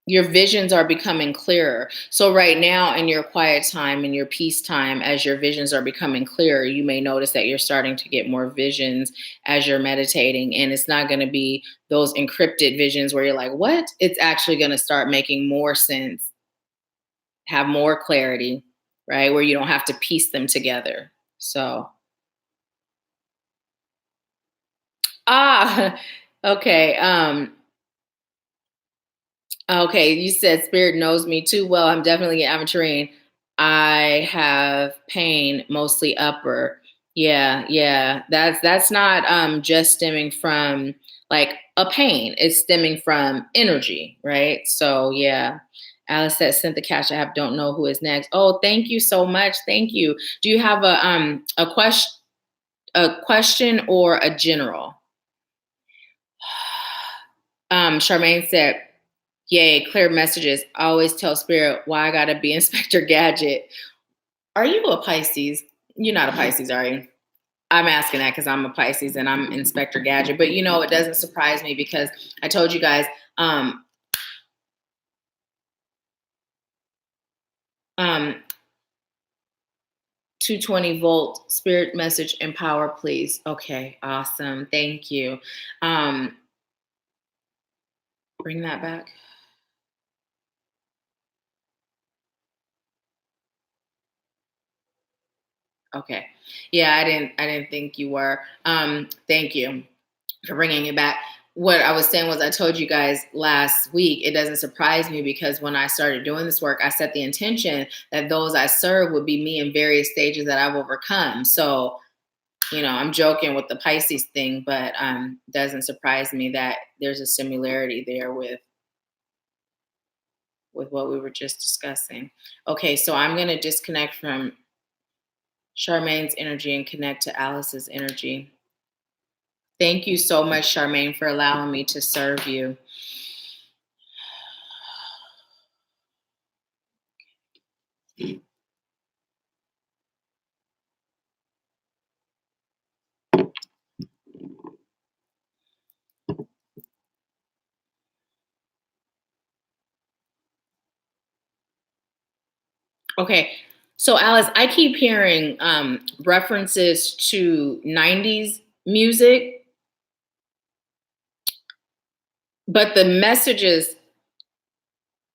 your visions are becoming clearer. So right now in your quiet time, in your peace time, as your visions are becoming clearer, you may notice that you're starting to get more visions as you're meditating. And it's not going to be those encrypted visions where you're like, what? It's actually going to start making more sense, have more clarity, right? Where you don't have to piece them together. So, ah, okay. Okay, you said spirit knows me too well. I'm definitely an aventurine. I have pain, mostly upper. Yeah, yeah. That's not just stemming from like a pain. It's stemming from energy, right? So yeah. Alice said, sent the cash. I have don't know who is next. Oh, thank you so much. Thank you. Do you have a question or a general? Charmaine said, yay, clear messages. I always tell Spirit why I gotta be Inspector Gadget. Are you a Pisces? You're not a Pisces, are you? I'm asking that because I'm a Pisces and I'm Inspector Gadget. But it doesn't surprise me because I told you guys, um, 220-volt spirit message and power, please. Okay, awesome. Thank you. Bring that back. Okay. Yeah, I didn't think you were. Thank you for bringing it back. What I was saying was, I told you guys last week, it doesn't surprise me because when I started doing this work, I set the intention that those I serve would be me in various stages that I've overcome. So, I'm joking with the Pisces thing, but doesn't surprise me that there's a similarity there with what we were just discussing. Okay, so I'm going to disconnect from Charmaine's energy and connect to Alice's energy. Thank you so much, Charmaine, for allowing me to serve you. Okay, so Alice, I keep hearing references to 90s music, but the messages,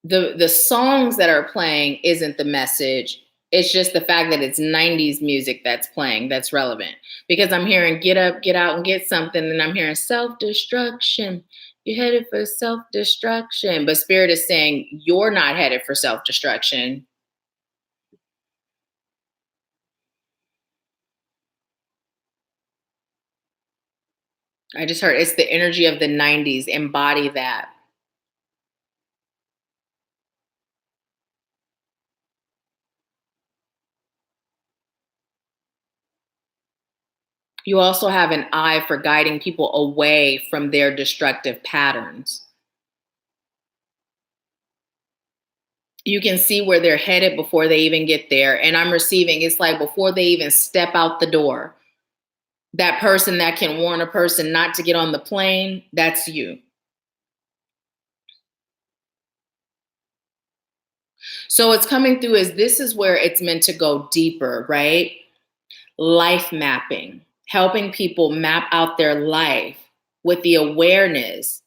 the songs that are playing isn't the message. It's just the fact that it's 90s music that's playing that's relevant. Because I'm hearing get up, get out and get something, and I'm hearing self-destruction. You're headed for self-destruction. But Spirit is saying you're not headed for self-destruction. I just heard it's the energy of the 90s. Embody that. You also have an eye for guiding people away from their destructive patterns. You can see where they're headed before they even get there. And I'm receiving, it's like before they even step out the door, that person that can warn a person not to get on the plane, that's you. So it's coming through as this is where it's meant to go deeper, right? Life mapping, helping people map out their life with the awareness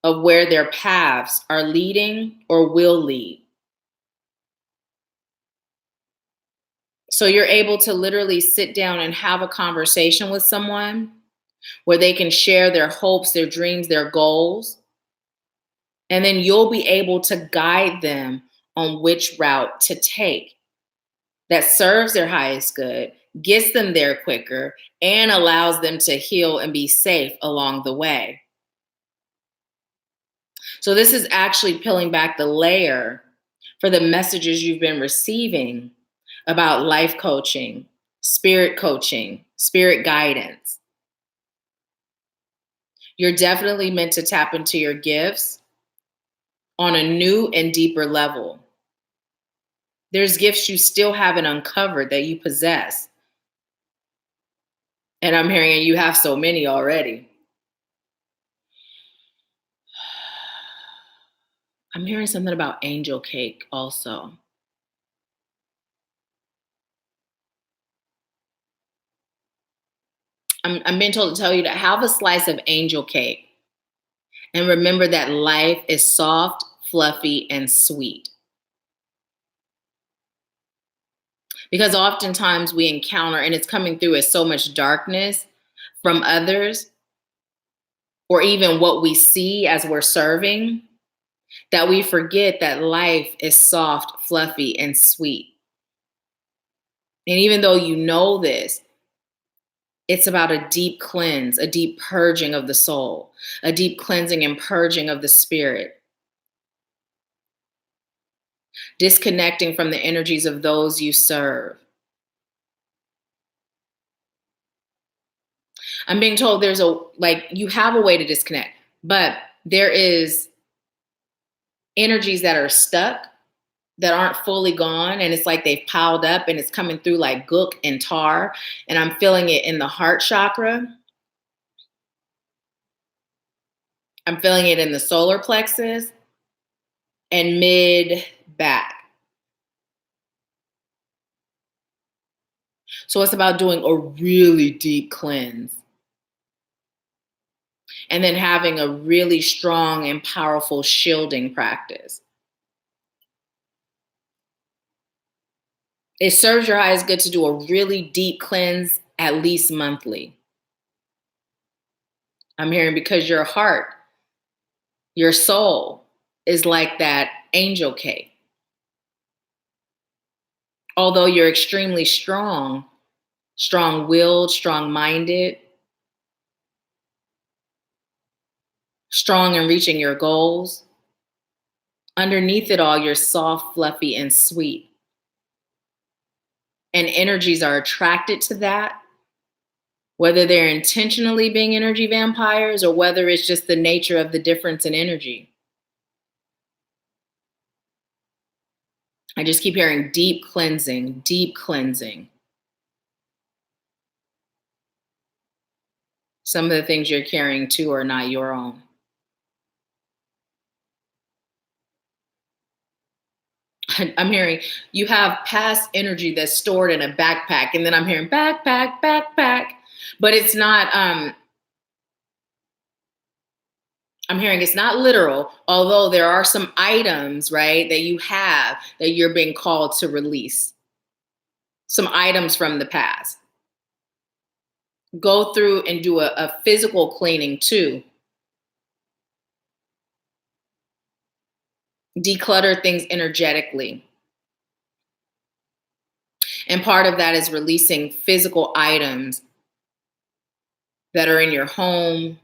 of where their paths are leading or will lead. So you're able to literally sit down and have a conversation with someone where they can share their hopes, their dreams, their goals. And then you'll be able to guide them on which route to take that serves their highest good, gets them there quicker, and allows them to heal and be safe along the way. So this is actually peeling back the layer for the messages you've been receiving about life coaching, spirit guidance. You're definitely meant to tap into your gifts on a new and deeper level. There's gifts you still haven't uncovered that you possess. And I'm hearing you have so many already. I'm hearing something about angel cake also. I'm being told to tell you to have a slice of angel cake and remember that life is soft, fluffy, and sweet. Because oftentimes we encounter, and it's coming through as so much darkness from others, or even what we see as we're serving, that we forget that life is soft, fluffy, and sweet. And even though you know this, it's about a deep cleanse, a deep purging of the soul, a deep cleansing and purging of the spirit, disconnecting from the energies of those you serve. I'm being told you have a way to disconnect, but there is energies that are stuck, that aren't fully gone. And it's like they've piled up and it's coming through like gook and tar. And I'm feeling it in the heart chakra. I'm feeling it in the solar plexus and mid back. So it's about doing a really deep cleanse and then having a really strong and powerful shielding practice. It serves your highest good to do a really deep cleanse at least monthly. I'm hearing because your heart, your soul is like that angel cake. Although you're extremely strong, strong-willed, strong-minded, strong in reaching your goals, underneath it all, you're soft, fluffy, and sweet. And energies are attracted to that, whether they're intentionally being energy vampires or whether it's just the nature of the difference in energy. I just keep hearing deep cleansing, deep cleansing. Some of the things you're carrying too are not your own. I'm hearing you have past energy that's stored in a backpack, and then I'm hearing backpack, backpack, but it's not, I'm hearing it's not literal, although there are some items, right, that you have that you're being called to release. Some items from the past. Go through and do a physical cleaning too. Declutter things energetically. And part of that is releasing physical items that are in your home,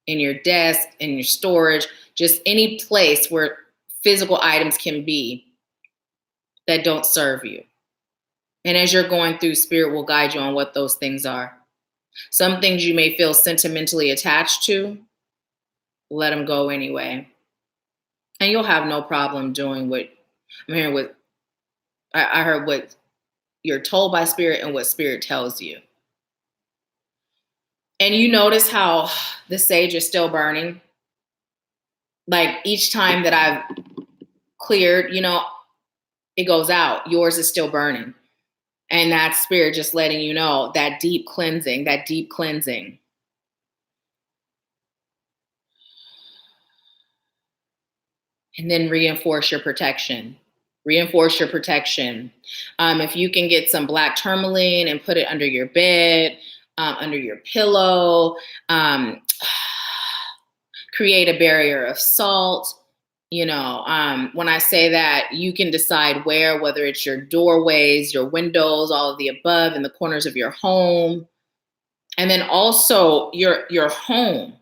in your desk, in your storage, just any place where physical items can be that don't serve you. And as you're going through, Spirit will guide you on what those things are. Some things you may feel sentimentally attached to, let them go anyway. And you'll have no problem doing what I'm hearing. What I heard, what you're told by Spirit and what Spirit tells you. And you notice how the sage is still burning. Like each time that I've cleared, it goes out. Yours is still burning. And that's Spirit just letting you know that deep cleansing, that deep cleansing. And then reinforce your protection. Reinforce your protection. If you can get some black tourmaline and put it under your bed, under your pillow, create a barrier of salt. When I say that, you can decide whether it's your doorways, your windows, all of the above, in the corners of your home. And then also your home,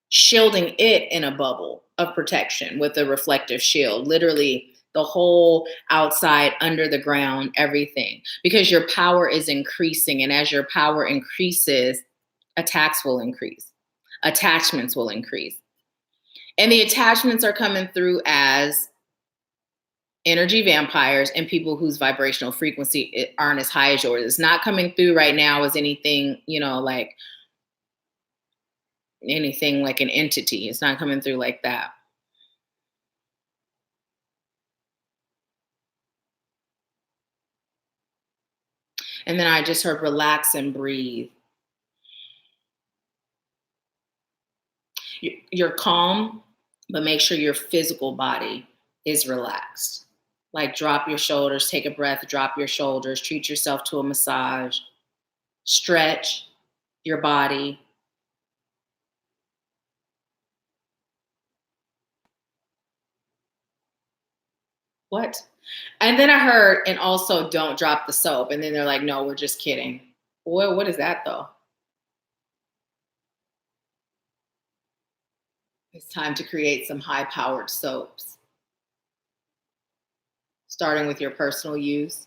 shielding it in a bubble of protection with a reflective shield, literally the whole outside, under the ground, everything, because your power is increasing. And as your power increases, attacks will increase, attachments will increase. And the attachments are coming through as energy vampires and people whose vibrational frequency aren't as high as yours. It's not coming through right now as anything, like anything like an entity. It's not coming through like that. And then I just heard relax and breathe. You're calm, but make sure your physical body is relaxed. Like drop your shoulders, take a breath, drop your shoulders, treat yourself to a massage, stretch your body. What? And then I heard, and also don't drop the soap. And then they're like, no, we're just kidding. Well, what is that though? It's time to create some high powered soaps, starting with your personal use.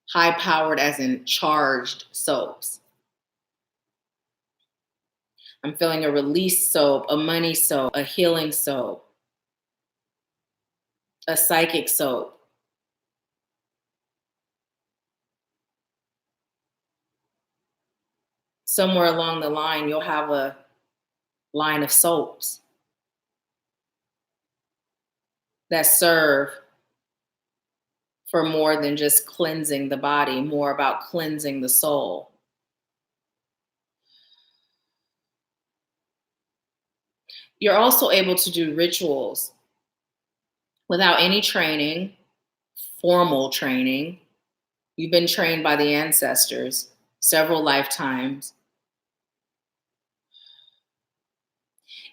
High powered as in charged soaps. I'm feeling a release soap, a money soap, a healing soap, a psychic soap. Somewhere along the line, you'll have a line of soaps that serve for more than just cleansing the body, more about cleansing the soul. You're also able to do rituals without any training, formal training. You've been trained by the ancestors several lifetimes.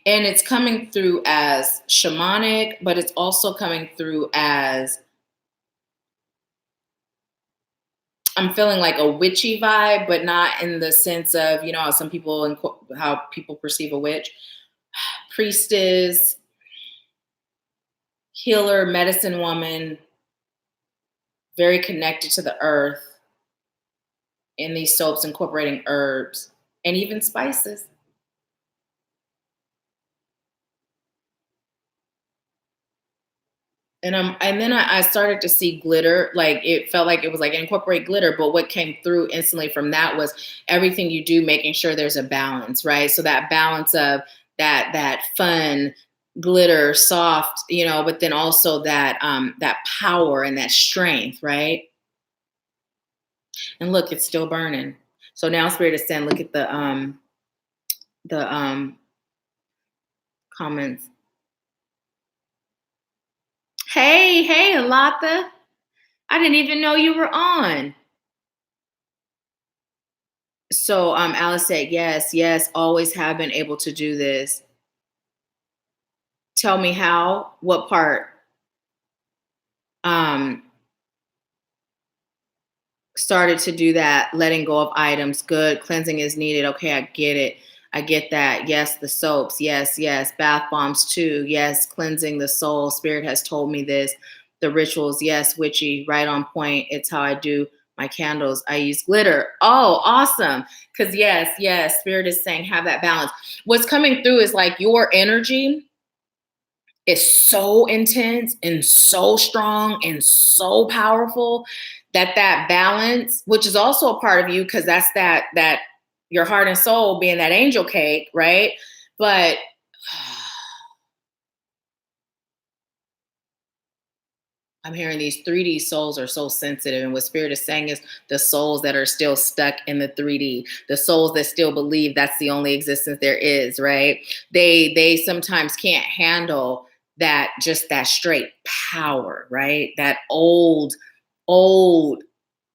And it's coming through as shamanic, but it's also coming through as, I'm feeling like a witchy vibe, but not in the sense of, you know, how some people, how people perceive a witch. Priestess, healer, medicine woman, very connected to the earth in these soaps, incorporating herbs and even spices. And then I started to see glitter. Like it felt like it was like incorporate glitter, but what came through instantly from that was everything you do, making sure there's a balance, right? So that balance of that fun, glitter, soft, you know, but then also that that power and that strength, right? And look, it's still burning. So now Spirit is saying, look at the comments. Hey, Alata. I didn't even know you were on. So Alice said, yes, always have been able to do this. Tell me how, what part? Started to do that, letting go of items. Good, cleansing is needed. Okay, I get it. I get that. Yes, the soaps. Yes. Bath bombs too. Yes, cleansing the soul. Spirit has told me this. The rituals. Yes, witchy, right on point. It's how I do my candles. I use glitter. Oh, awesome. Because yes, Spirit is saying have that balance. What's coming through is like your energy is so intense and so strong and so powerful that balance, which is also a part of you, because that's that your heart and soul being that angel cake, right? But I'm hearing these 3D souls are so sensitive. And what Spirit is saying is the souls that are still stuck in the 3D, the souls that still believe that's the only existence there is, right? They sometimes can't handle that, just that straight power, right? That old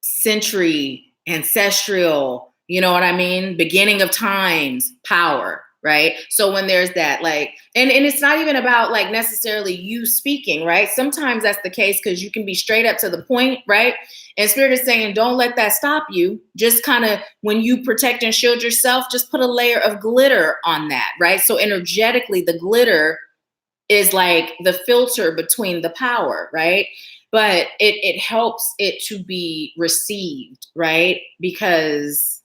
century ancestral, you know what I mean? Beginning of times power, right? So when there's that, like, and it's not even about like necessarily you speaking, right? Sometimes that's the case because you can be straight up to the point, right? And Spirit is saying, don't let that stop you. Just kind of, when you protect and shield yourself, just put a layer of glitter on that, right? So energetically, the glitter is like the filter between the power, right? But it helps it to be received, right? Because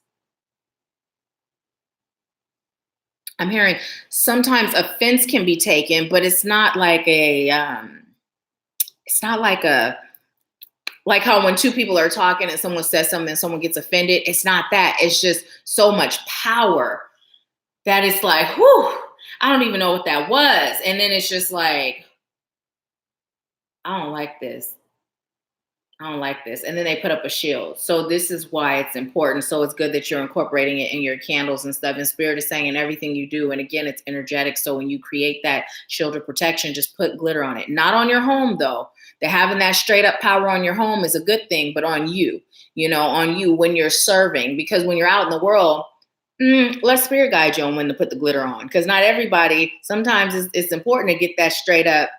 I'm hearing sometimes offense can be taken, but it's not like it's not like like how when two people are talking and someone says something and someone gets offended. It's not that. It's just so much power that it's like, whew, I don't even know what that was. And then it's just like, I don't like this. I don't like this. And then they put up a shield. So this is why it's important. So it's good that you're incorporating it in your candles and stuff. And Spirit is saying in everything you do. And again, it's energetic. So when you create that shield of protection, just put glitter on it. Not on your home, though. They're having that straight up power on your home is a good thing, but on you, on you when you're serving. Because when you're out in the world, let Spirit guide you on when to put the glitter on. Because not everybody, sometimes it's important to get that straight up,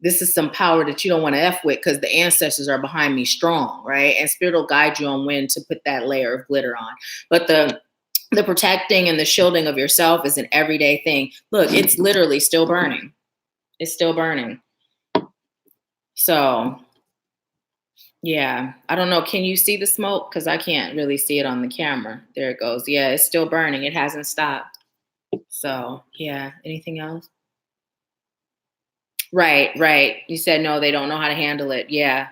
this is some power that you don't want to F with because the ancestors are behind me strong, right? And Spirit will guide you on when to put that layer of glitter on. But the protecting and the shielding of yourself is an everyday thing. Look, it's literally still burning. It's still burning. So, yeah, I don't know. Can you see the smoke? Because I can't really see it on the camera. There it goes. Yeah, it's still burning. It hasn't stopped. So, yeah. Anything else? Right. You said no, they don't know how to handle it. Yeah.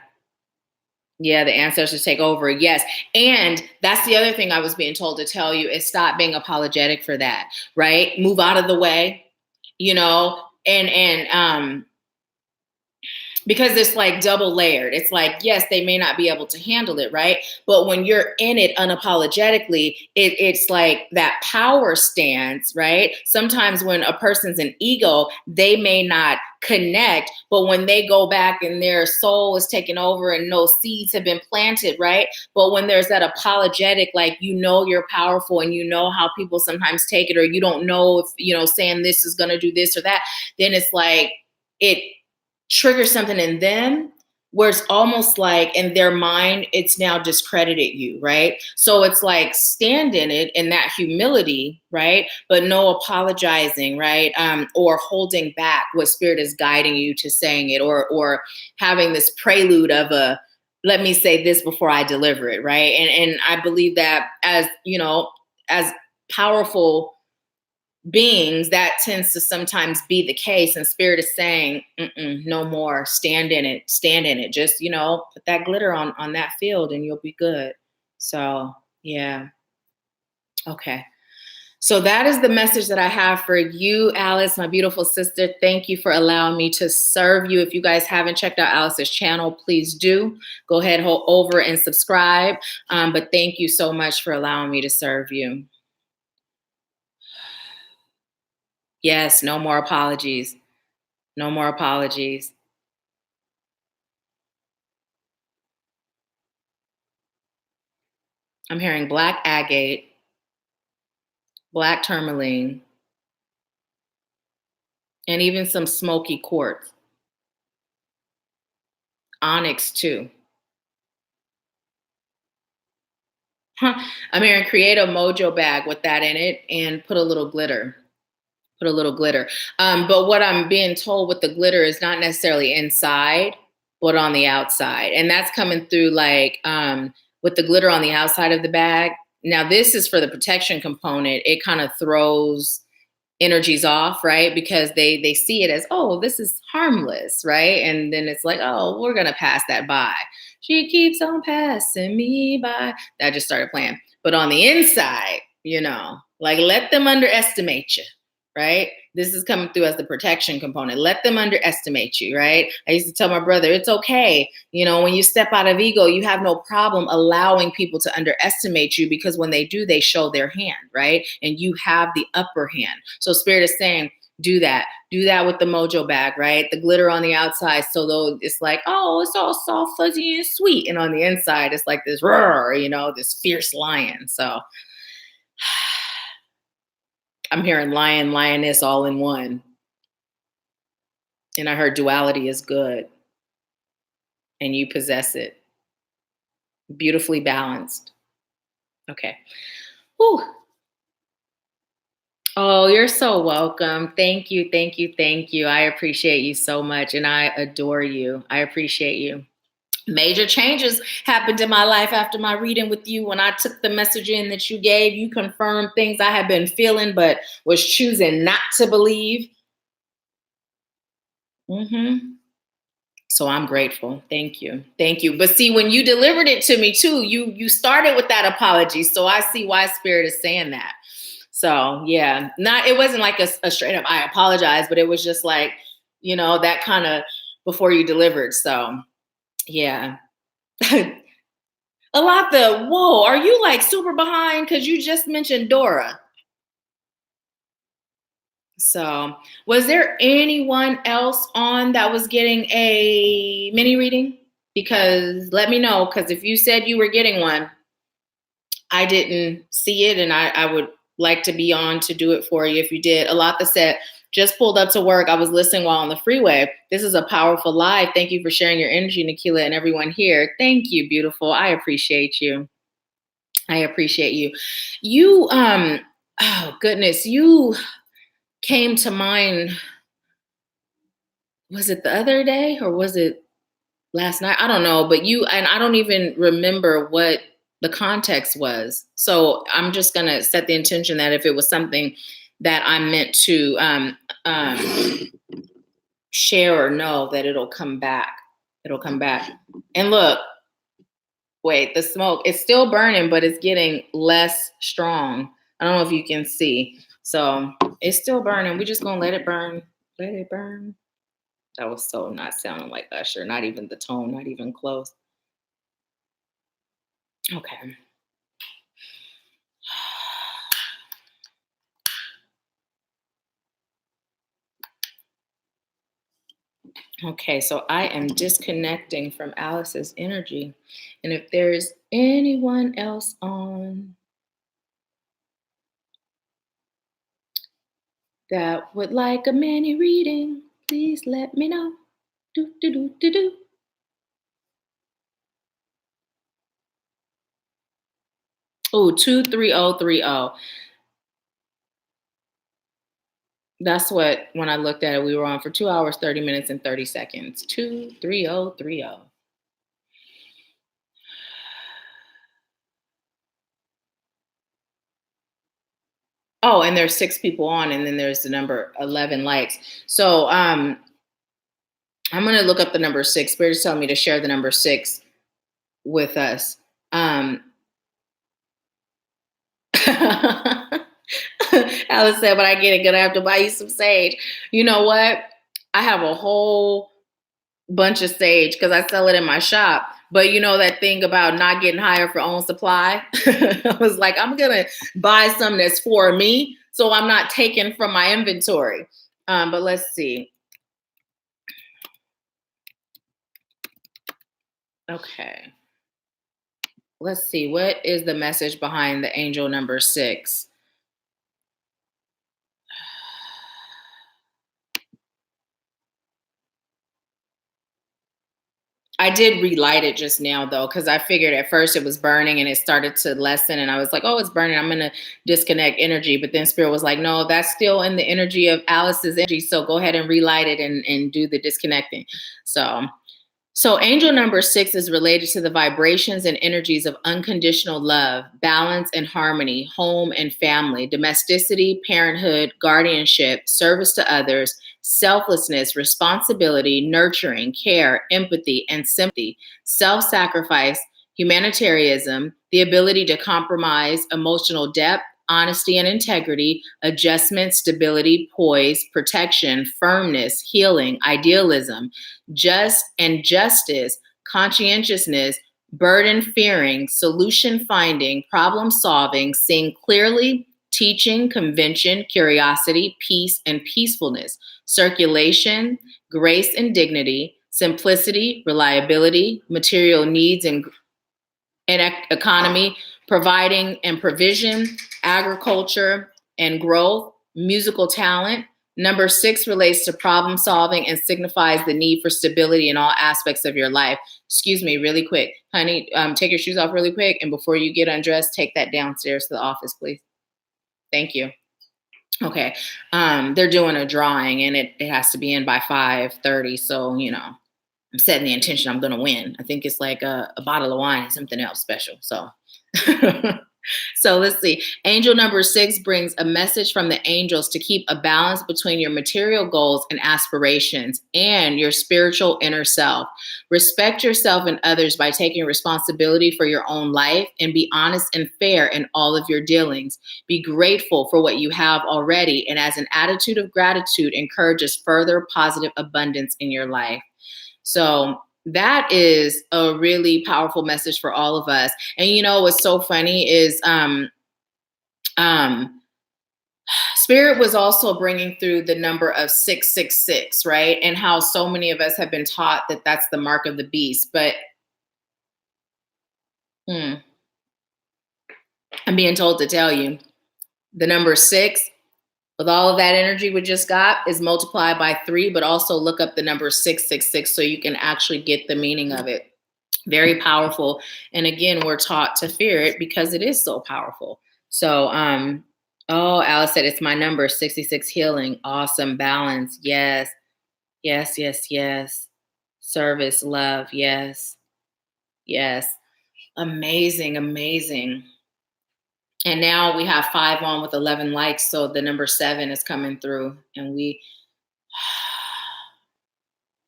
Yeah, the ancestors take over. Yes. And that's the other thing I was being told to tell you is stop being apologetic for that, right? Move out of the way, and because it's like double layered. It's like, yes, they may not be able to handle it, right? But when you're in it unapologetically, it's like that power stance, right? Sometimes when a person's an ego, they may not connect, but when they go back and their soul is taken over and no seeds have been planted, right? But when there's that apologetic, like, you're powerful and how people sometimes take it, or you don't know if, saying this is going to do this or that, then it's like it triggers something in them where it's almost like in their mind, it's now discredited you, right? So it's like stand in it in that humility, right? But no apologizing, right? Or holding back what Spirit is guiding you to saying it, or having this prelude of let me say this before I deliver it, right? And I believe that as powerful beings, that tends to sometimes be the case, and Spirit is saying, no more, stand in it, just put that glitter on that field and you'll be good. So yeah. Okay, so that is the message that I have for you, Alice, my beautiful sister. Thank you for allowing me to serve you. If you guys haven't checked out Alice's channel, please do go ahead, over and subscribe. But thank you so much for allowing me to serve you. Yes, no more apologies. No more apologies. I'm hearing black agate, black tourmaline, and even some smoky quartz. Onyx too. I'm hearing create a mojo bag with that in it and put a little glitter. But what I'm being told with the glitter is not necessarily inside, but on the outside. And that's coming through like with the glitter on the outside of the bag. Now, this is for the protection component. It kind of throws energies off, right? Because they see it as, oh, this is harmless, right? And then it's like, oh, we're going to pass that by. She keeps on passing me by. That just started playing. But on the inside, like let them underestimate you, right? This is coming through as the protection component. Let them underestimate you, right? I used to tell my brother, it's okay. When you step out of ego, you have no problem allowing people to underestimate you, because when they do, they show their hand, right? And you have the upper hand. So Spirit is saying, do that with the mojo bag, right? The glitter on the outside. So though it's like, oh, it's all soft, fuzzy, and sweet. And on the inside, it's like this roar, this fierce lion. So I'm hearing lion, lioness all in one. And I heard duality is good. And you possess it. Beautifully balanced. Okay. Whew. Oh, you're so welcome. Thank you. I appreciate you so much. And I adore you. I appreciate you. Major changes happened in my life after my reading with you. When I took the messaging that you gave, you confirmed things I had been feeling, but was choosing not to believe. So I'm grateful. Thank you. But see, when you delivered it to me too, you started with that apology. So I see why Spirit is saying that. So yeah, it wasn't like a straight up, I apologize, but it was just like, that kind of before you delivered. So Yeah. Alata, whoa, are you like super behind? Because you just mentioned Dora. So, was there anyone else on that was getting a mini reading? Because let me know, because if you said you were getting one, I didn't see it, and I would like to be on to do it for you if you did. Alata said, just pulled up to work. I was listening while on the freeway. This is a powerful live. Thank you for sharing your energy, Nahkila, and everyone here. Thank you, beautiful. I appreciate you. I appreciate you. You, oh goodness, you came to mind. Was it the other day or was it last night? I don't know, but you, and I don't even remember what the context was. So I'm just going to set the intention that if it was something that I meant to share or know, that it'll come back. It'll come back. And look, wait, the smoke, it's still burning, but it's getting less strong. I don't know if you can see. So it's still burning. We're just going to let it burn. Let it burn. That was so not sounding like Usher. Not even the tone, not even close. Okay. Okay, so I am disconnecting from Alice's energy. And if there's anyone else on that would like a mini reading, please let me know. Do, do, do, do, do. Oh, 23030. That's what, when I looked at it, we were on for 2 hours, 30 minutes, and 30 seconds. 23030. Oh, and there's 6 people on, and then there's the number 11 likes. So I'm going to look up the number 6. Spirit's telling me to share the number 6 with us. Alice said, but I get it. Gonna have to buy you some sage. You know what? I have a whole bunch of sage because I sell it in my shop. But you know that thing about not getting hired for own supply? I was like, I'm going to buy some that's for me so I'm not taking from my inventory. But let's see. Okay. Let's see. What is the message behind the angel number 6? I did relight it just now, though, because I figured at first it was burning and it started to lessen. And I was like, oh, it's burning. I'm going to disconnect energy. But then Spirit was like, no, that's still in the energy of Alice's energy. So go ahead and relight it and do the disconnecting. So angel number 6 is related to the vibrations and energies of unconditional love, balance and harmony, home and family, domesticity, parenthood, guardianship, service to others, selflessness, responsibility, nurturing, care, empathy, and sympathy, self-sacrifice, humanitarianism, the ability to compromise, emotional depth, honesty and integrity, adjustment, stability, poise, protection, firmness, healing, idealism, justice, conscientiousness, burden fearing, solution finding, problem solving, seeing clearly, teaching, convention, curiosity, peace, and peacefulness, circulation, grace and dignity, simplicity, reliability, material needs and economy, providing and provision, agriculture and growth, musical talent. Number 6 relates to problem solving and signifies the need for stability in all aspects of your life. Excuse me, really quick. Honey, take your shoes off really quick. And before you get undressed, take that downstairs to the office, please. Thank you. Okay. They're doing a drawing and it has to be in by 5:30. So, you know, I'm setting the intention I'm going to win. I think it's like a bottle of wine and something else special. So, so let's see. Angel number 6 brings a message from the angels to keep a balance between your material goals and aspirations and your spiritual inner self. Respect yourself and others by taking responsibility for your own life and be honest and fair in all of your dealings. Be grateful for what you have already. And as an attitude of gratitude, encourages further positive abundance in your life. So that is a really powerful message for all of us. And you know what's so funny is um Spirit was also bringing through the number of 666, right? And how so many of us have been taught that that's the mark of the beast. But I'm being told to tell you the number 6, with all of that energy we just got, is multiplied by 3, but also look up the number 666 so you can actually get the meaning of it. Very powerful. And again, we're taught to fear it because it is so powerful. So, oh, Alice said it's my number 66, healing. Awesome. Balance. Yes. Yes, yes, yes. Service, love. Yes. Yes. Amazing, amazing. And now we have 5 on with 11 likes. So the number 7 is coming through. And we,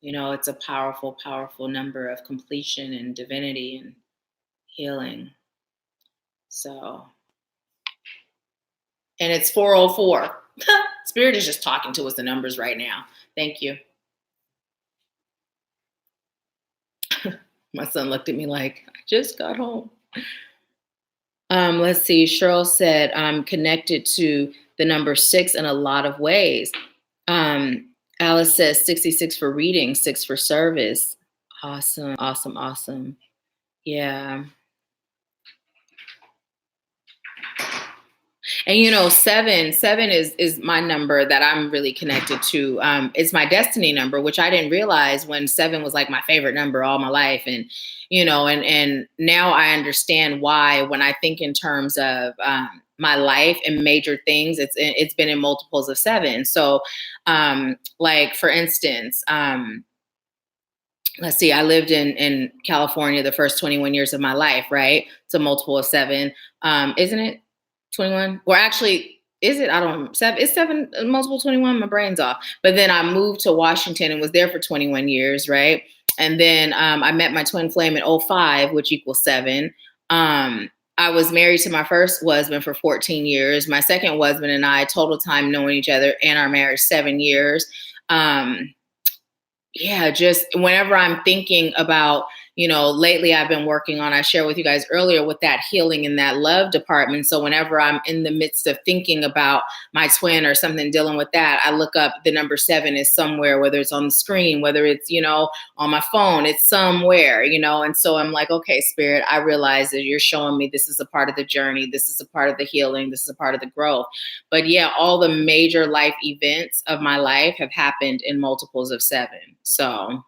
you know, it's a powerful, powerful number of completion and divinity and healing. So, and it's 404. Spirit is just talking to us the numbers right now. Thank you. My son looked at me like, I just got home. Let's see. Cheryl said, I'm connected to the number 6 in a lot of ways. Alice says 66 for reading, 6 for service. Awesome, awesome, awesome. Yeah. And you know, seven is my number that I'm really connected to. It's my destiny number, which I didn't realize when 7 was like my favorite number all my life. And you know, and now I understand why when I think in terms of my life and major things, it's been in multiples of 7. So, like for instance, let's see, I lived in California the first 21 years of my life, right? It's a multiple of 7, isn't it? 21, or actually, is it? I don't know. 7, it's 7, multiple 21. My brain's off. But then I moved to Washington and was there for 21 years, right? And then I met my twin flame in 05, which equals 7. I was married to my first husband for 14 years. My second husband and I, total time knowing each other and our marriage, 7 years. Yeah, just whenever I'm thinking about, you know, lately I've been working on, I shared with you guys earlier, with that healing in that love department. So whenever I'm in the midst of thinking about my twin or something dealing with that, I look up the number 7 is somewhere, whether it's on the screen, whether it's, you know, on my phone, it's somewhere, you know. And so I'm like, okay, Spirit, I realize that you're showing me this is a part of the journey. This is a part of the healing. This is a part of the growth. But yeah, all the major life events of my life have happened in multiples of 7. So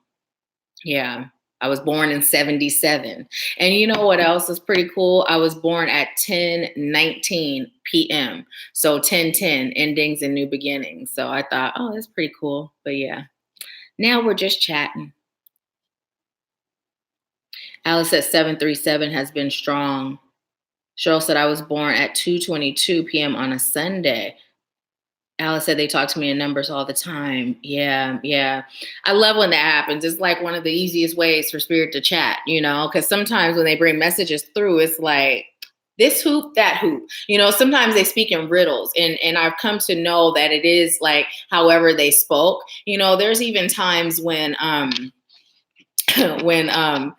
yeah, I was born in 77. And you know what else is pretty cool? I was born at 10:19 p.m. So 10:10, endings and new beginnings. So I thought, oh, that's pretty cool. But yeah, now we're just chatting. Alice said 737 has been strong. Cheryl said I was born at 2:22 p.m. on a Sunday. Alice said they talk to me in numbers all the time. Yeah, yeah. I love when that happens. It's like one of the easiest ways for spirit to chat, you know, because sometimes when they bring messages through, it's like this hoop, that hoop. You know, sometimes they speak in riddles. And I've come to know that it is like however they spoke. You know, there's even times when when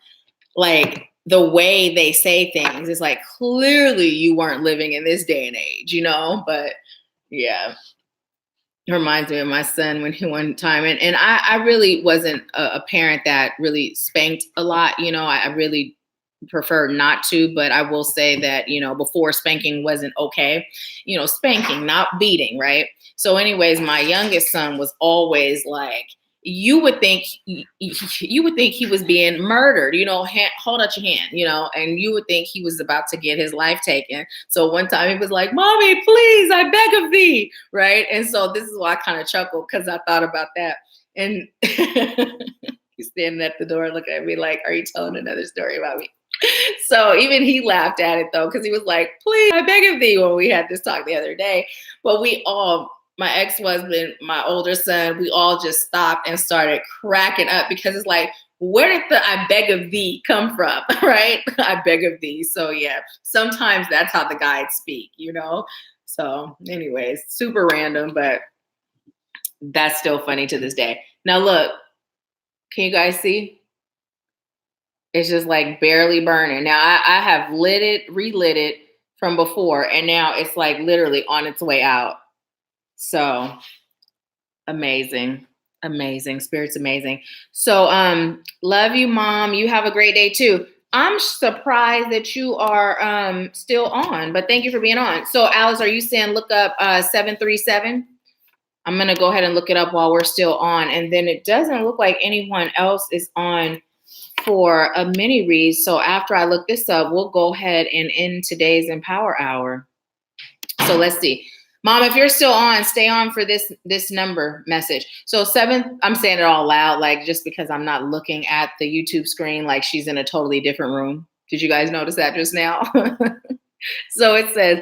like the way they say things is like clearly you weren't living in this day and age, you know, but yeah. It reminds me of my son when he one time, and I really wasn't a parent that really spanked a lot. You know, I really prefer not to, but I will say that, you know, before spanking wasn't okay, you know, spanking, not beating, right? So anyways, my youngest son was always like, you would think he was being murdered, you know, hold out your hand, you know, and you would think he was about to get his life taken. So one time he was like, Mommy, please, I beg of thee, right? And so this is why I kind of chuckled, because I thought about that. And he's standing at the door looking at me like, are you telling another story about me? So even he laughed at it though, because he was like, please, I beg of thee, when we had this talk the other day. But we all, my ex-husband, my older son, we all just stopped and started cracking up, because it's like, where did the I beg of thee come from, right? I beg of thee. So yeah, sometimes that's how the guides speak, you know? So anyways, super random, but that's still funny to this day. Now look, can you guys see? It's just like barely burning. Now I have relit it from before, and now it's like literally on its way out. So amazing. Amazing. Spirit's amazing. So love you, Mom. You have a great day too. I'm surprised that you are still on, but thank you for being on. So Alice, are you saying look up 737? I'm gonna go ahead and look it up while we're still on. And then it doesn't look like anyone else is on for a mini read. So after I look this up, we'll go ahead and end today's Empower Hour. So let's see. Mom, if you're still on, stay on for this number message. So I'm saying it all loud, like just because I'm not looking at the YouTube screen like she's in a totally different room. Did you guys notice that just now? So it says,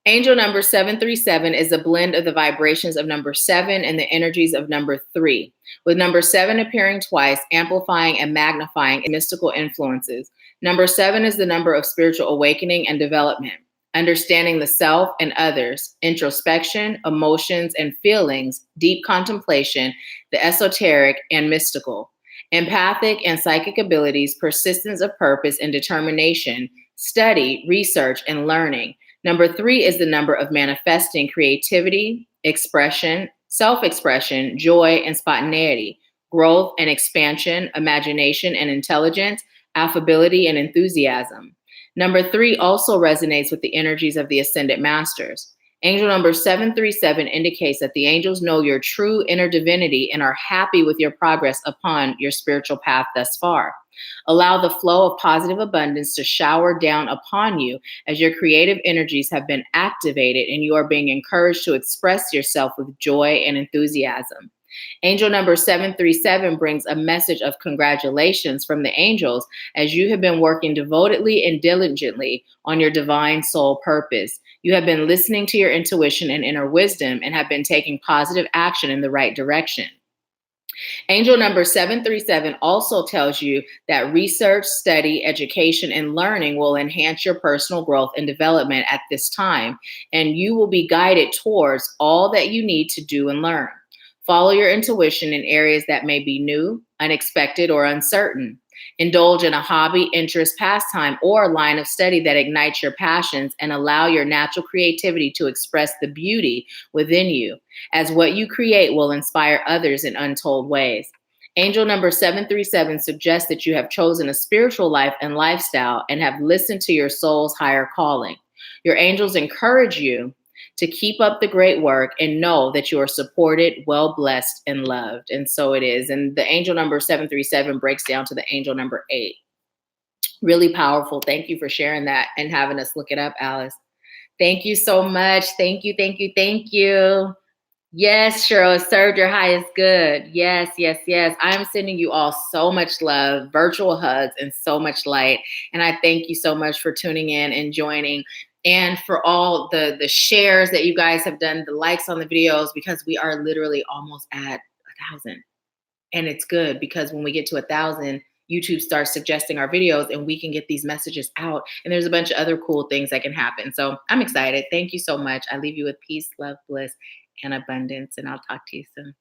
angel number 737 is a blend of the vibrations of number 7 and the energies of number 3, with number 7 appearing twice, amplifying and magnifying mystical influences. Number 7 is the number of spiritual awakening and development, understanding the self and others, introspection, emotions and feelings, deep contemplation, the esoteric and mystical, empathic and psychic abilities, persistence of purpose and determination, study, research, and learning. Number 3 is the number of manifesting creativity, expression, self-expression, joy, and spontaneity, growth and expansion, imagination and intelligence, affability and enthusiasm. Number 3 also resonates with the energies of the Ascended Masters. Angel number 737 indicates that the angels know your true inner divinity and are happy with your progress upon your spiritual path thus far. Allow the flow of positive abundance to shower down upon you as your creative energies have been activated and you are being encouraged to express yourself with joy and enthusiasm. Angel number 737 brings a message of congratulations from the angels as you have been working devotedly and diligently on your divine soul purpose. You have been listening to your intuition and inner wisdom and have been taking positive action in the right direction. Angel number 737 also tells you that research, study, education, and learning will enhance your personal growth and development at this time, and you will be guided towards all that you need to do and learn. Follow your intuition in areas that may be new, unexpected, or uncertain. Indulge in a hobby, interest, pastime, or line of study that ignites your passions and allow your natural creativity to express the beauty within you, as what you create will inspire others in untold ways. Angel number 737 suggests that you have chosen a spiritual life and lifestyle and have listened to your soul's higher calling. Your angels encourage you to keep up the great work and know that you are supported, well blessed, and loved. And so it is. And the angel number 737 breaks down to the angel number 8. Really powerful. Thank you for sharing that and having us look it up, Alice. Thank you so much. Thank you, thank you, thank you. Yes, Cheryl, served your highest good. Yes, yes, yes. I'm sending you all so much love, virtual hugs, and so much light. And I thank you so much for tuning in and joining, and for all the shares that you guys have done, the likes on the videos, because we are literally almost at 1,000. And it's good because when we get to 1,000, YouTube starts suggesting our videos and we can get these messages out. And there's a bunch of other cool things that can happen. So I'm excited. Thank you so much. I leave you with peace, love, bliss, and abundance. And I'll talk to you soon.